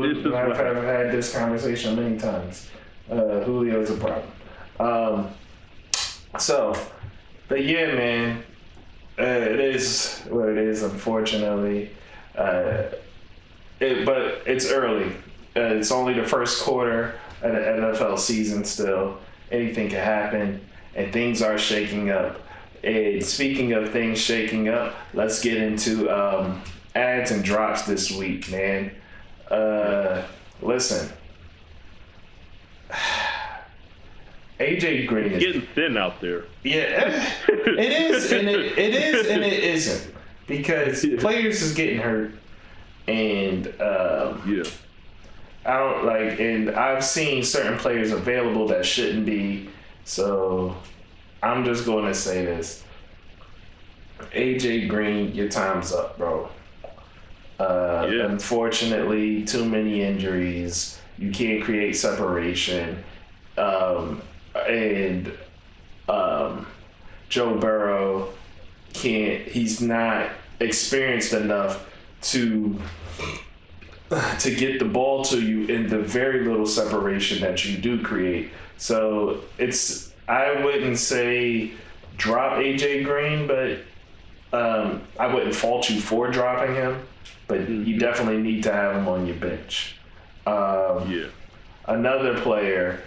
A: and I have had this conversation many times. Julio's a problem. So, but yeah, man, it is what it is, unfortunately. But it's early. It's only the first quarter of the NFL season still. Anything can happen, and things are shaking up. And speaking of things shaking up, let's get into adds and drops this week, man. Listen. AJ Green is
B: getting thin out there.
A: Yeah, it is, and it is, and it isn't, because players is getting hurt, and I don't like, and I've seen certain players available that shouldn't be. So I'm just going to say this: AJ Green, your time's up, bro. Unfortunately, too many injuries. You can't create separation. And Joe Burrow he's not experienced enough to get the ball to you in the very little separation that you do create. So I wouldn't say drop AJ Green, but I wouldn't fault you for dropping him, but you definitely need to have him on your bench. Another player,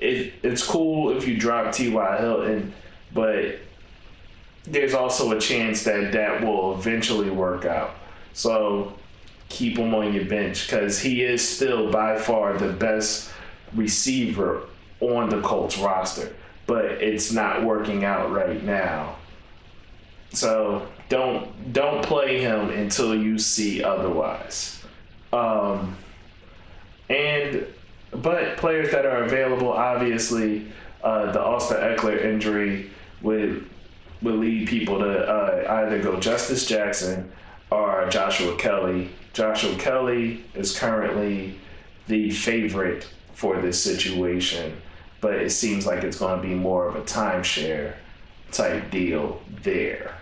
A: it's cool if you drop T.Y. Hilton, but there's also a chance that will eventually work out. So keep him on your bench, because he is still by far the best receiver on the Colts roster, but it's not working out right now. So don't play him until you see otherwise. But players that are available, obviously, the Austin Eckler injury would lead people to either go Justice Jackson or Joshua Kelly. Joshua Kelly is currently the favorite for this situation, but it seems like it's going to be more of a timeshare type deal there.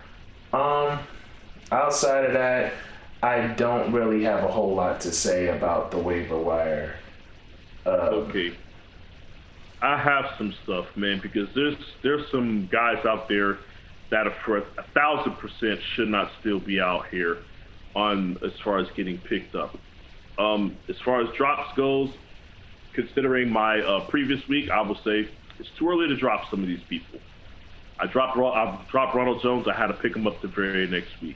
A: Outside of that, I don't really have a whole lot to say about the waiver wire.
B: Okay. I have some stuff, man, because there's some guys out there that are for 1,000% should not still be out here on as far as getting picked up. As far as drops goes, considering my previous week, I will say it's too early to drop some of these people. I dropped Ronald Jones. I had to pick him up the very next week.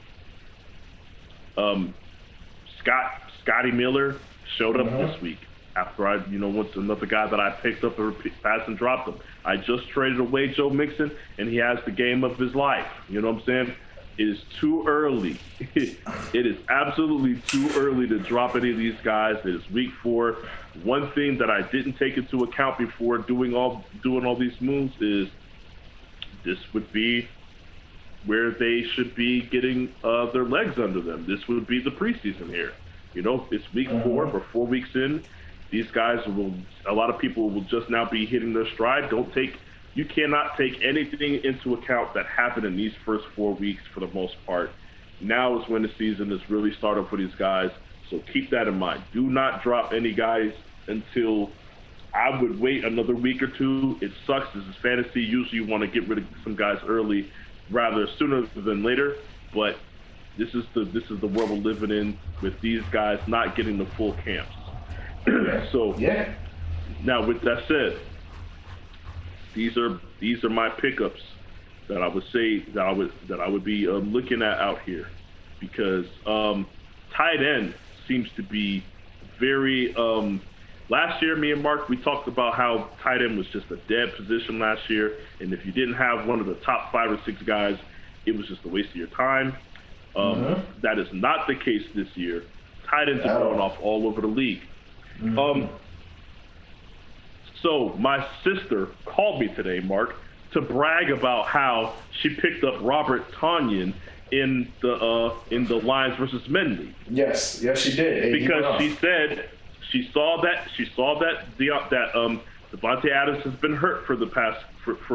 B: Scotty Miller showed up this week after once another guy that I picked up and passed and dropped him. I just traded away Joe Mixon, and he has the game of his life. You know what I'm saying? It is too early. It is absolutely too early to drop any of these guys. It is week 4. One thing that I didn't take into account before doing all these moves is this would be where they should be getting their legs under them. This would be the preseason here. It's week 4. We're 4 weeks in. These guys a lot of people will just now be hitting their stride. You cannot take anything into account that happened in these first 4 weeks for the most part. Now is when the season is really starting for these guys. So keep that in mind. Do not drop any guys until I would wait another week or two. It sucks. This is fantasy. Usually you want to get rid of some guys early rather sooner than later. But this is the world we're living in with these guys not getting the full camps. Now with that said, these are my pickups that I would say that I would be looking at out here, because tight end seems to be very. Last year, me and Mark, we talked about how tight end was just a dead position last year, and if you didn't have one of the top 5 or 6 guys, it was just a waste of your time. That is not the case this year. Tight ends are going off all over the league. So my sister called me today, Mark, to brag about how she picked up Robert Tonyan in the Lions versus Men league.
A: Yes, she did.
B: Because she said she saw that Devontae Adams has been hurt for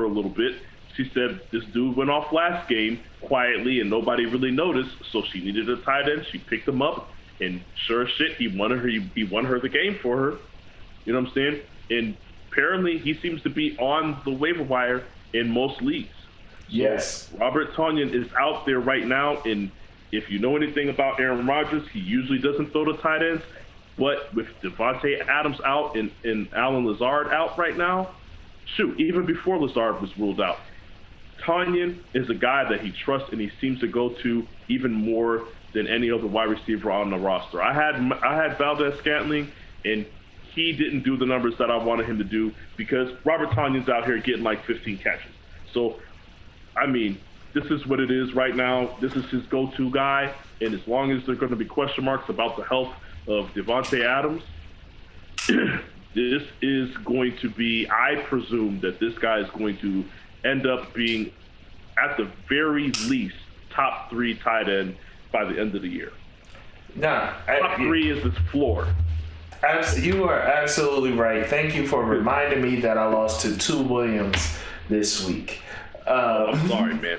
B: a little bit. She said this dude went off last game quietly and nobody really noticed, so she needed a tight end. She picked him up, and sure as shit, he won her the game for her. You know what I'm saying? And apparently he seems to be on the waiver wire in most leagues.
A: Yes.
B: So Robert Tonyan is out there right now, and if you know anything about Aaron Rodgers, he usually doesn't throw to tight ends. But with Devontae Adams out and Alan Lazard out right now, even before Lazard was ruled out, Tanyan is a guy that he trusts and he seems to go to even more than any other wide receiver on the roster. I had Valdez-Scantling, and he didn't do the numbers that I wanted him to do because Robert Tanyan's out here getting like 15 catches. So, I mean, this is what it is right now. This is his go-to guy, and as long as there are going to be question marks about the health of Devontae Adams, this is going to be, I presume that this guy is going to end up being, at the very least, top 3 tight end by the end of the year. Top 3 is his floor.
A: You are absolutely right. Thank you for reminding me that I lost to 2 Williams this week.
B: I'm sorry, man.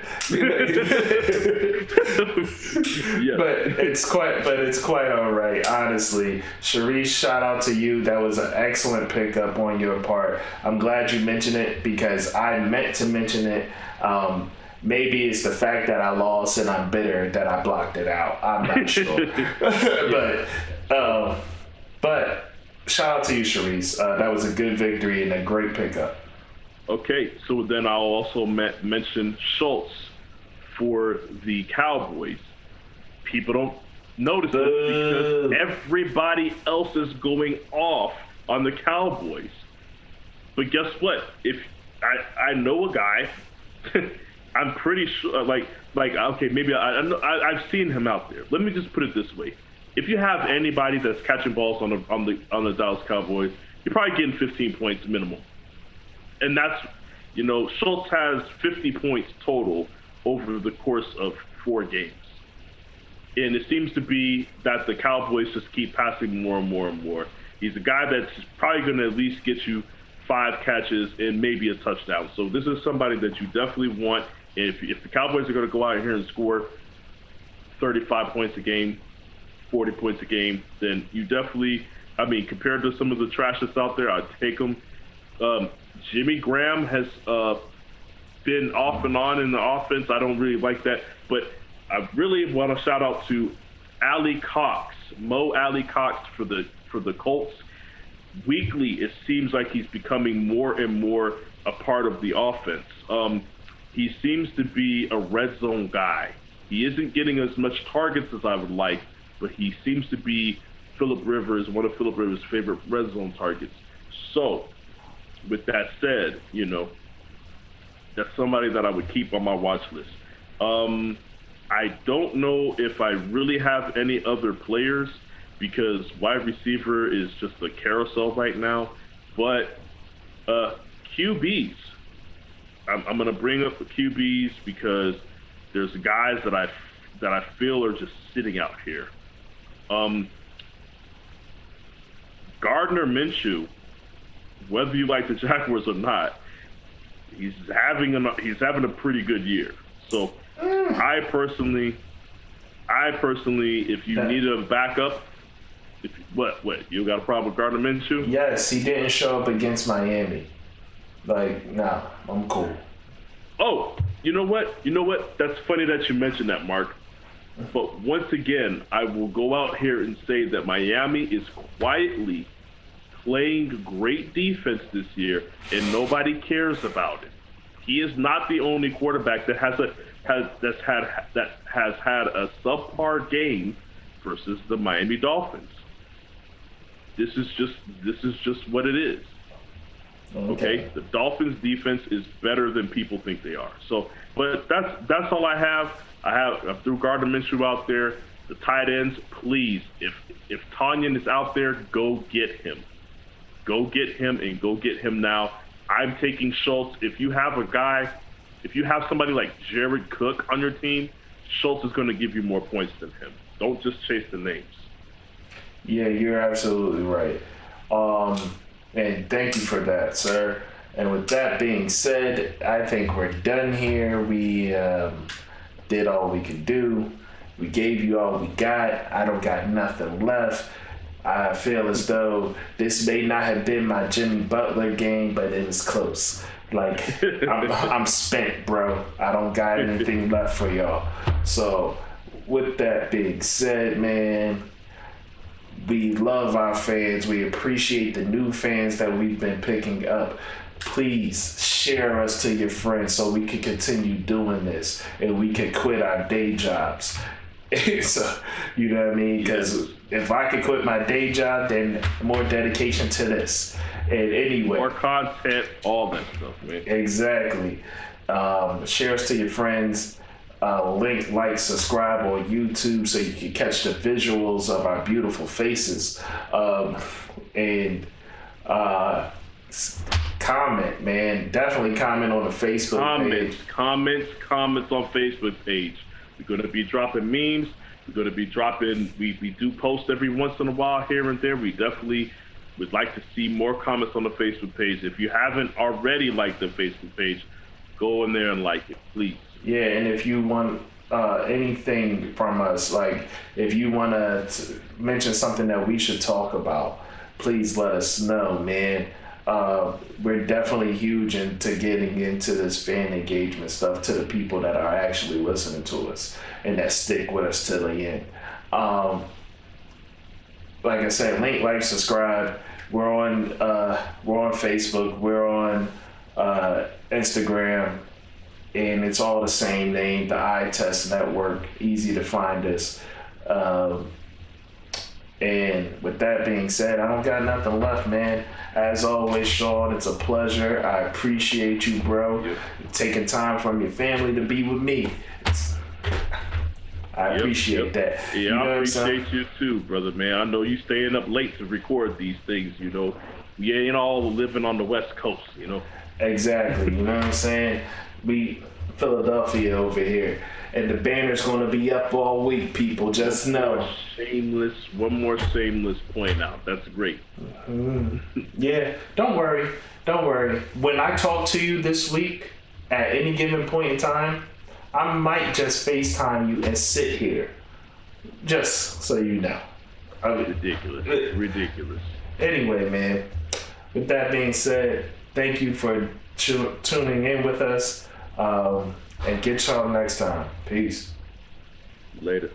A: Yeah. But it's quite all right, honestly. Sharice, shout out to you. That was an excellent pickup on your part. I'm glad you mentioned it because I meant to mention it. Maybe it's the fact that I lost and I'm bitter that I blocked it out. I'm not sure. But shout out to you, Sharice. That was a good victory and a great pickup.
B: Okay, so then I'll also mention Schultz for the Cowboys. People don't notice this because everybody else is going off on the Cowboys. But guess what? If I know a guy, I'm pretty sure. Okay, maybe I've seen him out there. Let me just put it this way: if you have anybody that's catching balls on the Dallas Cowboys, you're probably getting 15 points minimum. And that's, Schultz has 50 points total over the course of 4 games. And it seems to be that the Cowboys just keep passing more and more and more. He's a guy that's probably going to at least get you 5 catches and maybe a touchdown. So this is somebody that you definitely want. If the Cowboys are going to go out here and score 35 points a game, 40 points a game, then you definitely, compared to some of the trash that's out there, I'd take them. Jimmy Graham has been off and on in the offense. I don't really like that. But I really want to shout out to Mo Alley Cox for the Colts. Weekly, it seems like he's becoming more and more a part of the offense. He seems to be a red zone guy. He isn't getting as much targets as I would like, but he seems to be one of Phillip Rivers' favorite red zone targets. So, with that said, that's somebody that I would keep on my watch list. I don't know if I really have any other players because wide receiver is just a carousel right now. But QBs, I'm going to bring up the QBs because there's guys that I feel are just sitting out here. Gardner Minshew, whether you like the Jaguars or not, he's having a pretty good year. So I personally, if you need a backup, what you got a problem with Gardner Minshew?
A: Yes, he didn't show up against Miami. Nah, I'm cool.
B: Oh, you know what? That's funny that you mentioned that, Mark. But once again, I will go out here and say that Miami is quietly playing great defense this year, and nobody cares about it. He is not the only quarterback that has had a subpar game versus the Miami Dolphins. This is just what it is. Okay, the Dolphins' defense is better than people think they are. So, but that's all I have. I threw Gardner Minshew out there. The tight ends, please, if Tanyan is out there, go get him. Go get him and go get him now. I'm taking Schultz. If you have somebody like Jared Cook on your team, Schultz is going to give you more points than him. Don't just chase the names.
A: Yeah, you're absolutely right. And thank you for that, sir. And with that being said, I think we're done here. We did all we could do. We gave you all we got. I don't got nothing left. I feel as though this may not have been my Jimmy Butler game, but it was close. I'm spent, bro. I don't got anything left for y'all. So with that being said, man, we love our fans. We appreciate the new fans that we've been picking up. please share us to your friends so we can continue doing this and we can quit our day jobs. So, you know what I mean? Because if I could quit my day job, then more dedication to this. And anyway,
B: more content, all that stuff, man.
A: Exactly. Share us to your friends. Link, like, subscribe on YouTube so you can catch the visuals of our beautiful faces. And comment, man. Definitely comment on the Facebook page.
B: Comments on Facebook page. We're going to be dropping memes. We're going to be dropping, we do post every once in a while here and there. We definitely would like to see more comments on the Facebook page. If you haven't already liked the Facebook page, go in there and like it, please.
A: Yeah, and if you want anything from us, like if you want to mention something that we should talk about, please let us know, man. We're definitely huge into getting into this fan engagement stuff to the people that are actually listening to us and that stick with us to the end. Like I said, link, like, subscribe. We're on Facebook. We're on Instagram, and it's all the same name, the Eye Test Network. Easy to find us. And with that being said, I don't got nothing left, man. As always, Shawn, it's a pleasure. I appreciate you, bro.
B: Yep.
A: Taking time from your family to be with me. I appreciate that.
B: Yeah,
A: you know
B: I appreciate you too, brother, man. I know you staying up late to record these things, you know. We ain't all living on the West Coast, you know.
A: Exactly, you know what I'm saying? We Philadelphia over here. And the banner's going to be up all week, people. Just know.
B: One more shameless point out. That's great.
A: Yeah, don't worry. When I talk to you this week, at any given point in time, I might just FaceTime you and sit here. Just so you know.
B: Ridiculous.
A: Anyway, man, with that being said, thank you for tuning in with us. And get y'all next time. Peace.
B: Later.